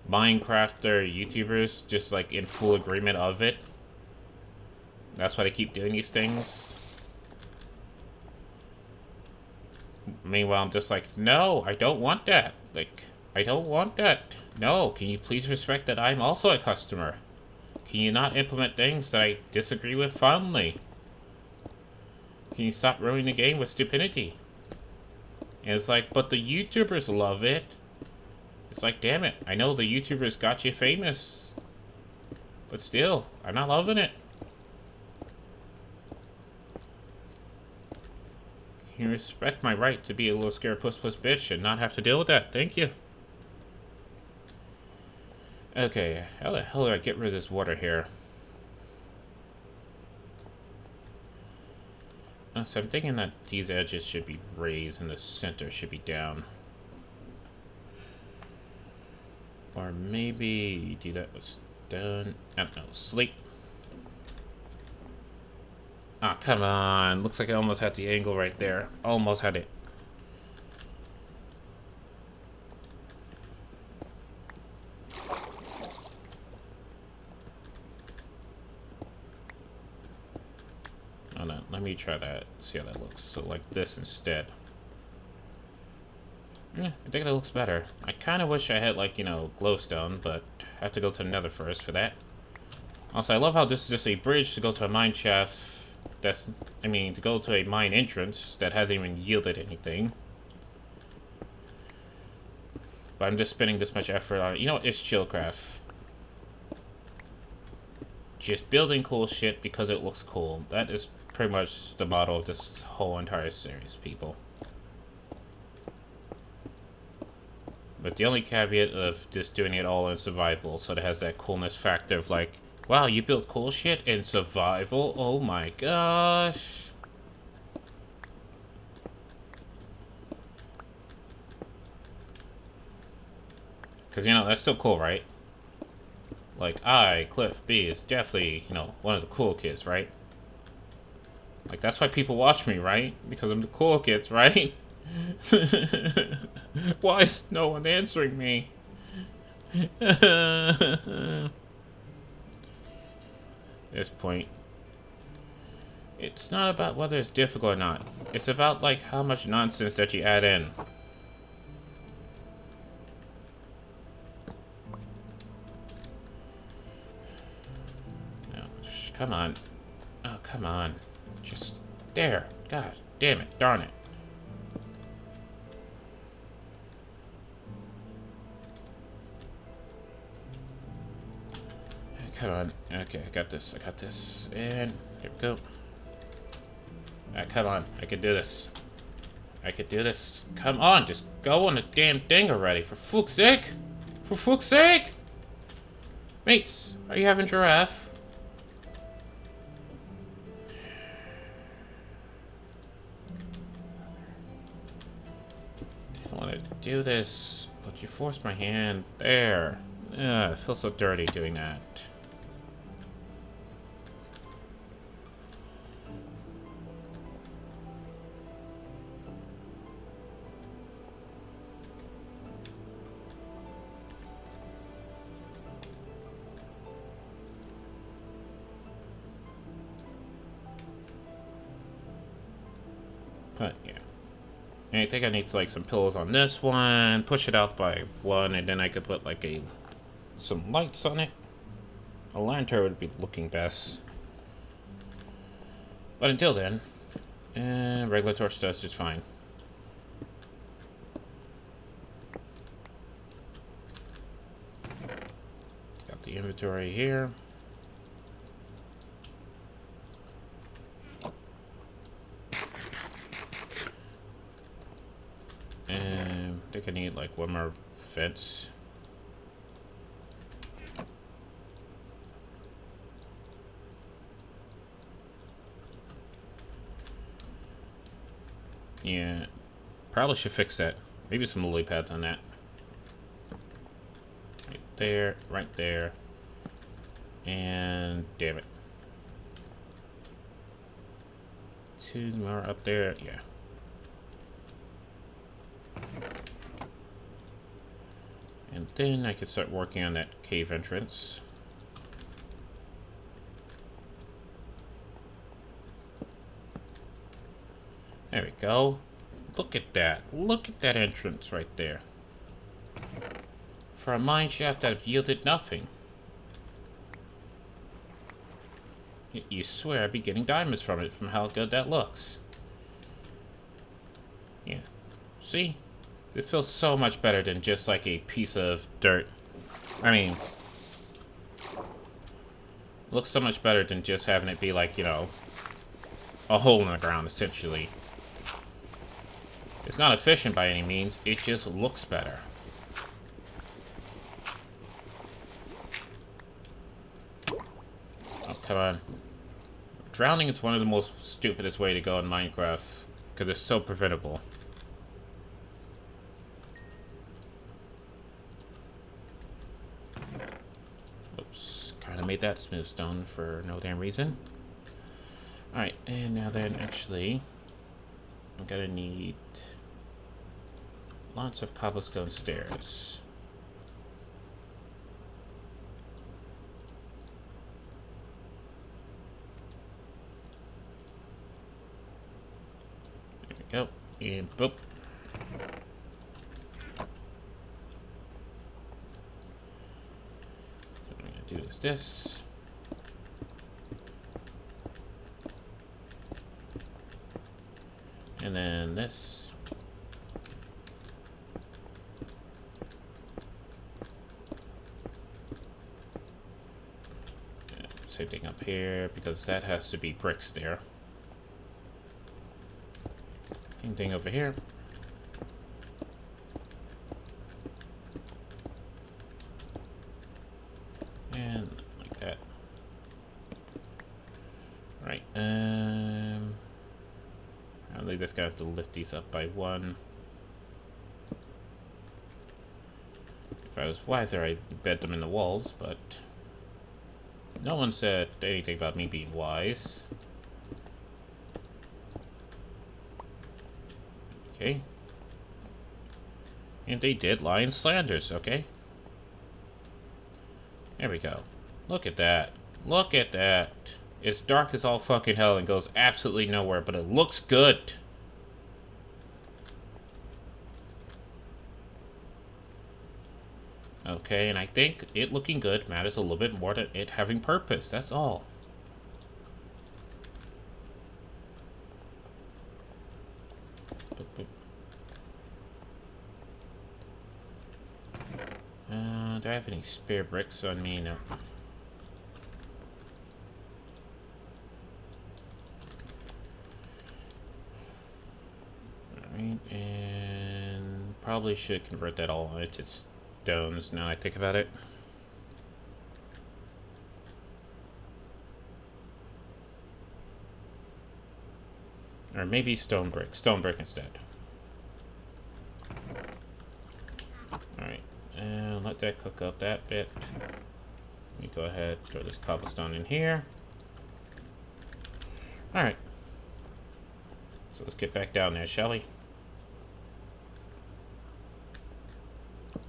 Minecrafter YouTubers just like in full agreement of it. That's why they keep doing these things. Meanwhile, I'm just like, no, I don't want that. Like, I don't want that. No, can you please respect that I'm also a customer? Can you not implement things that I disagree with fondly? Can you stop ruining the game with stupidity? And it's like, but the YouTubers love it. It's like, damn it, I know the YouTubers got you famous. But still, I'm not loving it. Can you respect my right to be a little scared puss bitch and not have to deal with that? Thank you. Okay, how the hell do I get rid of this water here? So I'm thinking that these edges should be raised and the center should be down. Or maybe do that was done. I don't know. Sleep. Ah, come on. Looks like I almost had the angle right there. Almost had it. Oh no, let me try that. See how that looks. So like this instead. Yeah, I think that looks better. I kind of wish I had like, you know, glowstone, but I have to go to the nether first for that. Also, I love how this is just a bridge to go to a mine shaft. That's, I mean, to go to a mine entrance that hasn't even yielded anything. But I'm just spending this much effort on it. You know what? It's Chillcraft. Just building cool shit because it looks cool. That is pretty much the motto of this whole entire series, people. But the only caveat of just doing it all in survival, so it has that coolness factor of like, wow, you built cool shit in survival? Oh my gosh. Because, you know, that's still cool, right? Like, Cliff B, is definitely, you know, one of the cool kids, right? Like, that's why people watch me, right? Because I'm the cool kids, right? Why is no one answering me? This point. It's not about whether it's difficult or not. It's about, like, how much nonsense that you add in. No, come on. Oh, come on. Just there. God damn it. Darn it. Come on. Okay, I got this. I got this. And here we go. Come on. I can do this. I can do this. Come on. Just go on the damn thing already. For fuck's sake. For fuck's sake. Mates, are you having giraffe? I don't want to do this, but you forced my hand. There. Ugh, I feel so dirty doing that. But, yeah. And I think I need like some pillows on this one, push it out by one, and then I could put like some lights on it. A lantern would be looking best. But until then, regular torch does just fine. Got the inventory here. And I think I need like one more fence. Yeah, probably should fix that. Maybe some lily pads on that. Right there, right there. And damn it. Two more up there, yeah. And then I can start working on that cave entrance. There we go. Look at that. Look at that entrance right there. For a mine shaft that yielded nothing. You swear I'd be getting diamonds from it, from how good that looks. Yeah. See? This feels so much better than just like a piece of dirt. I mean, looks so much better than just having it be like, you know, a hole in the ground, essentially. It's not efficient by any means, it just looks better. Oh, come on. Drowning is one of the most stupidest way to go in Minecraft, because it's so preventable. Oops, kinda made that smooth stone for no damn reason. Alright, and now then, actually, I'm gonna need lots of cobblestone stairs. There we go, and boop. So what I'm gonna do is this. And then this. Yeah, same thing up here, because that has to be bricks there. Same thing over here. And like that. Right, I think this guy has to lift these up by one. If I was wiser, I'd bed them in the walls, but no one said anything about me being wise. Okay. And they did lie in slanders, okay? There we go. Look at that. Look at that. It's dark as all fucking hell and goes absolutely nowhere, but it looks good. Okay, and I think it looking good matters a little bit more than it having purpose. That's all. Do I have any spare bricks on me? No. Alright, and probably should convert that all into stones now I think about it. Or maybe stone brick. Stone brick instead. Alright, and let that cook up that bit. Let me go ahead, throw this cobblestone in here. Alright. So let's get back down there, shall we? Put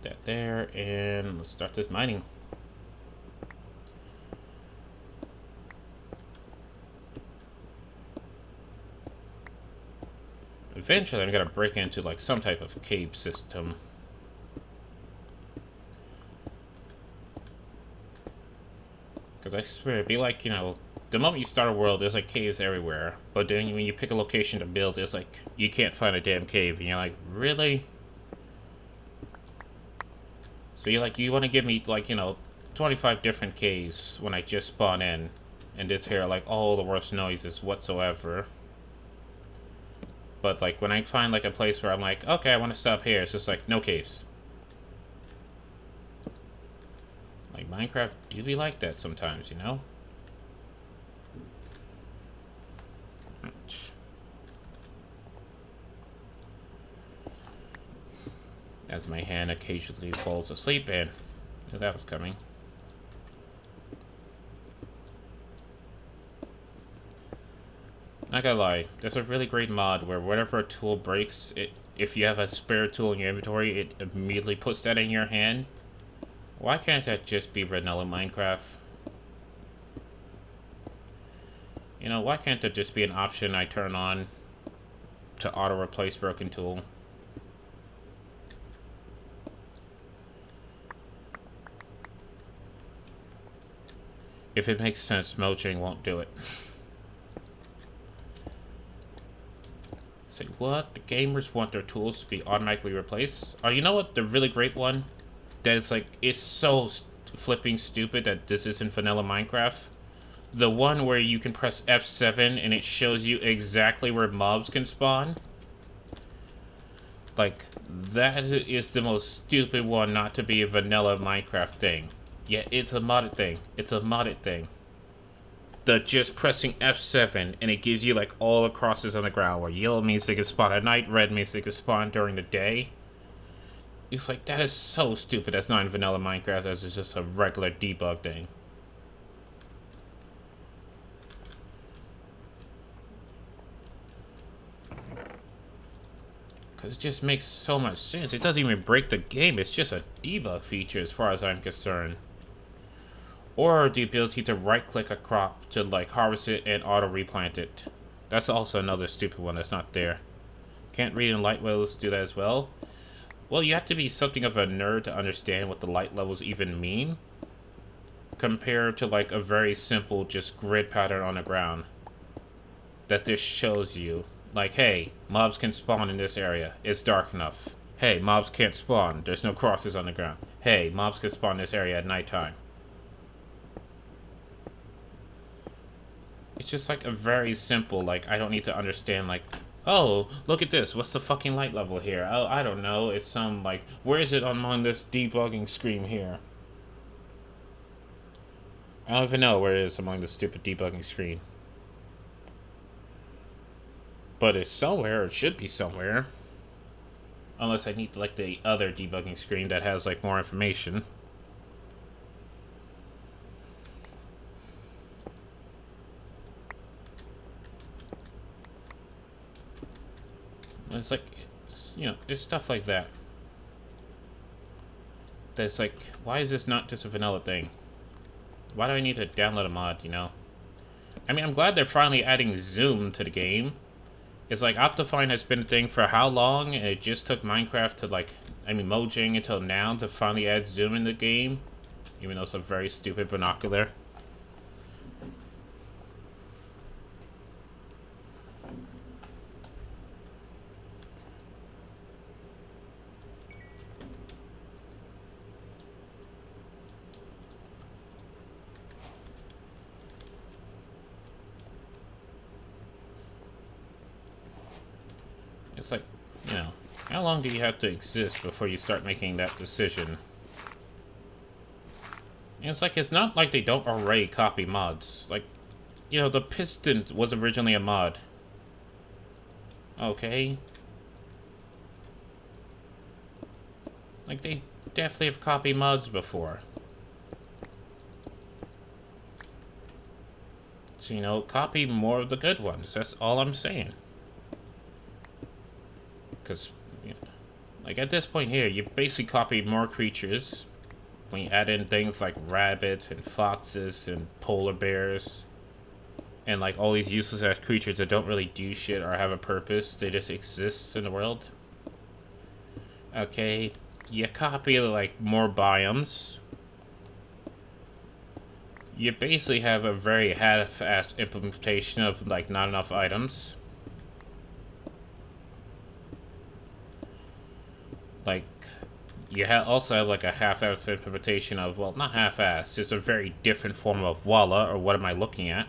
that there, and let's start this mining. Eventually, I'm gonna break into like some type of cave system. Because I swear, it'd be like, you know, the moment you start a world, there's like caves everywhere. But then when you pick a location to build, it's like, you can't find a damn cave. And you're like, really? So you're like, you want to give me like, you know, 25 different caves when I just spawn in. And this here, like, all the worst noises whatsoever. But like, when I find like a place where I'm like, okay, I want to stop here, it's just like, no caves. Like, Minecraft do be like that sometimes, you know? As my hand occasionally falls asleep, and knew that was coming. Not gonna lie, there's a really great mod where whenever a tool breaks, if you have a spare tool in your inventory, it immediately puts that in your hand. Why can't that just be vanilla Minecraft? You know, why can't that just be an option I turn on to auto-replace broken tool? If it makes sense, Mojang won't do it. Say what? The gamers want their tools to be automatically replaced? Oh, you know what? The really great one? That is like, it's so flipping stupid that this isn't vanilla Minecraft. The one where you can press F7 and it shows you exactly where mobs can spawn. Like, that is the most stupid one not to be a vanilla Minecraft thing. Yeah, it's a modded thing. It's a modded thing. The just pressing F7 and it gives you like all the crosses on the ground, where yellow means they can spawn at night, red means they can spawn during the day. It's like, that is so stupid. That's not in vanilla Minecraft. That's just a regular debug thing. Because it just makes so much sense. It doesn't even break the game. It's just a debug feature as far as I'm concerned. Or the ability to right-click a crop to like harvest it and auto-replant it. That's also another stupid one that's not there. Can't read in light levels do that as well. Well, you have to be something of a nerd to understand what the light levels even mean, compared to like a very simple just grid pattern on the ground that this shows you. Like, hey, mobs can spawn in this area. It's dark enough. Hey, mobs can't spawn. There's no crosses on the ground. Hey, mobs can spawn in this area at nighttime. It's just like a very simple, like, I don't need to understand, like, oh, look at this. What's the fucking light level here? Oh, I don't know. It's some, like, where is it on this debugging screen here? I don't even know where it is among the stupid debugging screen. But it's somewhere. It should be somewhere. Unless I need, like, the other debugging screen that has, like, more information. It's like, you know, there's stuff like that. That's like, why is this not just a vanilla thing? Why do I need to download a mod, you know? I mean, I'm glad they're finally adding zoom to the game. It's like, Optifine has been a thing for how long? And it just took Minecraft to like, I mean, Mojang until now to finally add zoom in the game. Even though it's a very stupid binocular. It's like, you know, how long do you have to exist before you start making that decision? And it's like, it's not like they don't already copy mods. Like, you know, the piston was originally a mod. Okay. Like, they definitely have copied mods before. So, you know, copy more of the good ones. That's all I'm saying. Because, you know, like, at this point here, you basically copy more creatures. When you add in things like rabbits and foxes and polar bears. And like all these useless ass creatures that don't really do shit or have a purpose, they just exist in the world. Okay, you copy like more biomes. You basically have a very half-assed implementation of like not enough items. Like, you also have like a half-assed implementation of, well, not half-assed, it's a very different form of Walla, or what am I looking at?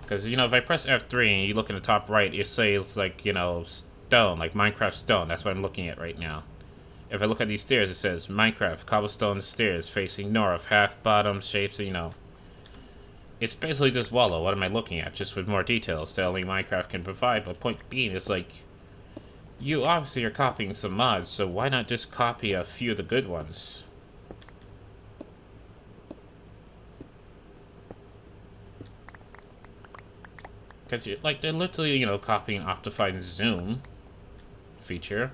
Because, you know, if I press F3 and you look in the top right, it says like, you know, stone, like Minecraft stone. That's what I'm looking at right now. If I look at these stairs, it says Minecraft cobblestone stairs facing north, half bottom shapes, you know. It's basically just Wallow. What am I looking at? Just with more details that only Minecraft can provide. But point being is like, you obviously are copying some mods, so why not just copy a few of the good ones? Because like they're literally, you know, copying Optified Zoom feature.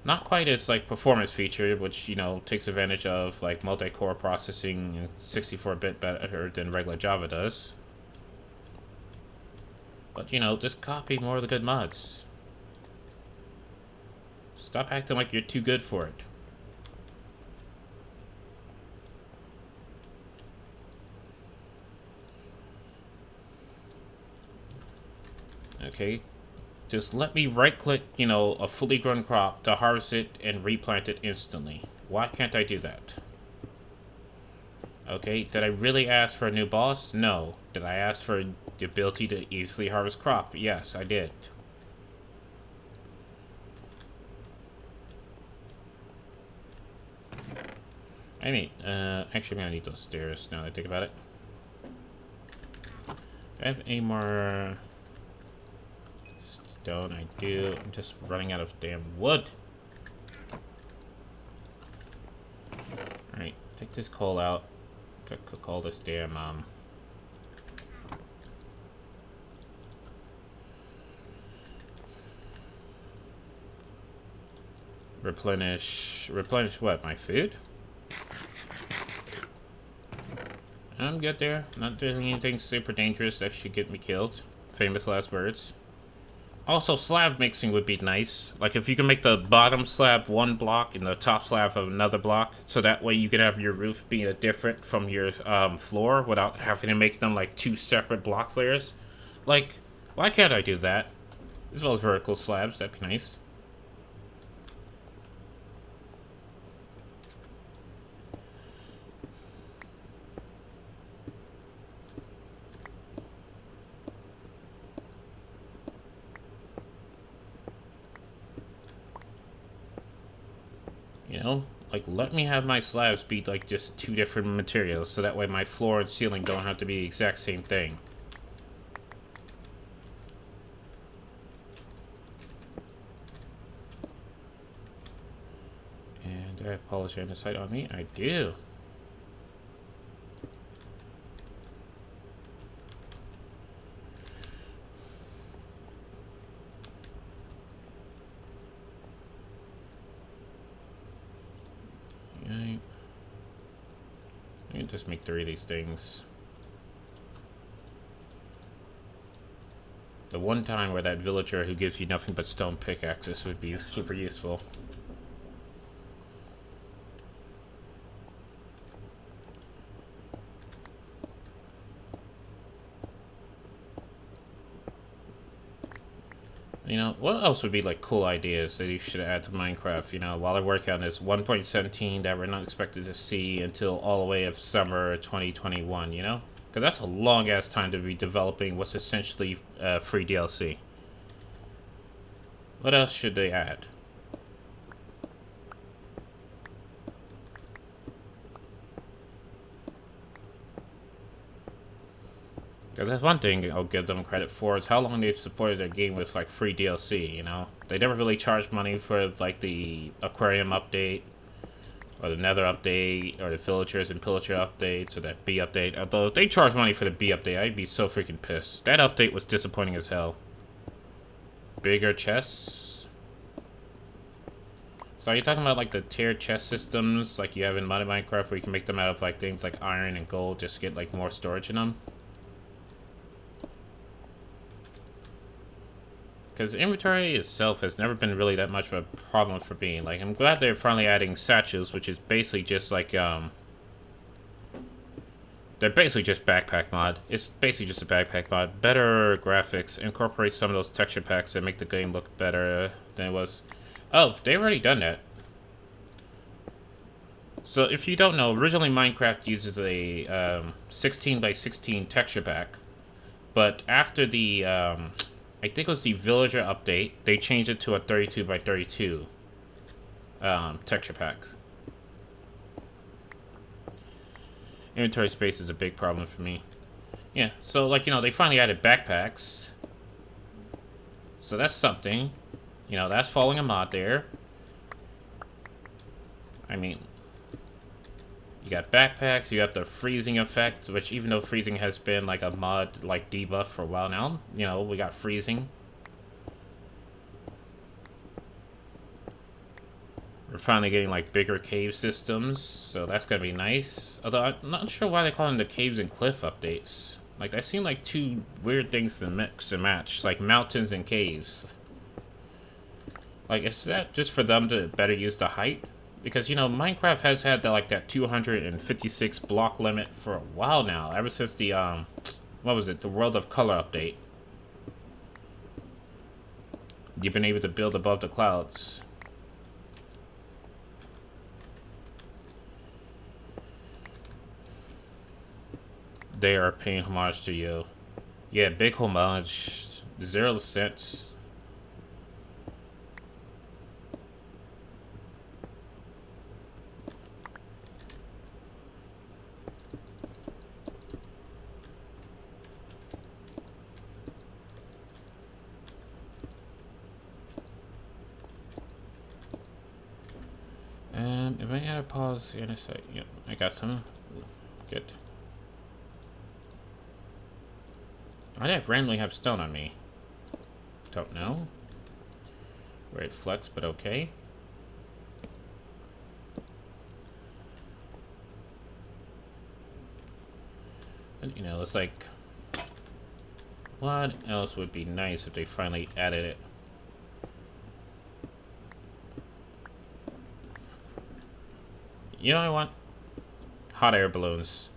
Not quite as like performance feature, which, you know, takes advantage of like multi-core processing and 64-bit better than regular Java does. But, you know, just copy more of the good mods. Stop acting like you're too good for it. Okay. Just let me right-click, you know, a fully grown crop to harvest it and replant it instantly. Why can't I do that? Okay, did I really ask for a new boss? No. Did I ask for the ability to easily harvest crop? Yes, I did. I mean, actually I'm gonna need those stairs now that I think about it. Do I have any more stone? I do. I'm just running out of damn wood. Alright, take this coal out. Cook all this damn, replenish what? My food? I'm good there. Not doing anything super dangerous that should get me killed. Famous last words. Also, slab mixing would be nice. Like, if you can make the bottom slab one block and the top slab of another block, so that way you could have your roof being different from your floor without having to make them, like, two separate block layers. Like, why can't I do that? As well as vertical slabs, that'd be nice. You know, like, let me have my slabs be like just two different materials, so that way my floor and ceiling don't have to be the exact same thing. And do I have polish andesite on me? I do. Right. I can just make 3 of these things. The one time where that villager who gives you nothing but stone pickaxes would be super useful. You know, what else would be like cool ideas that you should add to Minecraft, you know, while I work on this 1.17 that we're not expected to see until all the way of summer 2021, you know? Because that's a long ass time to be developing what's essentially free DLC. What else should they add? Because that's one thing I'll give them credit for, is how long they've supported their game with like free DLC, you know? They never really charged money for like the aquarium update, or the nether update, or the villagers and pillager updates, or that bee update. Although if they charged money for the bee update, I'd be so freaking pissed. That update was disappointing as hell. Bigger chests? So are you talking about like the tier chest systems like you have in Minecraft, where you can make them out of like things like iron and gold just to get like more storage in them? because inventory itself has never been really that much of a problem for me. Like, I'm glad they're finally adding satchels, which is basically just like, they're basically just backpack mod. It's basically just a backpack mod. Better graphics, incorporate some of those texture packs that make the game look better than it was. Oh, they've already done that. So if you don't know, originally Minecraft uses a 16 by 16 texture pack. But after the, I think it was the villager update, they changed it to a 32 by 32 texture pack. Inventory space is a big problem for me. Yeah, so like, you know, they finally added backpacks. So that's something. You know, that's following a mod there. I mean, you got backpacks, you got the freezing effect, which even though freezing has been like a mod, like debuff for a while now, you know, we got freezing. We're finally getting like bigger cave systems, so that's gonna be nice. Although I'm not sure why they call them the caves and cliff updates. Like, that seem like two weird things to mix and match, like mountains and caves. Like, is that just for them to better use the height? Because, you know, Minecraft has had that 256 block limit for a while now, ever since the, what was it, the World of Color update. You've been able to build above the clouds. They are paying homage to you. Yeah, big homage. 0 cents. If I had a pause in a sec, yep, I got some. Good. Why did I randomly have stone on me? Don't know. Red flex, but okay. And, you know, it's like, what else would be nice if they finally added it? You know what I want? Hot air balloons.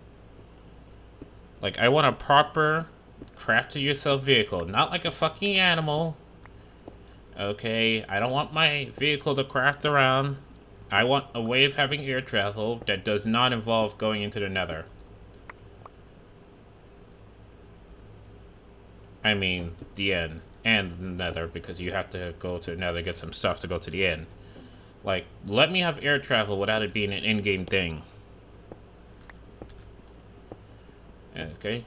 Like, I want a proper craft-to-yourself vehicle, not like a fucking animal. Okay, I don't want my vehicle to craft around. I want a way of having air travel that does not involve going into the nether. I mean, the end. And the nether, because you have to go to the nether, get some stuff to go to the end. Like, let me have air travel without it being an in-game thing. Okay.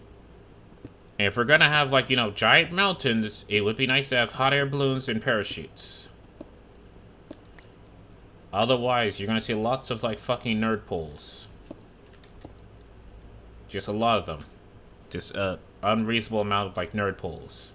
And if we're gonna have, like, you know, giant mountains, it would be nice to have hot air balloons and parachutes. Otherwise, you're gonna see lots of, like, fucking nerd poles. Just a lot of them. Just a unreasonable amount of, like, nerd poles.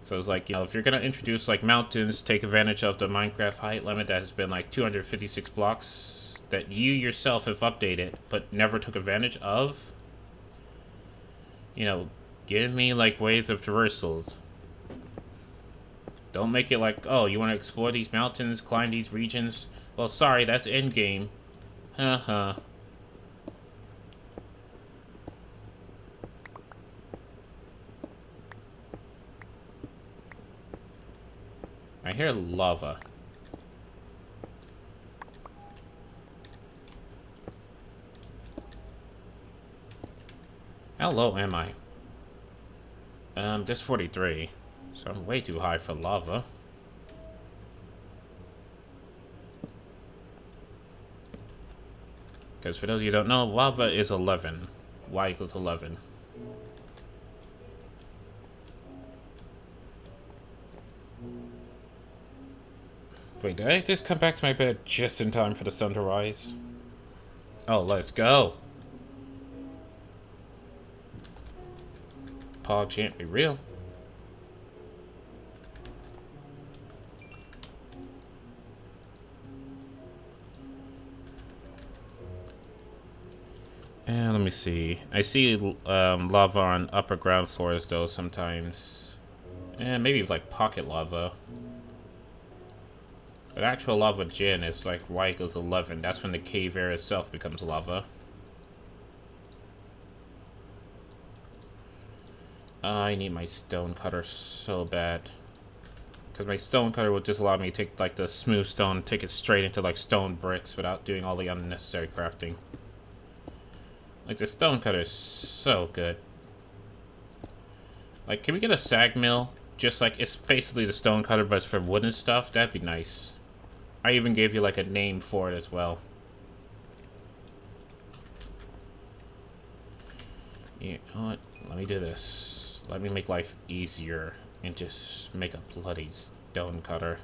So it's like, you know, if you're gonna introduce, like, mountains, take advantage of the Minecraft height limit that has been, like, 256 blocks that you yourself have updated, but never took advantage of. You know, give me, like, ways of traversals. Don't make it like, oh, you want to explore these mountains, climb these regions? Well, sorry, that's endgame. Haha. I hear lava. How low am I? This 43. So I'm way too high for lava. Because for those of you who don't know, lava is 11. Y equals 11. Wait, did I just come back to my bed just in time for the sun to rise? Oh, let's go. Pog can't be real. And let me see. I see lava on upper ground floors though sometimes. And maybe like pocket lava. But actual lava gin is like y equals 11. That's when the cave area itself becomes lava. I need my stone cutter so bad. Because my stone cutter would just allow me to take like the smooth stone, take it straight into like stone bricks without doing all the unnecessary crafting. Like the stone cutter is so good. Like, can we get a sag mill? Just like, it's basically the stone cutter, but it's for wooden stuff. That'd be nice. I even gave you like a name for it as well. Yeah, you know what? Let me do this. Let me make life easier and just make a bloody stone cutter.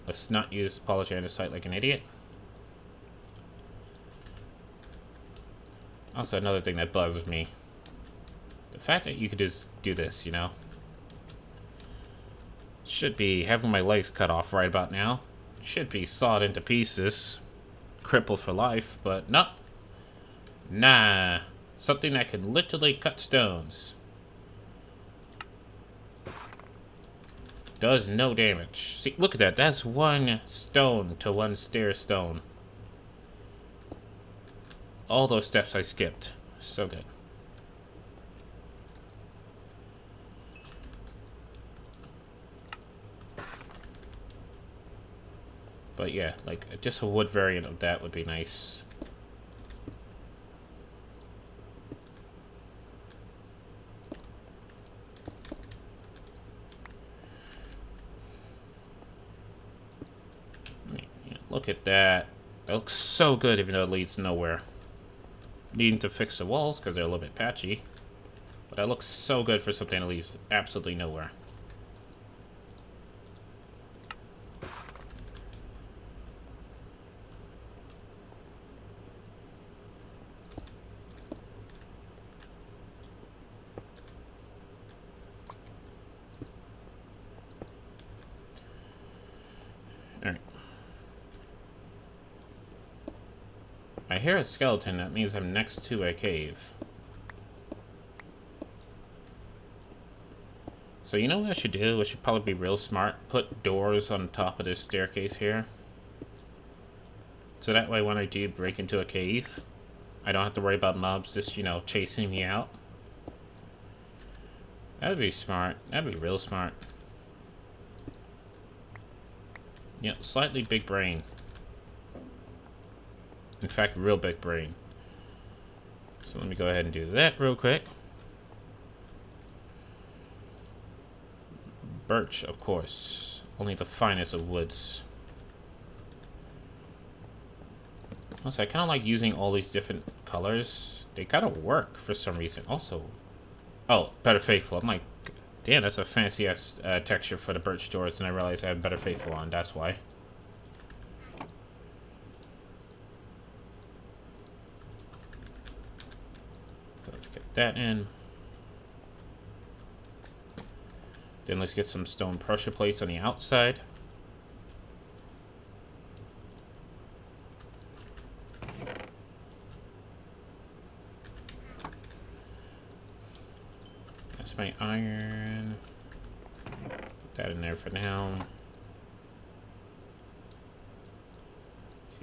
Let's not use polish andesite like an idiot. Also, another thing that bothers me. The fact that you could just do this, you know? Should be having my legs cut off right about now. Should be sawed into pieces. Crippled for life, but no. Nah. Something that can literally cut stones. Does no damage. See, look at that. That's one stone to one stair stone. All those steps I skipped. So good. But yeah, like, just a wood variant of that would be nice. Yeah, look at that. That looks so good even though it leads nowhere. Needing to fix the walls because they're a little bit patchy. But that looks so good for something that leads absolutely nowhere. Alright. I hear a skeleton, that means I'm next to a cave. So you know what I should do? I should probably be real smart. Put doors on top of this staircase here. So that way when I do break into a cave, I don't have to worry about mobs just, you know, chasing me out. That'd be smart. That'd be real smart. Yeah, slightly big brain. In fact, real big brain. So let me go ahead and do that real quick. Birch, of course. Only the finest of woods. Also, I kind of like using all these different colors. They kind of work for some reason. Also, oh, Better Faithful. I'm like, damn, that's a fancy-ass texture for the birch doors, and I realized I have Better Faithful on. That's why. So let's get that in. Then let's get some stone pressure plates on the outside. That's my iron. Put that in there for now.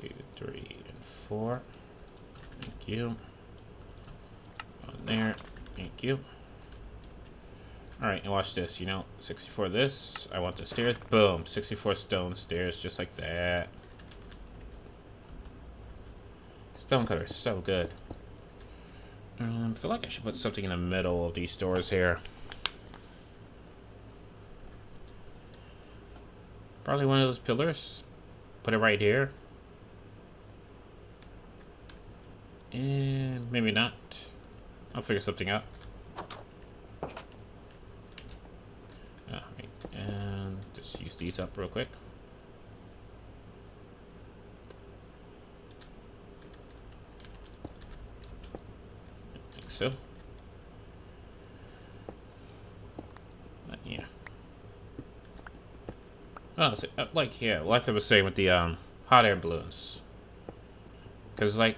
2, 3, and 4. Thank you. On there. Thank you. Alright, and watch this, you know, 64 this, I want the stairs, boom, 64 stone stairs, just like that. Stone cutter is so good. I feel like I should put something in the middle of these doors here. Probably one of those pillars. Put it right here. And maybe not. I'll figure something out. And just use these up real quick. Like so. Yeah. Oh, so, like I was saying with the hot air balloons. Because like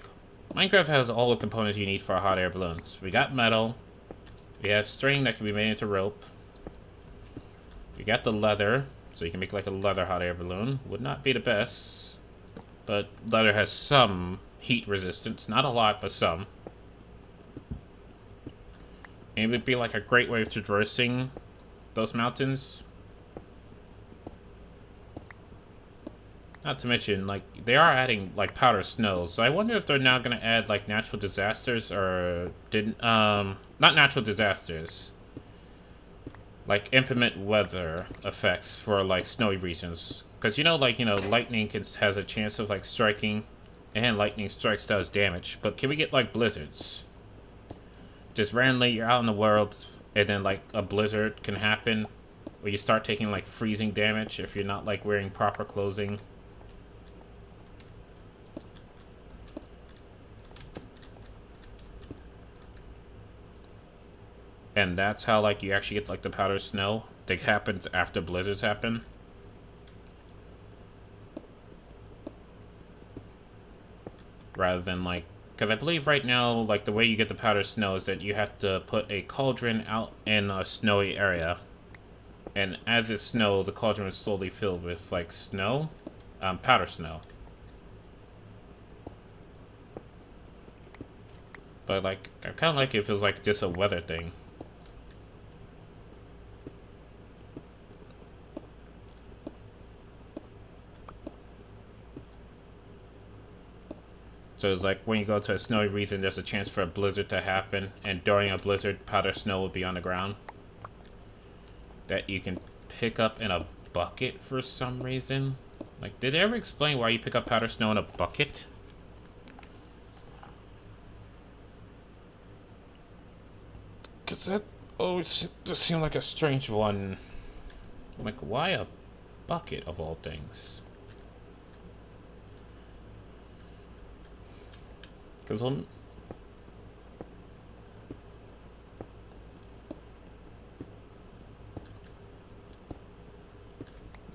Minecraft has all the components you need for a hot air balloon. So we got metal. We have string that can be made into rope. We got the leather, so you can make like a leather hot air balloon. Would not be the best, but leather has some heat resistance. Not a lot, but some. And it would be like a great way of traversing those mountains. Not to mention, like, they are adding, like, powder snow. So I wonder if they're now going to add, like, natural disasters or didn't, not natural disasters. Like, implement weather effects for, like, snowy regions. Because, like, lightning has a chance of, like, striking. And lightning strikes does damage. But can we get, like, blizzards? Just randomly, you're out in the world, and then, like, a blizzard can happen. Where you start taking, like, freezing damage if you're not, like, wearing proper clothing. And that's how, like, you actually get, like, the powder snow that happens after blizzards happen. Rather than, like... Because I believe right now, like, the way you get the powder snow is that you have to put a cauldron out in a snowy area. And as it snows, the cauldron is slowly filled with, like, snow. Powder snow. But, like, I kind of like it if it was, like, just a weather thing. So it's like when you go to a snowy region, there's a chance for a blizzard to happen, and during a blizzard, powder snow will be on the ground that you can pick up in a bucket for some reason. Like, did they ever explain why you pick up powder snow in a bucket? Because that always just seemed like a strange one. Like, why a bucket of all things? Because when...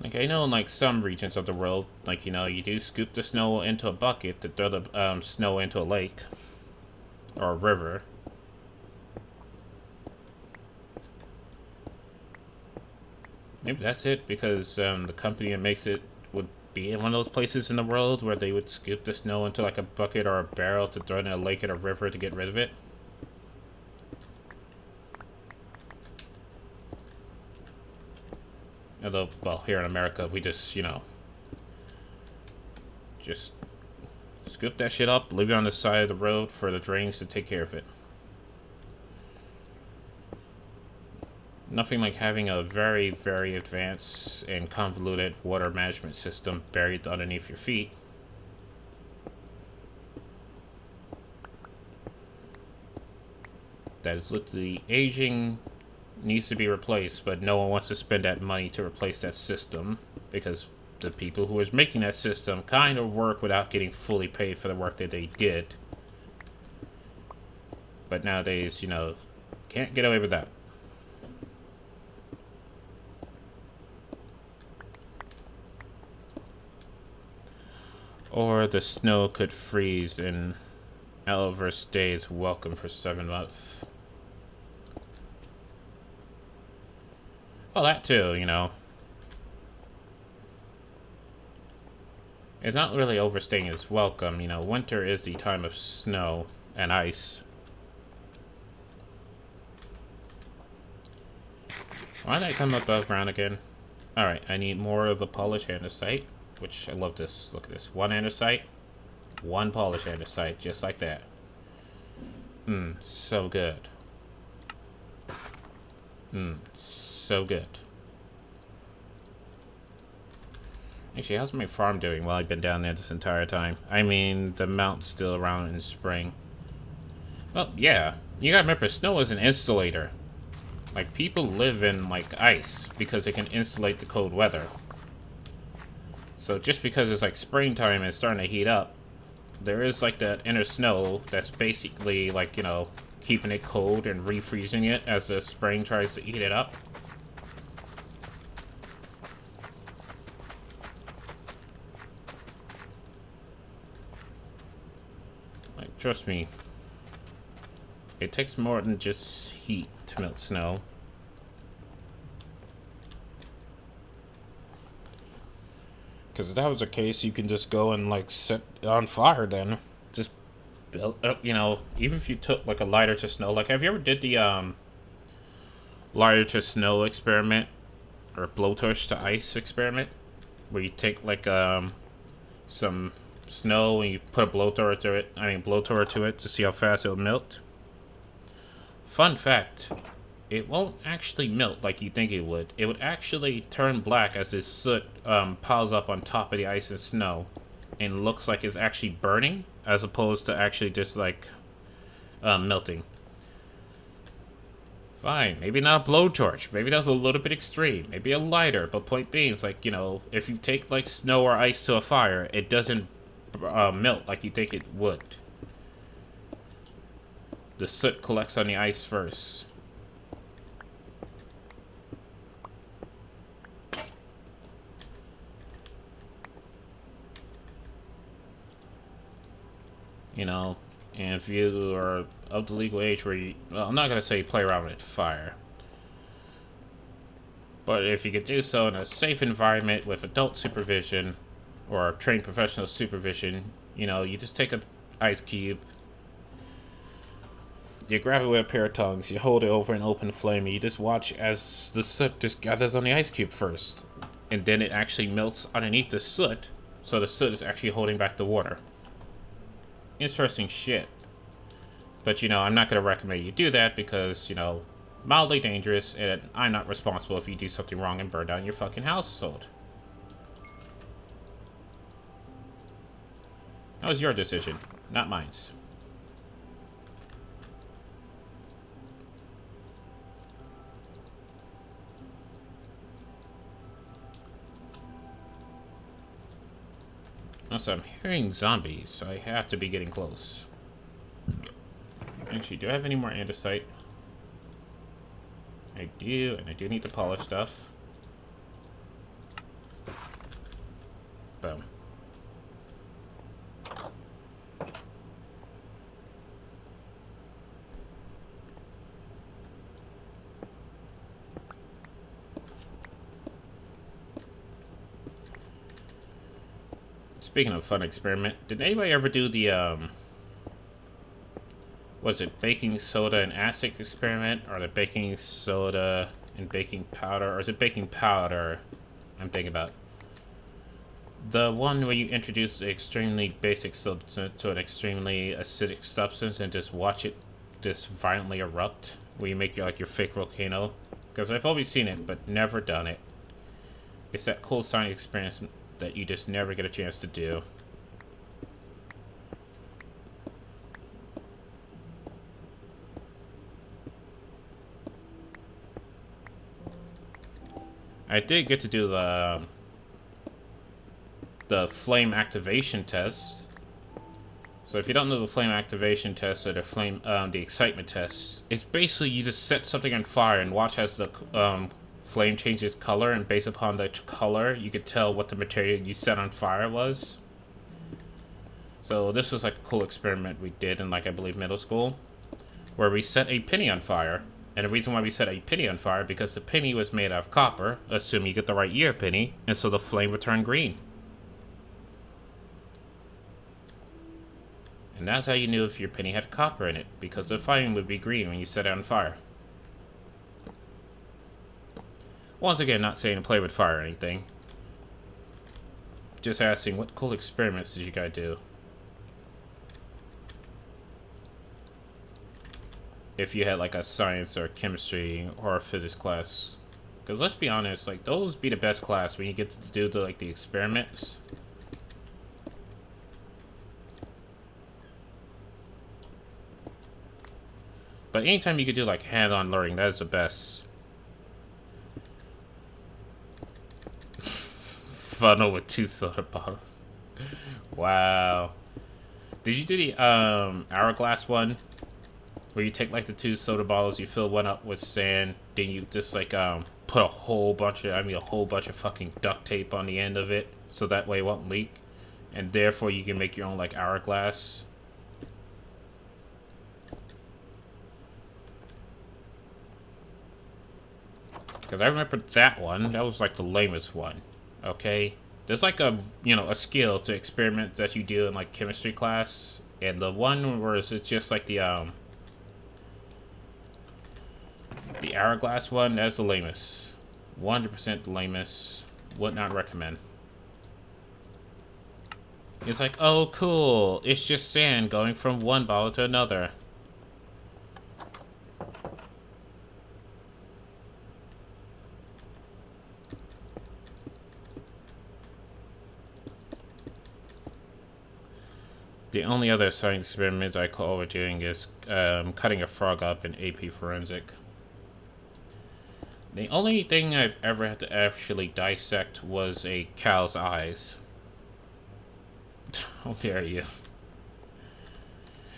Like, I know in, like, some regions of the world, like, you do scoop the snow into a bucket to throw the snow into a lake. Or a river. Maybe that's it, because the company that makes it would be in one of those places in the world where they would scoop the snow into like a bucket or a barrel to throw it in a lake or a river to get rid of it. Although, well, here in America, we just, just scoop that shit up, leave it on the side of the road for the drains to take care of it. Nothing like having a very, very advanced and convoluted water management system buried underneath your feet. That is literally aging, needs to be replaced, but no one wants to spend that money to replace that system because the people who is making that system kind of work without getting fully paid for the work that they did. But nowadays, can't get away with that. Or the snow could freeze and Oliver stays welcome for 7 months. Well, that too, It's not really overstaying his welcome, winter is the time of snow and ice. Why did I come above ground again? Alright, I need more of the polished andesite, which I love this. Look at this. 1 andesite, 1 polished andesite, just like that. So good. So good. Actually, how's my farm doing while I've been down there this entire time? I mean, the mount's still around in spring. Well, yeah. You gotta remember, snow is an insulator. Like, people live in, like, ice because it can insulate the cold weather. So just because it's, like, springtime and it's starting to heat up, there is, like, that inner snow that's basically, like, keeping it cold and refreezing it as the spring tries to eat it up. Trust me, it takes more than just heat to melt snow. Because if that was the case, you can just go and like set it on fire then. Just build up, you know, even if you took like a lighter to snow. Like, have you ever did the lighter to snow experiment or blowtorch to ice experiment? Where you take like some snow and you put a blowtorch to it to see how fast it will melt. Fun fact, it won't actually melt like you think it would. It would actually turn black as this soot piles up on top of the ice and snow and looks like it's actually burning as opposed to actually just like melting. Fine, maybe not a blowtorch. Maybe that was a little bit extreme. Maybe a lighter, but point being, it's like, you know, if you take like snow or ice to a fire, it doesn't melt like you think it would. The soot collects on the ice first. You know, and if you are of the legal age where you, well, I'm not going to say play around with fire, but if you could do so in a safe environment with adult supervision or trained professional supervision, you know, you just take an ice cube, you grab it with a pair of tongs, you hold it over an open flame, and you just watch as the soot just gathers on the ice cube first. And then it actually melts underneath the soot, so the soot is actually holding back the water. Interesting shit. But, you know, I'm not going to recommend you do that because, you know, mildly dangerous, and I'm not responsible if you do something wrong and burn down your fucking household. That was your decision, not mine. Also, I'm hearing zombies, so I have to be getting close. Actually, do I have any more andesite? I do, and I do need to polish stuff. Boom. Speaking of fun experiment, did anybody ever do the, was it baking soda and acid experiment, or the baking soda and baking powder, or is it baking powder I'm thinking about? The one where you introduce an extremely basic substance to an extremely acidic substance and just watch it just violently erupt, where you make your fake volcano? Because I've always seen it, but never done it. It's that cool science experience that you just never get a chance to do. I did get to do the flame activation test. So if you don't know the flame activation test or the excitement test, it's basically you just set something on fire and watch as the flame changes color, and based upon the color, you could tell what the material you set on fire was. So this was like a cool experiment we did in, like, I believe middle school, where we set a penny on fire. And the reason why we set a penny on fire, because the penny was made out of copper, assuming you get the right year penny, and so the flame would turn green. And that's how you knew if your penny had copper in it, because the flame would be green when you set it on fire. Once again, not saying to play with fire or anything. Just asking, what cool experiments did you guys do? If you had like a science or chemistry or a physics class. Because let's be honest, like, those be the best class when you get to do the experiments. But anytime you could do like hands-on learning, that is the best. Funnel with 2 soda bottles. Wow. Did you do the hourglass one? Where you take like the 2 soda bottles, you fill one up with sand, then you just like put a whole bunch of fucking duct tape on the end of it, so that way it won't leak, and therefore you can make your own like hourglass. Because I remember that one. That was like the lamest one. Okay? There's like a, you know, a skill to experiment that you do in like chemistry class. And the one where it's just like the hourglass one, that's the lamest. 100% the lamest. Would not recommend. It's like, oh cool, it's just sand going from one bottle to another. The only other science experiments I call overdoing is cutting a frog up in AP Forensic. The only thing I've ever had to actually dissect was a cow's eyes. How dare you.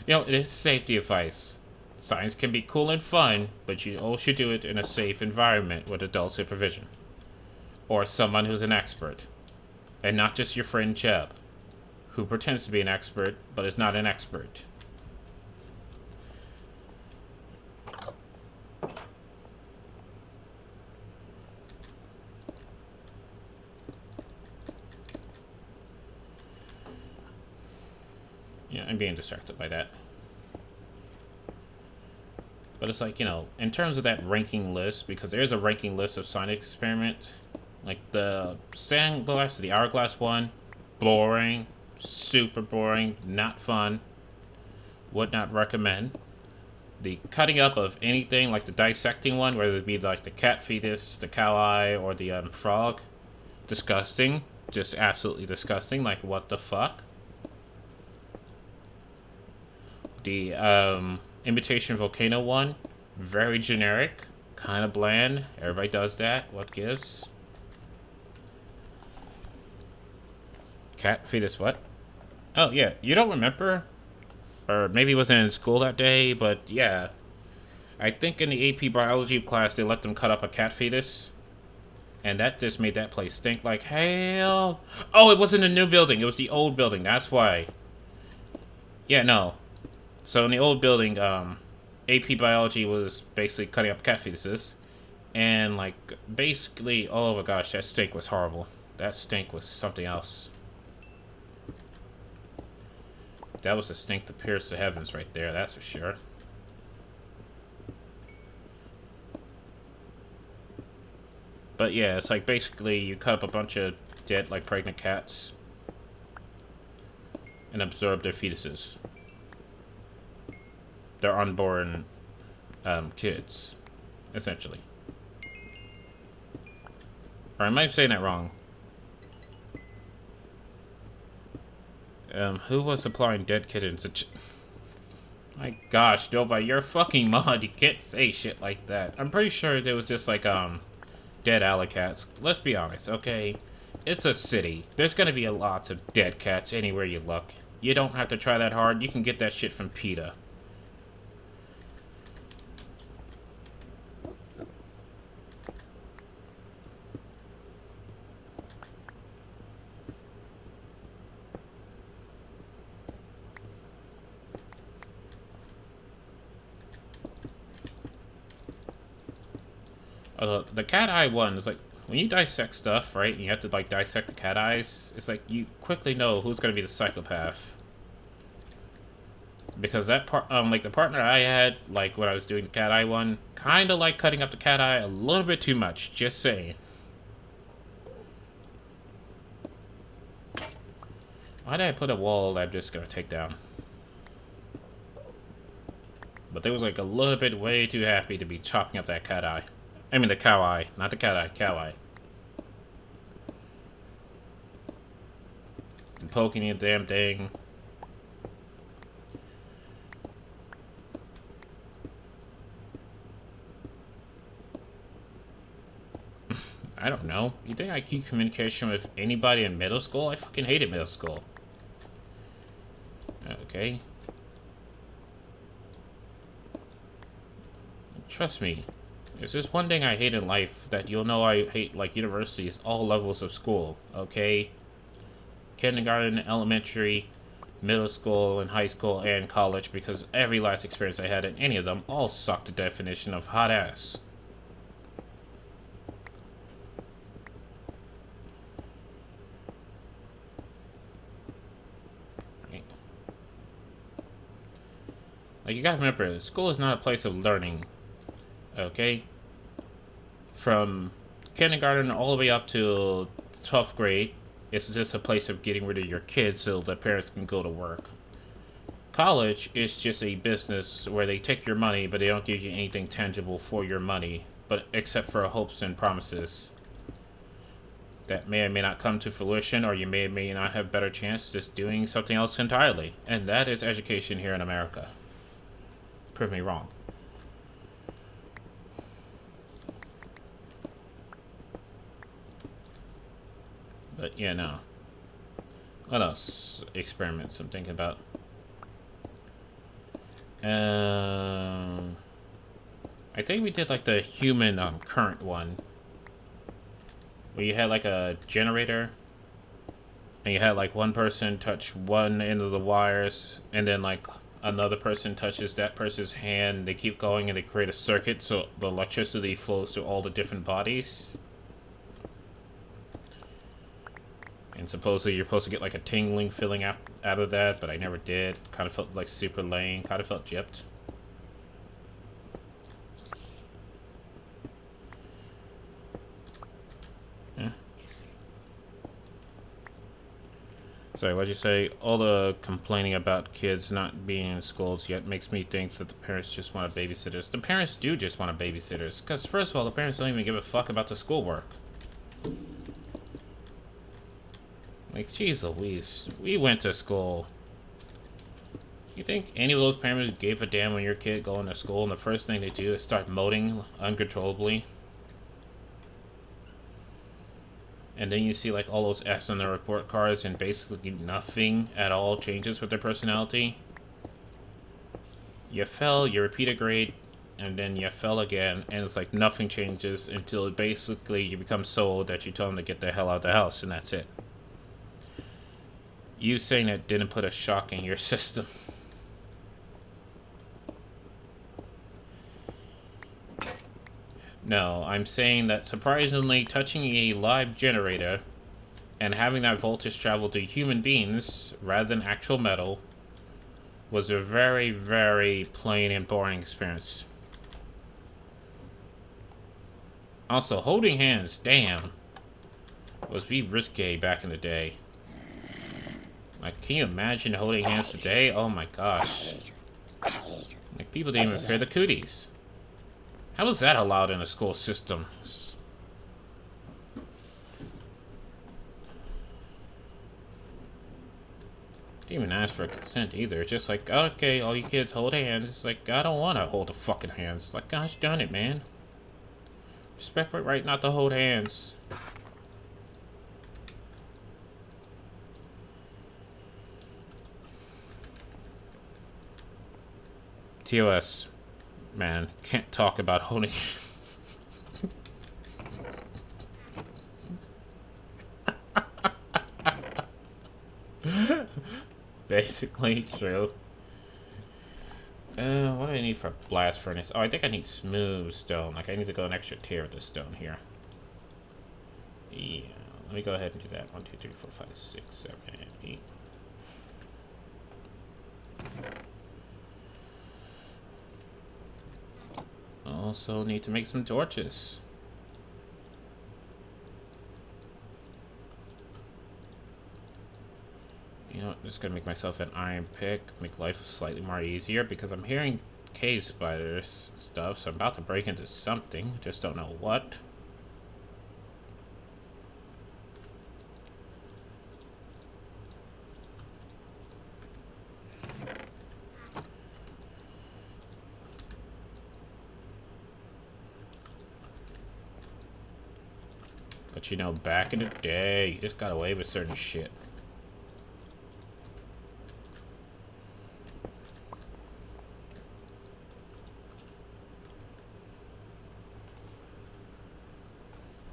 You know, it is safety advice. Science can be cool and fun, but you all should do it in a safe environment with adult supervision. Or someone who's an expert. And not just your friend Cheb, who pretends to be an expert, but is not an expert. Yeah, I'm being distracted by that. But it's like, you know, in terms of that ranking list, because there's a ranking list of science experiments, like the sandglass, the hourglass one, boring, super boring, not fun, would not recommend. The cutting up of anything, like the dissecting one, whether it be like the cat fetus, the cow eye, or the frog, disgusting, just absolutely disgusting, like what the fuck. The imitation volcano one, very generic, kind of bland. Everybody does that. What gives? Cat fetus what? Oh yeah, you don't remember? Or maybe it wasn't in school that day, but yeah. I think in the AP biology class they let them cut up a cat fetus. And that just made that place stink like hell. Oh, it wasn't a new building, it was the old building, that's why. Yeah, no. So in the old building, AP Biology was basically cutting up cat fetuses. And, like, basically, oh my gosh, that stink was horrible. That stink was something else. That was a stink to pierce the heavens right there, that's for sure. But yeah, it's like basically you cut up a bunch of dead, like, pregnant cats. And absorb their fetuses. Their unborn kids, essentially. Or I might be saying that wrong. Who was supplying dead kittens? My gosh, nobody, you're a fucking mod. You can't say shit like that. I'm pretty sure there was just like dead alley cats. Let's be honest, okay? It's a city. There's gonna be a lot of dead cats anywhere you look. You don't have to try that hard. You can get that shit from PETA. The cat eye one is like, when you dissect stuff, right, and you have to, like, dissect the cat eyes, it's like, you quickly know who's gonna be the psychopath. Because that part, like, the partner I had, like, when I was doing the cat eye one, kinda like cutting up the cat eye a little bit too much, just saying. Why did I put a wall that I'm just gonna take down? But they was, like, a little bit way too happy to be chopping up that cat eye. I mean the cow eye, not the cat eye, cow eye. And poking the damn thing. I don't know. You think I keep communication with anybody in middle school? I fucking hated middle school. Okay. Trust me. There's just one thing I hate in life that you'll know I hate, like, universities, all levels of school, okay? Kindergarten, elementary, middle school, and high school, and college, because every last experience I had in any of them all sucked the definition of hot ass. Like, you gotta remember, school is not a place of learning. Okay? From kindergarten all the way up to 12th grade, it's just a place of getting rid of your kids so the parents can go to work. College is just a business where they take your money, but they don't give you anything tangible for your money, but except for hopes and promises that may or may not come to fruition, or you may or may not have better chance just doing something else entirely. And that is education here in America. Prove me wrong. But yeah, no. What else experiments I'm thinking about? I think we did like the human current one, where you had like a generator, and you had like one person touch one end of the wires, and then like another person touches that person's hand. They keep going, and they create a circuit, so the electricity flows to all the different bodies. And supposedly you're supposed to get like a tingling feeling out of that, but I never did. Kind of felt like super lame. Kind of felt gypped. Yeah. Sorry, what'd you say? All the complaining about kids not being in schools yet makes me think that the parents just want babysitters. The parents do just want babysitters. Because first of all, the parents don't even give a fuck about the schoolwork. Like, jeez Louise, we went to school. You think any of those parents gave a damn when your kid going to school and the first thing they do is start moaning uncontrollably? And then you see like all those F's on their report cards and basically nothing at all changes with their personality? You fell, you repeat a grade, and then you fell again, and it's like nothing changes until basically you become so old that you tell them to get the hell out of the house, and that's it. You saying that didn't put a shock in your system. No, I'm saying that surprisingly, touching a live generator and having that voltage travel to human beings rather than actual metal was a very, very plain and boring experience. Also, holding hands, damn, was be risque back in the day. Like, can you imagine holding hands today? Oh my gosh. Like, people didn't even fear the cooties. How was that allowed in a school system? Didn't even ask for consent either. It's just like, okay, all you kids hold hands. It's like, I don't want to hold the fucking hands. It's like, gosh darn it, man. Respect my right not to hold hands. TOS, man, can't talk about holding. Basically true. What do I need for blast furnace? Oh, I think I need smooth stone. Like, I need to go an extra tier with the stone here. Yeah, let me go ahead and do that. 1, 2, 3, 4, 5, 6, 7, 8. Also need to make some torches. You know, I'm just gonna make myself an iron pick, make life slightly more easier, because I'm hearing cave spiders stuff, so I'm about to break into something, just don't know what. But you know, back in the day, you just got away with certain shit.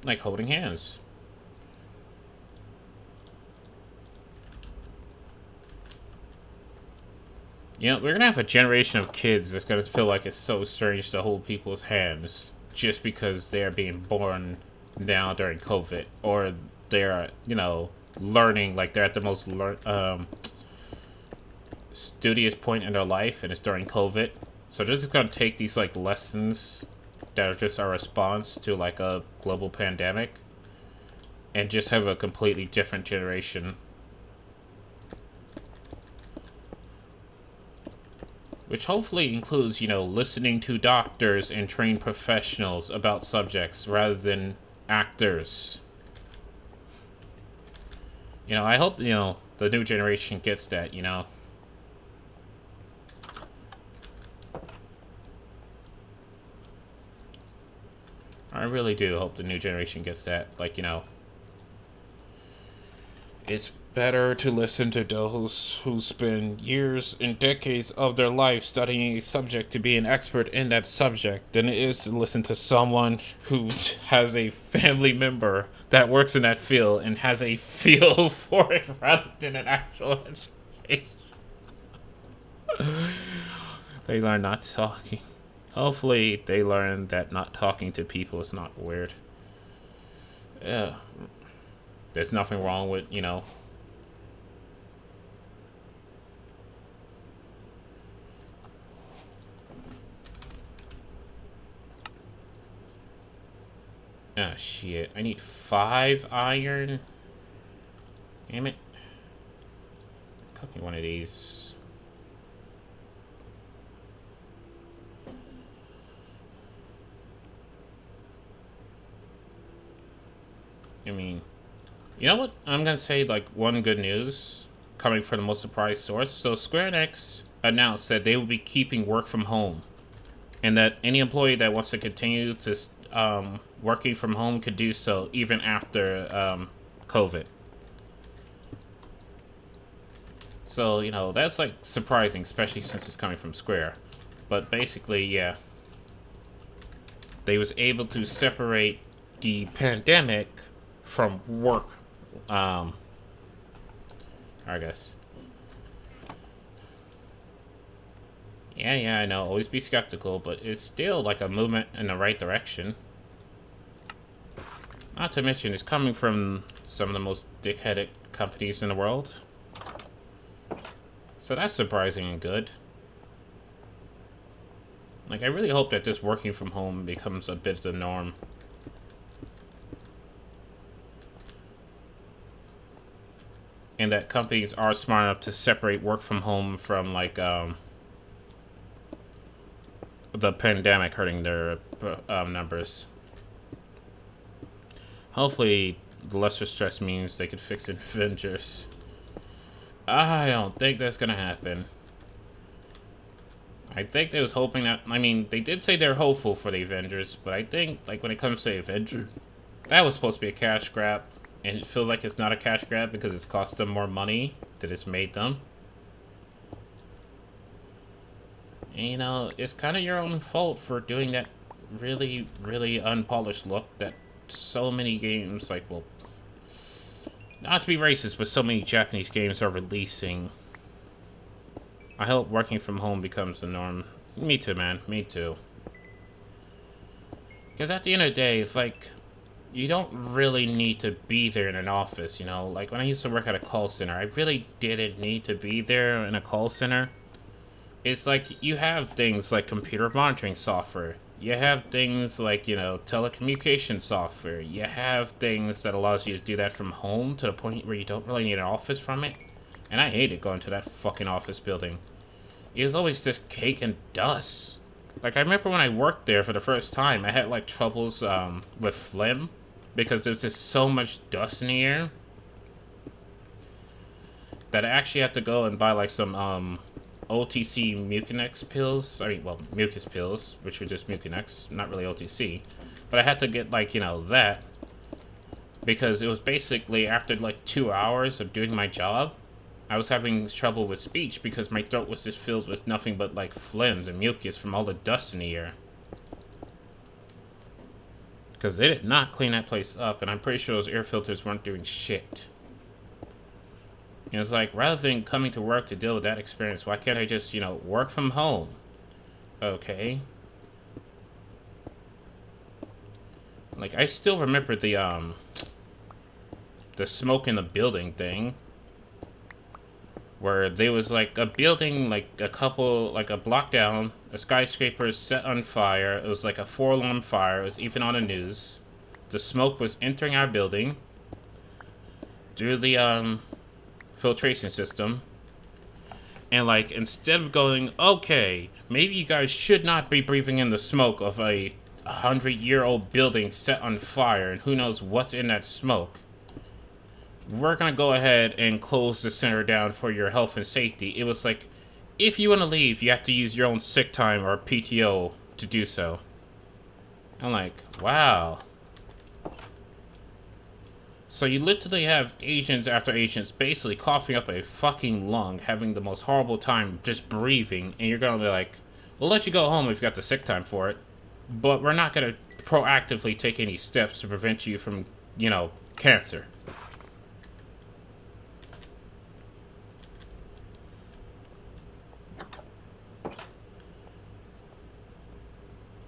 Like holding hands. You know, we're gonna have a generation of kids that's gonna feel like it's so strange to hold people's hands just because they're being born now during COVID, or they're, you know, learning, like they're at the most studious point in their life, and it's during COVID. So they're just gonna take these like lessons that are just our response to like a global pandemic, and just have a completely different generation. Which hopefully includes, you know, listening to doctors and trained professionals about subjects rather than actors. You know, I hope, you know, the new generation gets that, you know. I really do hope the new generation gets that. Like, you know, it's better to listen to those who spend years and decades of their life studying a subject to be an expert in that subject than it is to listen to someone who has a family member that works in that field and has a feel for it rather than an actual education. They learn not talking. Hopefully, they learn that not talking to people is not weird. Yeah. There's nothing wrong with, you know, oh shit. I need 5 iron. Damn it. Cut me one of these. I mean, you know what? I'm gonna say, like, one good news coming from the most surprised source. So Square Enix announced that they will be keeping work from home, and that any employee that wants to continue to working from home could do so even after COVID. So, you know, that's like surprising, especially since it's coming from Square. But basically, yeah, they was able to separate the pandemic from work. I guess. Yeah, I know. Always be skeptical, but it's still like a movement in the right direction. Not to mention, it's coming from some of the most dick-headed companies in the world. So that's surprising and good. Like, I really hope that this working from home becomes a bit of the norm. And that companies are smart enough to separate work from home from, like, the pandemic hurting their numbers. Hopefully, the lesser stress means they could fix Avengers. I don't think that's gonna happen. I think they was hoping that... I mean, they did say they're hopeful for the Avengers, but I think, like, when it comes to Avengers, that was supposed to be a cash grab, and it feels like it's not a cash grab because it's cost them more money than it's made them. And, you know, it's kind of your own fault for doing that really, really unpolished look that so many games, like, well, not to be racist, but so many Japanese games are releasing. I hope working from home becomes the norm. Me too, man. Me too. Because at the end of the day, it's like, you don't really need to be there in an office, you know? Like, when I used to work at a call center, I really didn't need to be there in a call center. It's like, you have things like computer monitoring software. You have things like, you know, telecommunication software. You have things that allows you to do that from home to the point where you don't really need an office from it. And I hated going to that fucking office building. It was always just cake and dust. Like, I remember when I worked there for the first time, I had, like, troubles with phlegm. Because there's just so much dust in the air that I actually had to go and buy, like, some OTC Mucinex pills. I mean, well, mucus pills, which were just Mucinex, not really OTC. But I had to get, like, you know, that. Because it was basically, after, like, 2 hours of doing my job, I was having trouble with speech because my throat was just filled with nothing but, like, phlegms and mucus from all the dust in the air. Because they did not clean that place up, and I'm pretty sure those air filters weren't doing shit. You know, it's like, rather than coming to work to deal with that experience, why can't I just, you know, work from home? Okay. Like, I still remember the smoke in the building thing. where there was like a building, like a couple, like a block down, a skyscraper set on fire. It was like a 4 alarm fire. It was even on the news. The smoke was entering our building through the filtration system. And like, instead of going, okay, maybe you guys should not be breathing in the smoke of a 100-year-old building set on fire, and who knows what's in that smoke, we're gonna go ahead and close the center down for your health and safety. It was like, if you want to leave, you have to use your own sick time or PTO to do so. I'm like, wow. So you literally have agents after agents basically coughing up a fucking lung, having the most horrible time just breathing, and you're gonna be like, we'll let you go home if you got the sick time for it, but we're not gonna proactively take any steps to prevent you from, you know, cancer.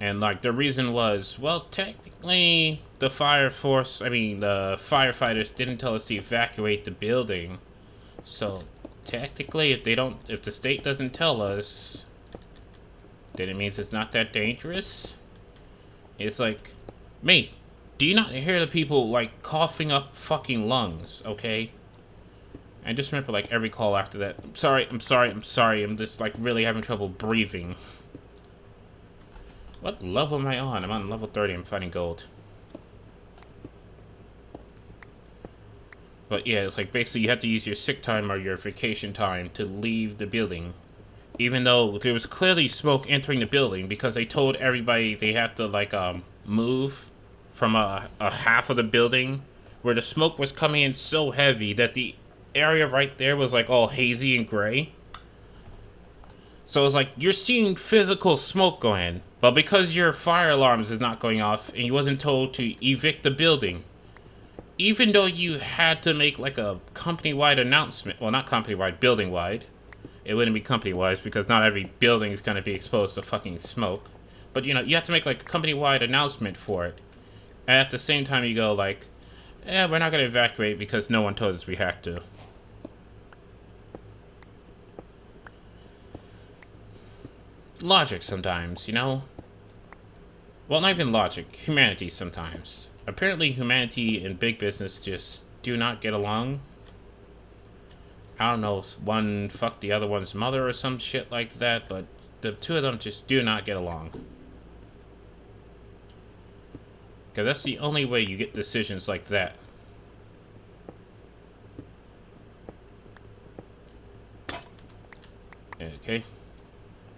And like, the reason was, well, technically the the firefighters didn't tell us to evacuate the building. So technically, if the state doesn't tell us, then it means it's not that dangerous. It's like, mate, do you not hear the people like coughing up fucking lungs, okay? I just remember like every call after that. I'm sorry, I'm just like really having trouble breathing. What level am I on? I'm on level 30, I'm fighting gold. But yeah, it's like basically you have to use your sick time or your vacation time to leave the building. Even though there was clearly smoke entering the building, because they told everybody they had to like move from a half of the building where the smoke was coming in so heavy that the area right there was like all hazy and gray. So it's like you're seeing physical smoke go in, but because your fire alarms is not going off and you wasn't told to evict the building, even though you had to make like a company-wide announcement, well, not company-wide, building-wide. It wouldn't be company-wise because not every building is going to be exposed to fucking smoke. But, you know, you have to make like a company-wide announcement for it. And at the same time you go like, we're not going to evacuate because no one told us we have to. Logic sometimes, you know? Well, not even logic. Humanity sometimes. Apparently humanity and big business just do not get along. I don't know if one fucked the other one's mother or some shit like that, but the two of them just do not get along. Because that's the only way you get decisions like that. Okay.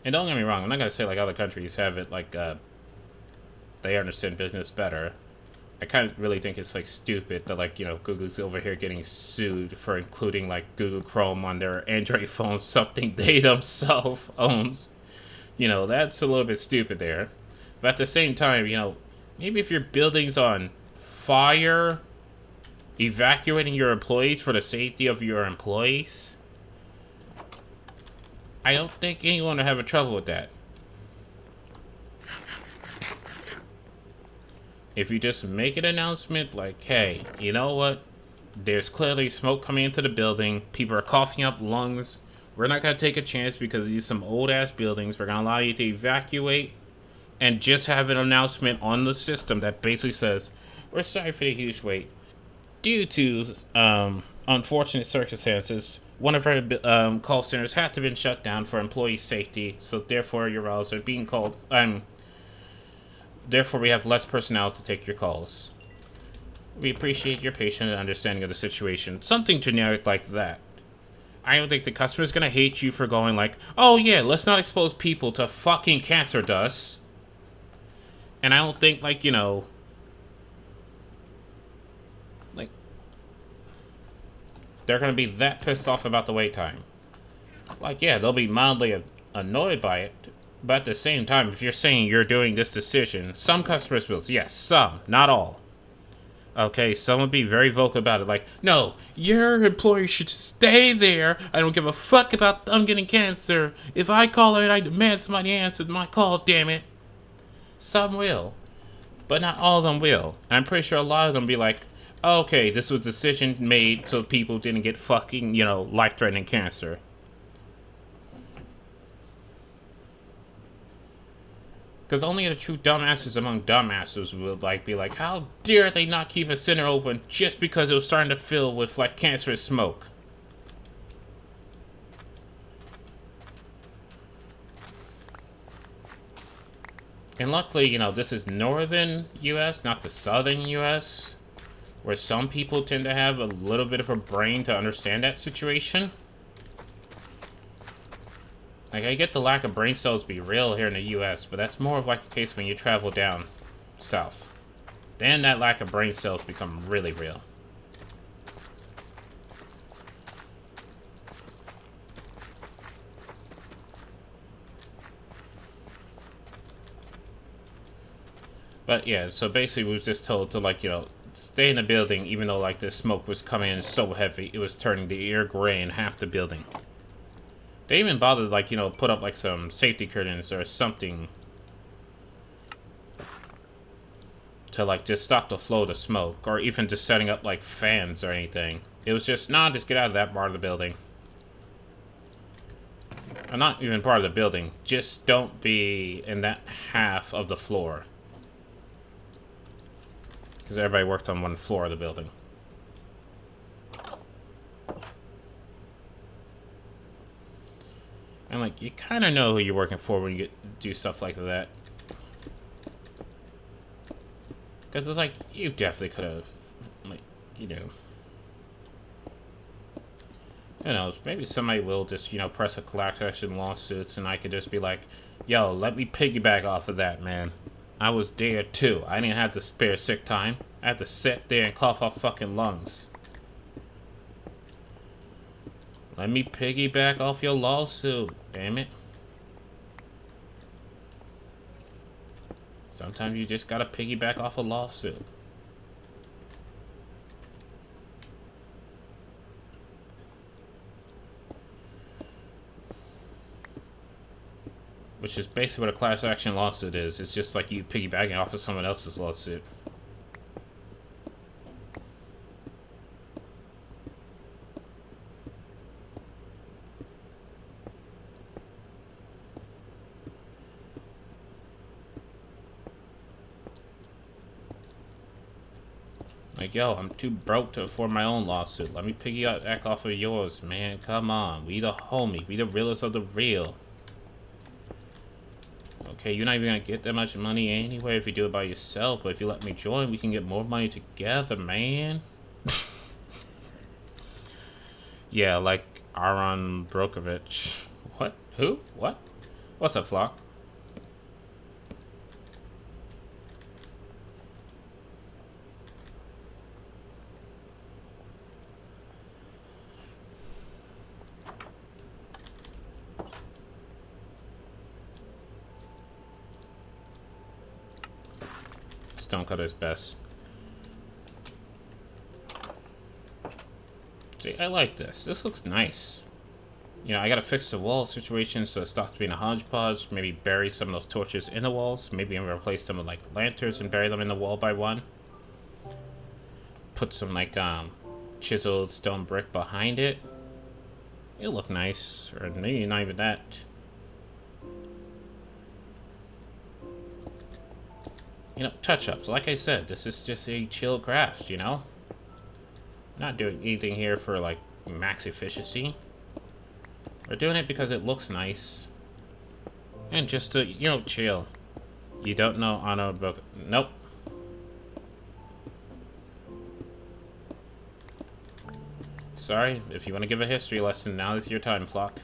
And don't get me wrong, I'm not going to say like other countries have it like, they understand business better. I kind of really think it's like stupid that like, you know, Google's over here getting sued for including like Google Chrome on their Android phones, something they themselves owns. You know, that's a little bit stupid there. But at the same time, you know, maybe if your building's on fire, evacuating your employees for the safety of your employees, I don't think anyone would have a trouble with that. If you just make an announcement like, hey, you know what? There's clearly smoke coming into the building. People are coughing up lungs. We're not going to take a chance because these are some old-ass buildings. We're going to allow you to evacuate and just have an announcement on the system that basically says, we're sorry for the huge wait. Due to unfortunate circumstances, one of our call centers had to be shut down for employee safety, so therefore your routes are being called... Therefore, we have less personnel to take your calls. We appreciate your patience and understanding of the situation. Something generic like that. I don't think the customer's gonna hate you for going like, oh yeah, let's not expose people to fucking cancer dust. And I don't think, like, you know... like... they're gonna be that pissed off about the wait time. Like, yeah, they'll be mildly annoyed by it. But at the same time, if you're saying you're doing this decision, some customers will, yes, some, not all. Okay, some will be very vocal about it, like, no, your employee should stay there. I don't give a fuck about them getting cancer. If I call it, I demand somebody answer my call, damn it. Some will, but not all of them will. And I'm pretty sure a lot of them be like, Okay, this was a decision made so people didn't get fucking, you know, life-threatening cancer. Because only the true dumbasses among dumbasses would, like, be like, how dare they not keep a center open just because it was starting to fill with, like, cancerous smoke. And luckily, you know, this is northern U.S., not the southern U.S., where some people tend to have a little bit of a brain to understand that situation. Like, I get the lack of brain cells be real here in the U.S., but that's more of like a case when you travel down south. Then that lack of brain cells become really real. But yeah, so basically we was just told to, like, you know, stay in the building even though, like, the smoke was coming in so heavy it was turning the air gray in half the building. They even bothered, like, you know, put up, like, some safety curtains or something to, like, just stop the flow of the smoke, or even just setting up, like, fans or anything. It was just, nah, just get out of that part of the building. Or not even part of the building, just don't be in that half of the floor. Because everybody worked on one floor of the building. And, like, you kind of know who you're working for when you do stuff like that. Because it's like, you definitely could have, like, you know. Who knows, maybe somebody will just, you know, press a class action lawsuits and I could just be like, yo, let me piggyback off of that, man. I was there too. I didn't have to spare sick time. I had to sit there and cough off fucking lungs. Let me piggyback off your lawsuit, damn it. Sometimes you just gotta piggyback off a lawsuit. Which is basically what a class action lawsuit is. It's just like you piggybacking off of someone else's lawsuit. Like, yo, I'm too broke to afford my own lawsuit. Let me piggyback off of yours, man. Come on. We the homie. We the realest of the real. Okay, you're not even gonna get that much money anyway if you do it by yourself. But if you let me join, we can get more money together, man. Yeah, like Aaron Brokovich. What? Who? What? What's up, Flock? Stonecutter's best. See, I like this. This looks nice. You know, I gotta fix the wall situation so it stops being a hodgepodge. Maybe bury some of those torches in the walls. Maybe replace them with, like, lanterns and bury them in the wall by one. Put some, like, chiseled stone brick behind it. It'll look nice. Or maybe not even that. You know, touch-ups. Like I said, this is just a chill craft, you know? Not doing anything here for, like, max efficiency. We're doing it because it looks nice. And just to, you know, chill. You don't know Anno book. Nope. Sorry, if you want to give a history lesson, now is your time, Flock.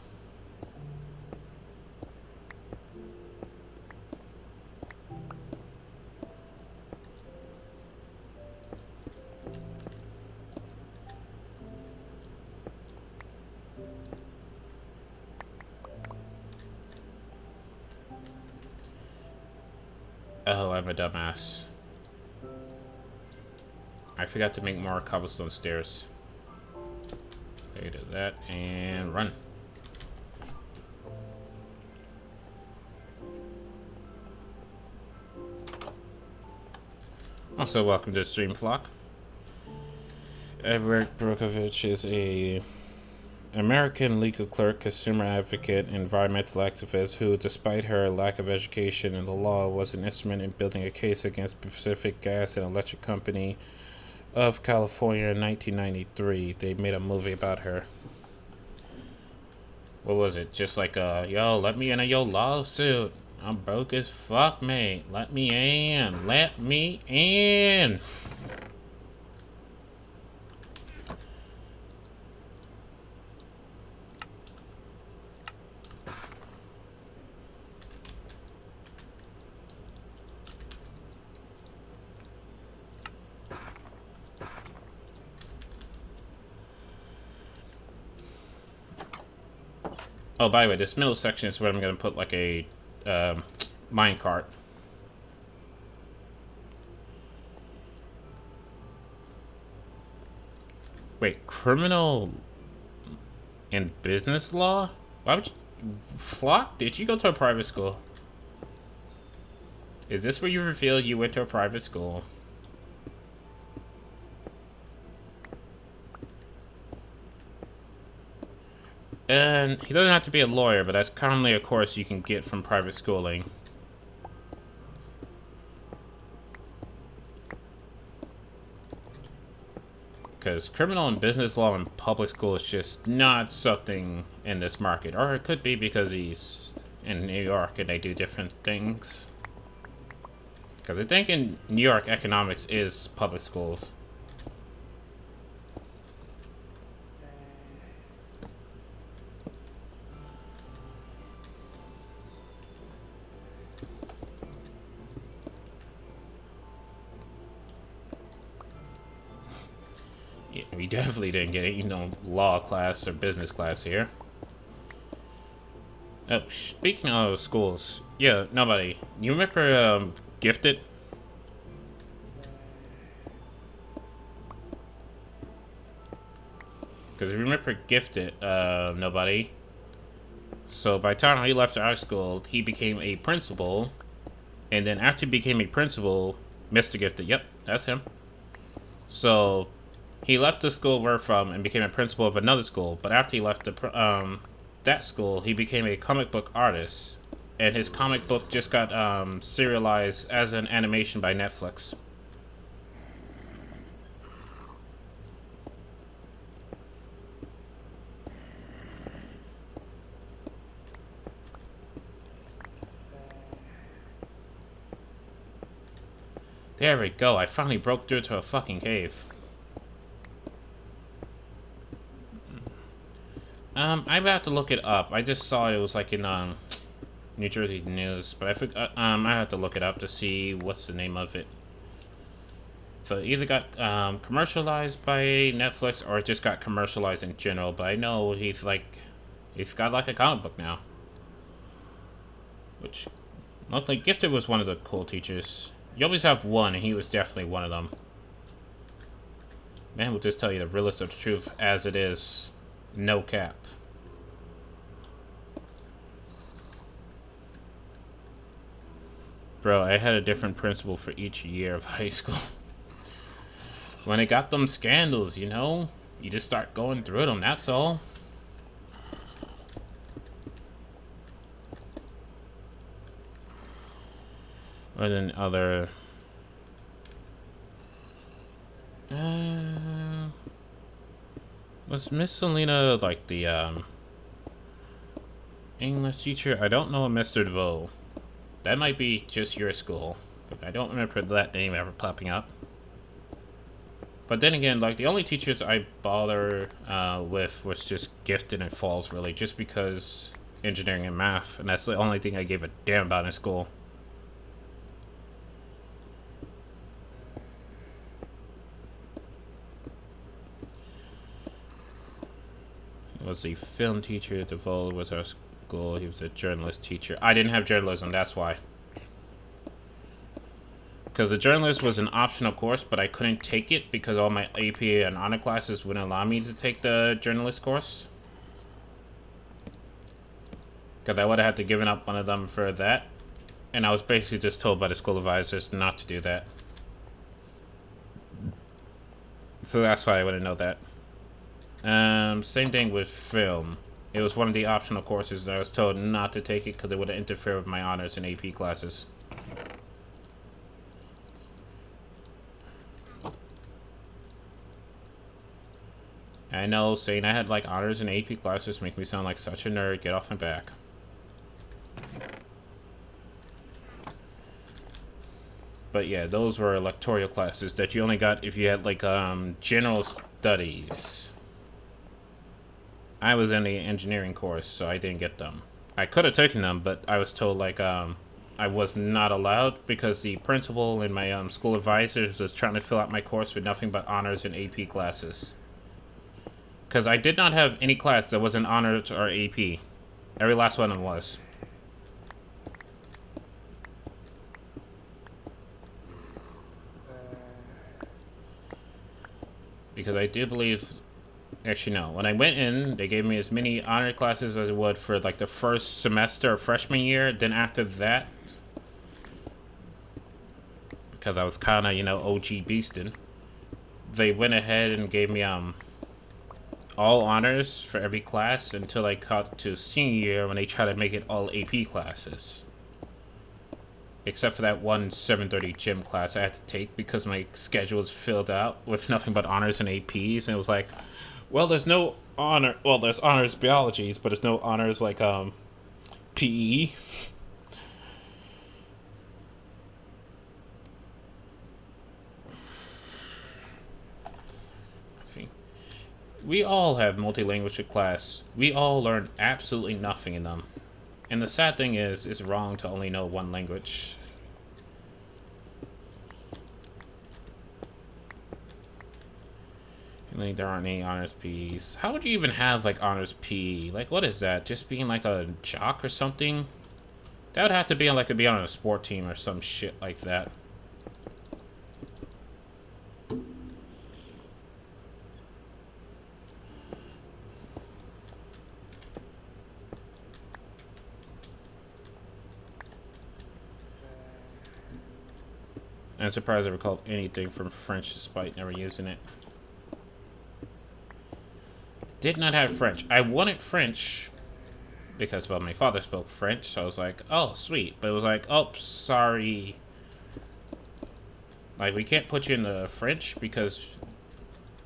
Oh, I'm a dumbass. I forgot to make more cobblestone stairs. Okay, do that and run. Also, welcome to the stream, Flock. Eric Brokovich is a American legal clerk, consumer advocate, environmental activist who, despite her lack of education in the law, was an instrument in building a case against Pacific Gas and Electric Company of California in 1993. They made a movie about her. What was it? Just like, yo, let me into your lawsuit. I'm broke as fuck, mate. Let me in. Let me in. Oh, by the way, this middle section is where I'm going to put like a minecart. Wait, criminal and business law? Why would you... Flock? Did you go to a private school? Is this where you reveal you went to a private school? And he doesn't have to be a lawyer, but that's commonly a course you can get from private schooling. Because criminal and business law in public school is just not something in this market. Or it could be because he's in New York and they do different things. Because I think in New York, economics is public schools. Yeah, we definitely didn't get a, law class or business class here. Oh, speaking of schools, yeah, nobody. You remember, Gifted? Because if you remember Gifted, nobody. So by the time he left our school, he became a principal. And then after he became a principal, Mr. Gifted, yep, that's him. So he left the school we're from and became a principal of another school. But after he left that school, he became a comic book artist. And his comic book just got serialized as an animation by Netflix. There we go, I finally broke through to a fucking cave. I have to look it up. I just saw it was like in New Jersey News, but I forgot. I have to look it up to see what's the name of it. So it either got commercialized by Netflix or it just got commercialized in general. But I know he's got like a comic book now. Which, luckily, Gifted was one of the cool teachers. You always have one, and he was definitely one of them. Man, we'll just tell you the realest of the truth as it is. No cap. Bro, I had a different principal for each year of high school. When it got them scandals, you know? You just start going through them, that's all. Or then other... was Miss Selena like the English teacher? I don't know a Mr. DeVoe. That might be just your school, but I don't remember that name ever popping up. But then again, like the only teachers I bother with was just Gifted and Falls, really, just because engineering and math, and that's the only thing I gave a damn about in school. Was the film teacher. DeVoe was our school. He was a journalist teacher. I didn't have journalism, that's why. Because the journalist was an optional course, but I couldn't take it because all my AP and honor classes wouldn't allow me to take the journalist course. Because I would have had to given up one of them for that. And I was basically just told by the school advisors not to do that. So that's why I wouldn't know that. Same thing with film. It was one of the optional courses that I was told not to take it because it would interfere with my honors and AP classes. I know saying I had like honors and AP classes make me sound like such a nerd. Get off my back. But yeah, those were electoral classes that you only got if you had like general studies. I was in the engineering course, so I didn't get them. I could have taken them, but I was told like I was not allowed because the principal and my school advisors was trying to fill out my course with nothing but honors and AP classes. Because I did not have any class that was in honors or AP. Every last one of them was. Because I do believe... Actually, no. When I went in, they gave me as many honor classes as I would for like the first semester of freshman year. Then after that, because I was kind of, OG beastin', they went ahead and gave me all honors for every class until I got to senior year when they tried to make it all AP classes. Except for that one 7:30 gym class I had to take because my schedule was filled out with nothing but honors and APs, and it was like, well, there's no honor. Well, there's honors biologies, but there's no honors like PE. We all have multilingual class. We all learn absolutely nothing in them. And the sad thing is, it's wrong to only know one language. Like, there aren't any honors P's. How would you even have, like, honors P? Like, what is that? Just being, like, a jock or something? That would have to be, like, be on a sport team or some shit like that. I'm surprised I recalled anything from French despite never using it. Did not have French. I wanted French because, well, my father spoke French, so I was like, oh, sweet. But it was like, oh, sorry. Like, we can't put you in the French because,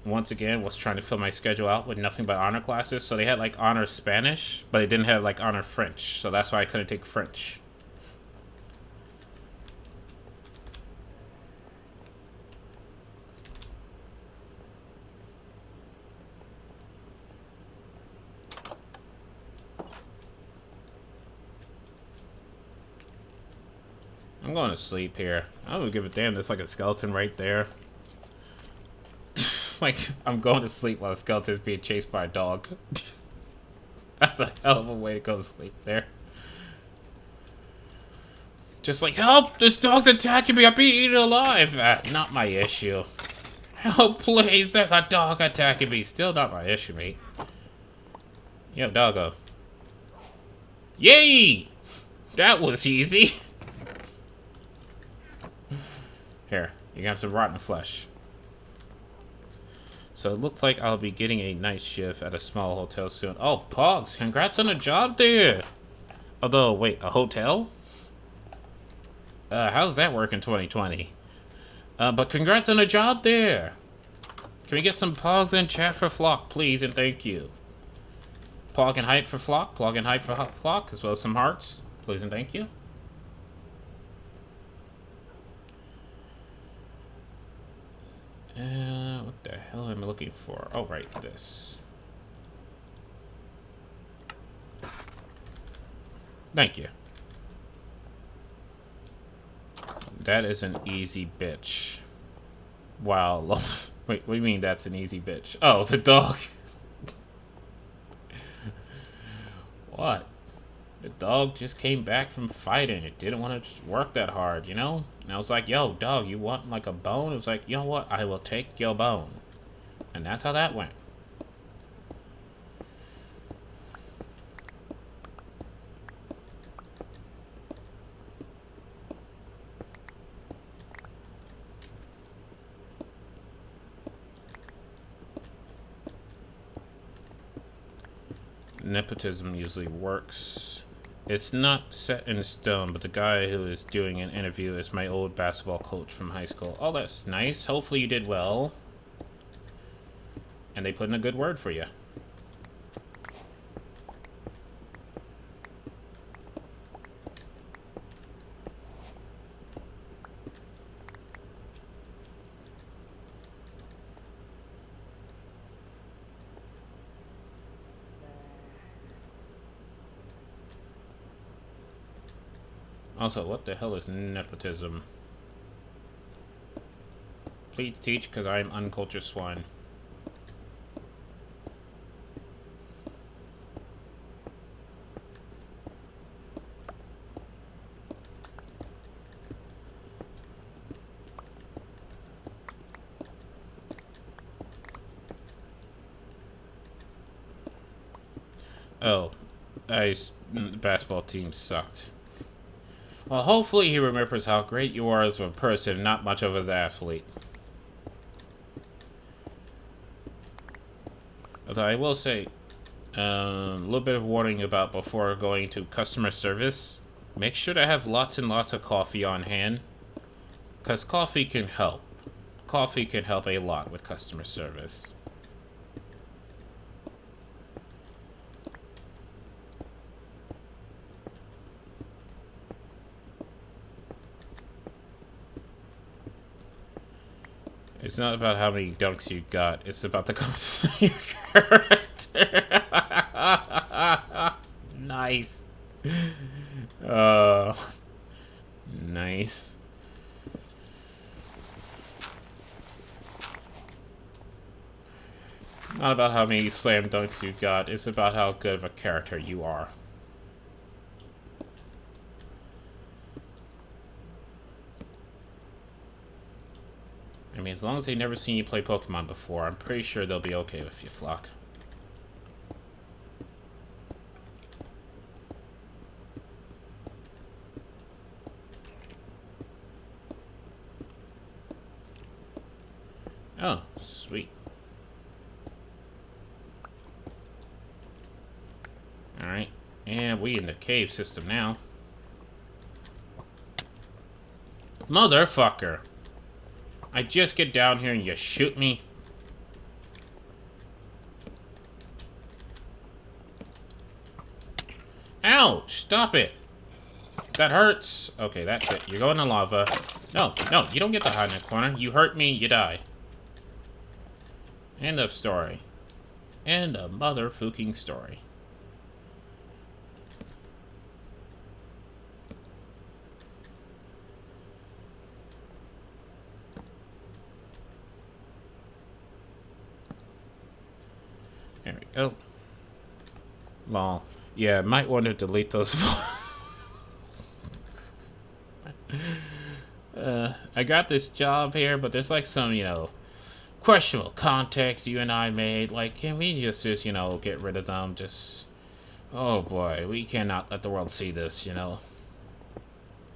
once again, was trying to fill my schedule out with nothing but honor classes. So they had, like, honor Spanish, but they didn't have, like, honor French. So that's why I couldn't take French. I'm going to sleep here. I don't give a damn. There's like a skeleton right there. Like, I'm going to sleep while a skeleton's being chased by a dog. That's a hell of a way to go to sleep there. Just like, help! This dog's attacking me! I'm being eaten alive! Not my issue. Help, please! There's a dog attacking me! Still not my issue, mate. Yo, doggo. Yay! That was easy! Here, you can have some rotten flesh. So it looks like I'll be getting a night shift at a small hotel soon. Oh, Pogs, congrats on a job there! Although, wait, a hotel? How's that work in 2020? But congrats on a job there! Can we get some Pogs in chat for Flock, please, and thank you. Pog and hype for Flock, Plog and hype for Flock, as well as some hearts, please and thank you. What the hell am I looking for? Oh, right, this. Thank you. That is an easy bitch. Wow. Wait, what do you mean that's an easy bitch? Oh, the dog. What? The dog just came back from fighting. It didn't want to work that hard, you know? And I was like, yo, dog, you want like a bone? It was like, you know what? I will take your bone. And that's how that went. nepotism usually works. It's not set in stone, but the guy who is doing an interview is my old basketball coach from high school. Oh, that's nice. Hopefully you did well. And they put in a good word for you. Also, what the hell is nepotism? Please teach, because I am uncultured swine. Oh, the basketball team sucked. Well, hopefully he remembers how great you are as a person, not much of an athlete. Although I will say, a little bit of warning about before going to customer service. Make sure to have lots and lots of coffee on hand. Because coffee can help. Coffee can help a lot with customer service. It's not about how many dunks you got. It's about the confidence of your character. Nice. Nice. Not about how many slam dunks you got. It's about how good of a character you are. I mean, as long as they've never seen you play Pokemon before, I'm pretty sure they'll be okay with you, Flock. Oh, sweet. Alright. And we in the cave system now. Motherfucker! I just get down here and you shoot me? Ouch! Stop it! That hurts! Okay, that's it. You're going to lava. No, no, you don't get to hide in the corner. You hurt me, you die. End of story. End of motherfucking story. There we go. Well, yeah, might want to delete those. I got this job here, but there's like some, questionable context you and I made. Like, can we just, get rid of them? Just, oh boy, we cannot let the world see this,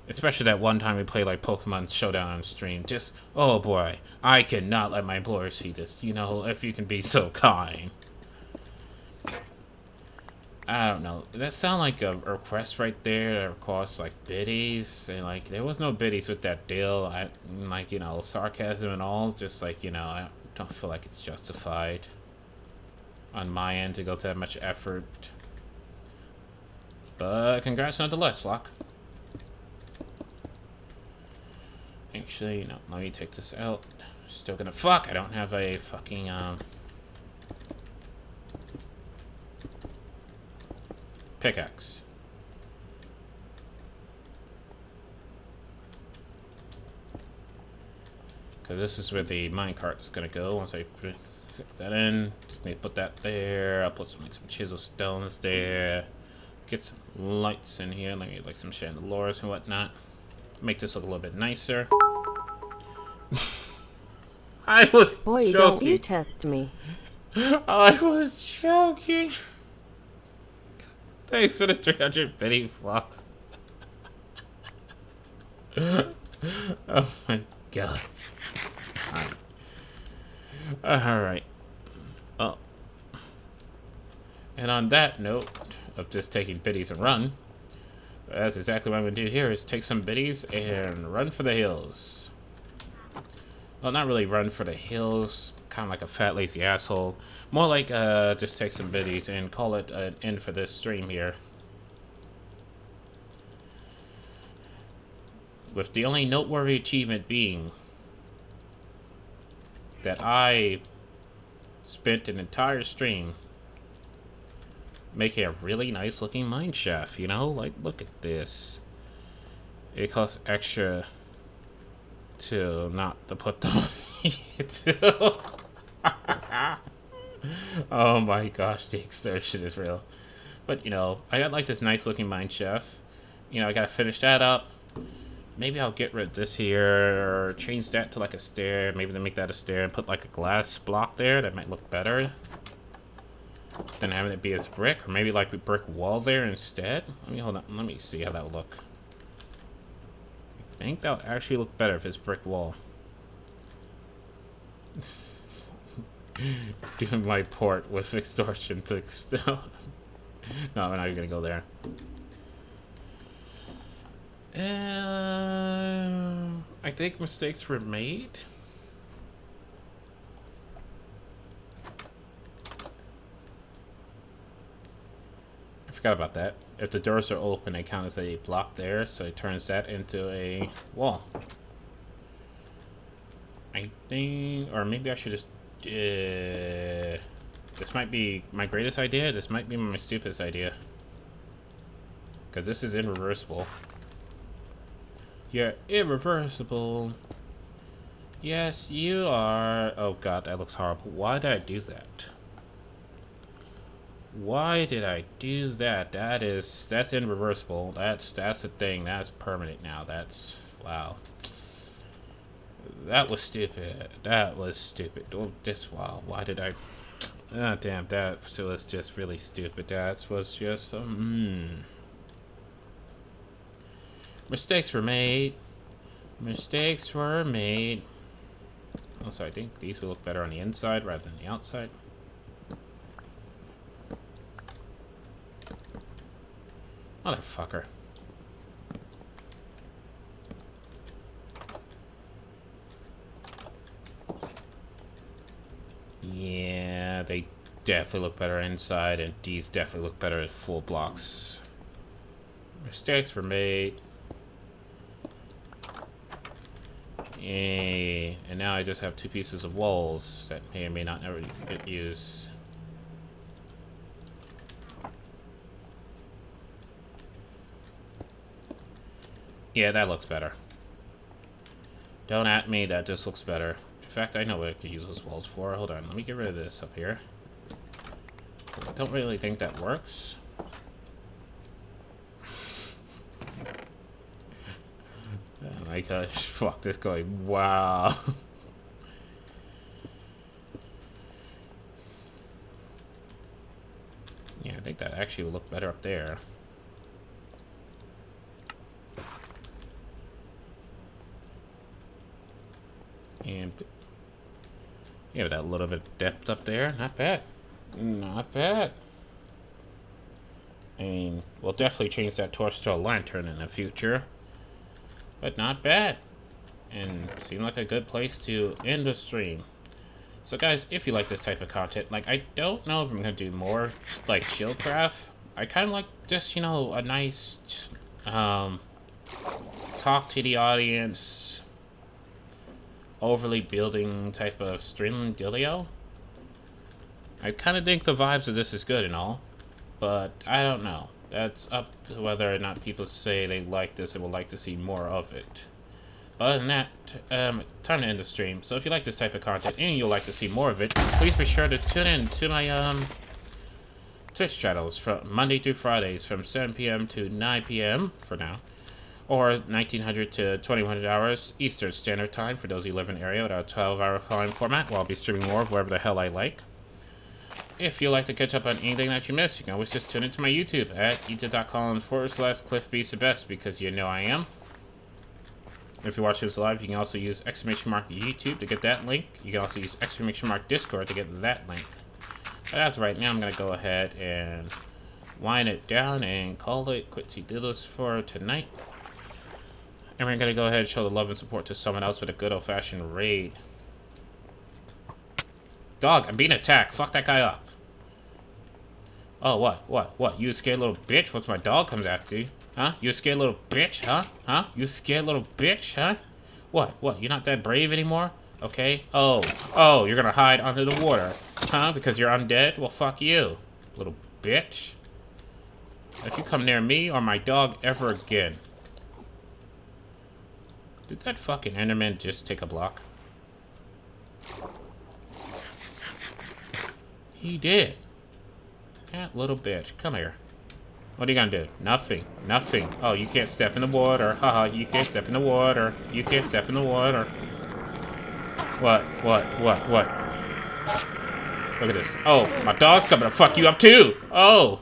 Especially that one time we played, like, Pokemon Showdown on stream. Just, oh boy, I cannot let my employer see this, if you can be so kind. I don't know. That sound like a request right there that requests like biddies, and like there was no biddies with that deal. Sarcasm and all. Just like I don't feel like it's justified on my end to go to that much effort. But congrats nonetheless, Flock. Actually, no. Let me take this out. Still gonna fuck. I don't have a fucking pickaxe. Because this is where the minecart is going to go once I click that in. Just need to put that there. I'll put some chisel stones there. Get some lights in here. Let me like some chandeliers and whatnot. Make this look a little bit nicer. I was Boy, joking. don't you test me. I was joking. Thanks for the 350 flocks. Oh my god. Alright. Oh. And on that note of just taking biddies and run, that's exactly what I'm going to do here, is take some biddies and run for the hills. Well, not really run for the hills, kind of like a fat, lazy asshole. More like just take some biddies and call it an end for this stream here. With the only noteworthy achievement being that I spent an entire stream making a really nice looking mine shaft, you know? Like, look at this. It costs extra to not to put them to. Oh my gosh, the extortion is real. But, you know, I got like this nice looking mine shaft. You know, I gotta finish that up. Maybe I'll get rid of this here, or change that to like a stair. Maybe to make that a stair and put like a glass block there. That might look better than having it be as brick. Or maybe like a brick wall there instead. Let me hold on. Let me see how that would look. I think that would actually look better if it's brick wall. Doing my port with extortion to no, we're not even gonna go there. I think mistakes were made. I forgot about that. If the doors are open, they count as a block there, so it turns that into a wall. I think, or maybe I should just. This might be my greatest idea. This might be my stupidest idea. Because this is irreversible. You're irreversible. Yes, you are. Oh god, that looks horrible. Why did I do that? Why did I do that? That's irreversible. That's a thing. That's permanent now. That's wow. That was stupid. That was stupid. Oh, wow. Why did I? Ah, damn. That was just really stupid. That was just mistakes were made. Mistakes were made. Also, I think these will look better on the inside rather than the outside. Motherfucker. Yeah, they definitely look better inside, and these definitely look better as full blocks. Mistakes were made. Yay. And now I just have two pieces of walls that may or may not ever get used. Yeah, that looks better. Don't at me, that just looks better. In fact, I know what I could use those walls for. Hold on, let me get rid of this up here. I don't really think that works. Oh my gosh, fuck this guy. Wow. Yeah, I think that actually will look better up there. And yeah, with that little bit of depth up there, not bad. Not bad. I mean, we'll definitely change that torch to a lantern in the future. But not bad. And seemed like a good place to end the stream. So guys, if you like this type of content, like, I don't know if I'm gonna do more like Chillcraft. I kind of like just, you know, a nice talk to the audience, overly building type of stream dealio. I kind of think the vibes of this is good and all, but I don't know. That's up to whether or not people say they like this and would like to see more of it. But other than that, time to end the stream. So if you like this type of content and you'd like to see more of it, please be sure to tune in to my Twitch channels from Monday through Fridays from 7 p.m. to 9 p.m. for now, or 1900 to 2100 hours Eastern Standard Time for those who live in the area without a 12-hour following format. While I'll be streaming more of wherever the hell I like. If you'd like to catch up on anything that you missed, you can always just tune into my YouTube at youtube.com/CliffBeatsTheBest, because you know I am. If you're watching this live, you can also use !YouTube to get that link. You can also use !Discord to get that link. But as of right now, I'm gonna go ahead and wind it down and call it quits. He did this for tonight. And we're gonna go ahead and show the love and support to someone else with a good old-fashioned raid. Dog, I'm being attacked. Fuck that guy up. Oh, what? You a scared little bitch? Once my dog comes after you? Huh? You a scared little bitch, huh? Huh? You a scared little bitch, huh? What? You're not that brave anymore? Okay. Oh, you're gonna hide under the water. Huh? Because you're undead? Well, fuck you, little bitch. If you come near me or my dog ever again. Did that fucking Enderman just take a block? He did. That little bitch. Come here. What are you gonna do? Nothing. Oh, you can't step in the water. Haha, you can't step in the water. You can't step in the water. What? Look at this. Oh, my dog's coming to fuck you up too! Oh,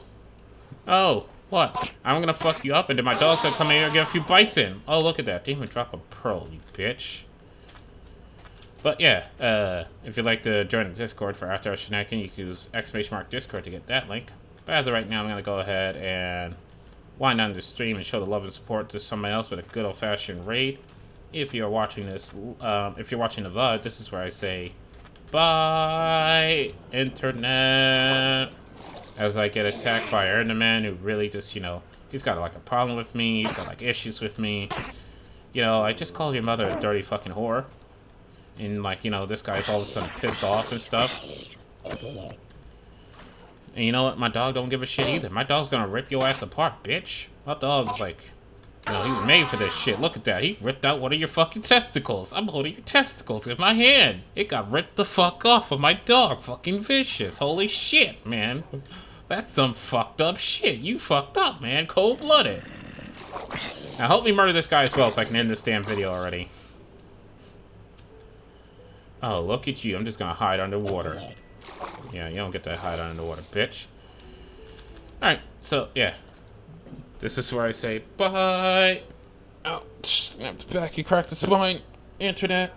what? I'm gonna fuck you up and then my dog's gonna come in here and get a few bites in. Oh, look at that. Didn't even drop a pearl, you bitch. But yeah, if you'd like to join the Discord for After Hours Shenanigan, you can use !Discord to get that link. But as of right now, I'm going to go ahead and wind down the stream and show the love and support to somebody else with a good old-fashioned raid. If you're watching this, if you're watching the VOD, this is where I say, bye, internet. As I get attacked by Enderman who really just, you know, he's got like a problem with me, he's got like issues with me. You know, I just called your mother a dirty fucking whore. And, like, you know, this guy's all of a sudden pissed off and stuff. And you know what? My dog don't give a shit either. My dog's gonna rip your ass apart, bitch. My dog's like, you know, he was made for this shit. Look at that. He ripped out one of your fucking testicles. I'm holding your testicles in my hand. It got ripped the fuck off of my dog. Fucking vicious. Holy shit, man. That's some fucked up shit. You fucked up, man. Cold-blooded. Now help me murder this guy as well so I can end this damn video already. Oh, look at you. I'm just gonna hide underwater. Yeah, you don't get to hide underwater, bitch. Alright, so, yeah. This is where I say, bye! Oh, snap the back, you cracked the spine. Internet.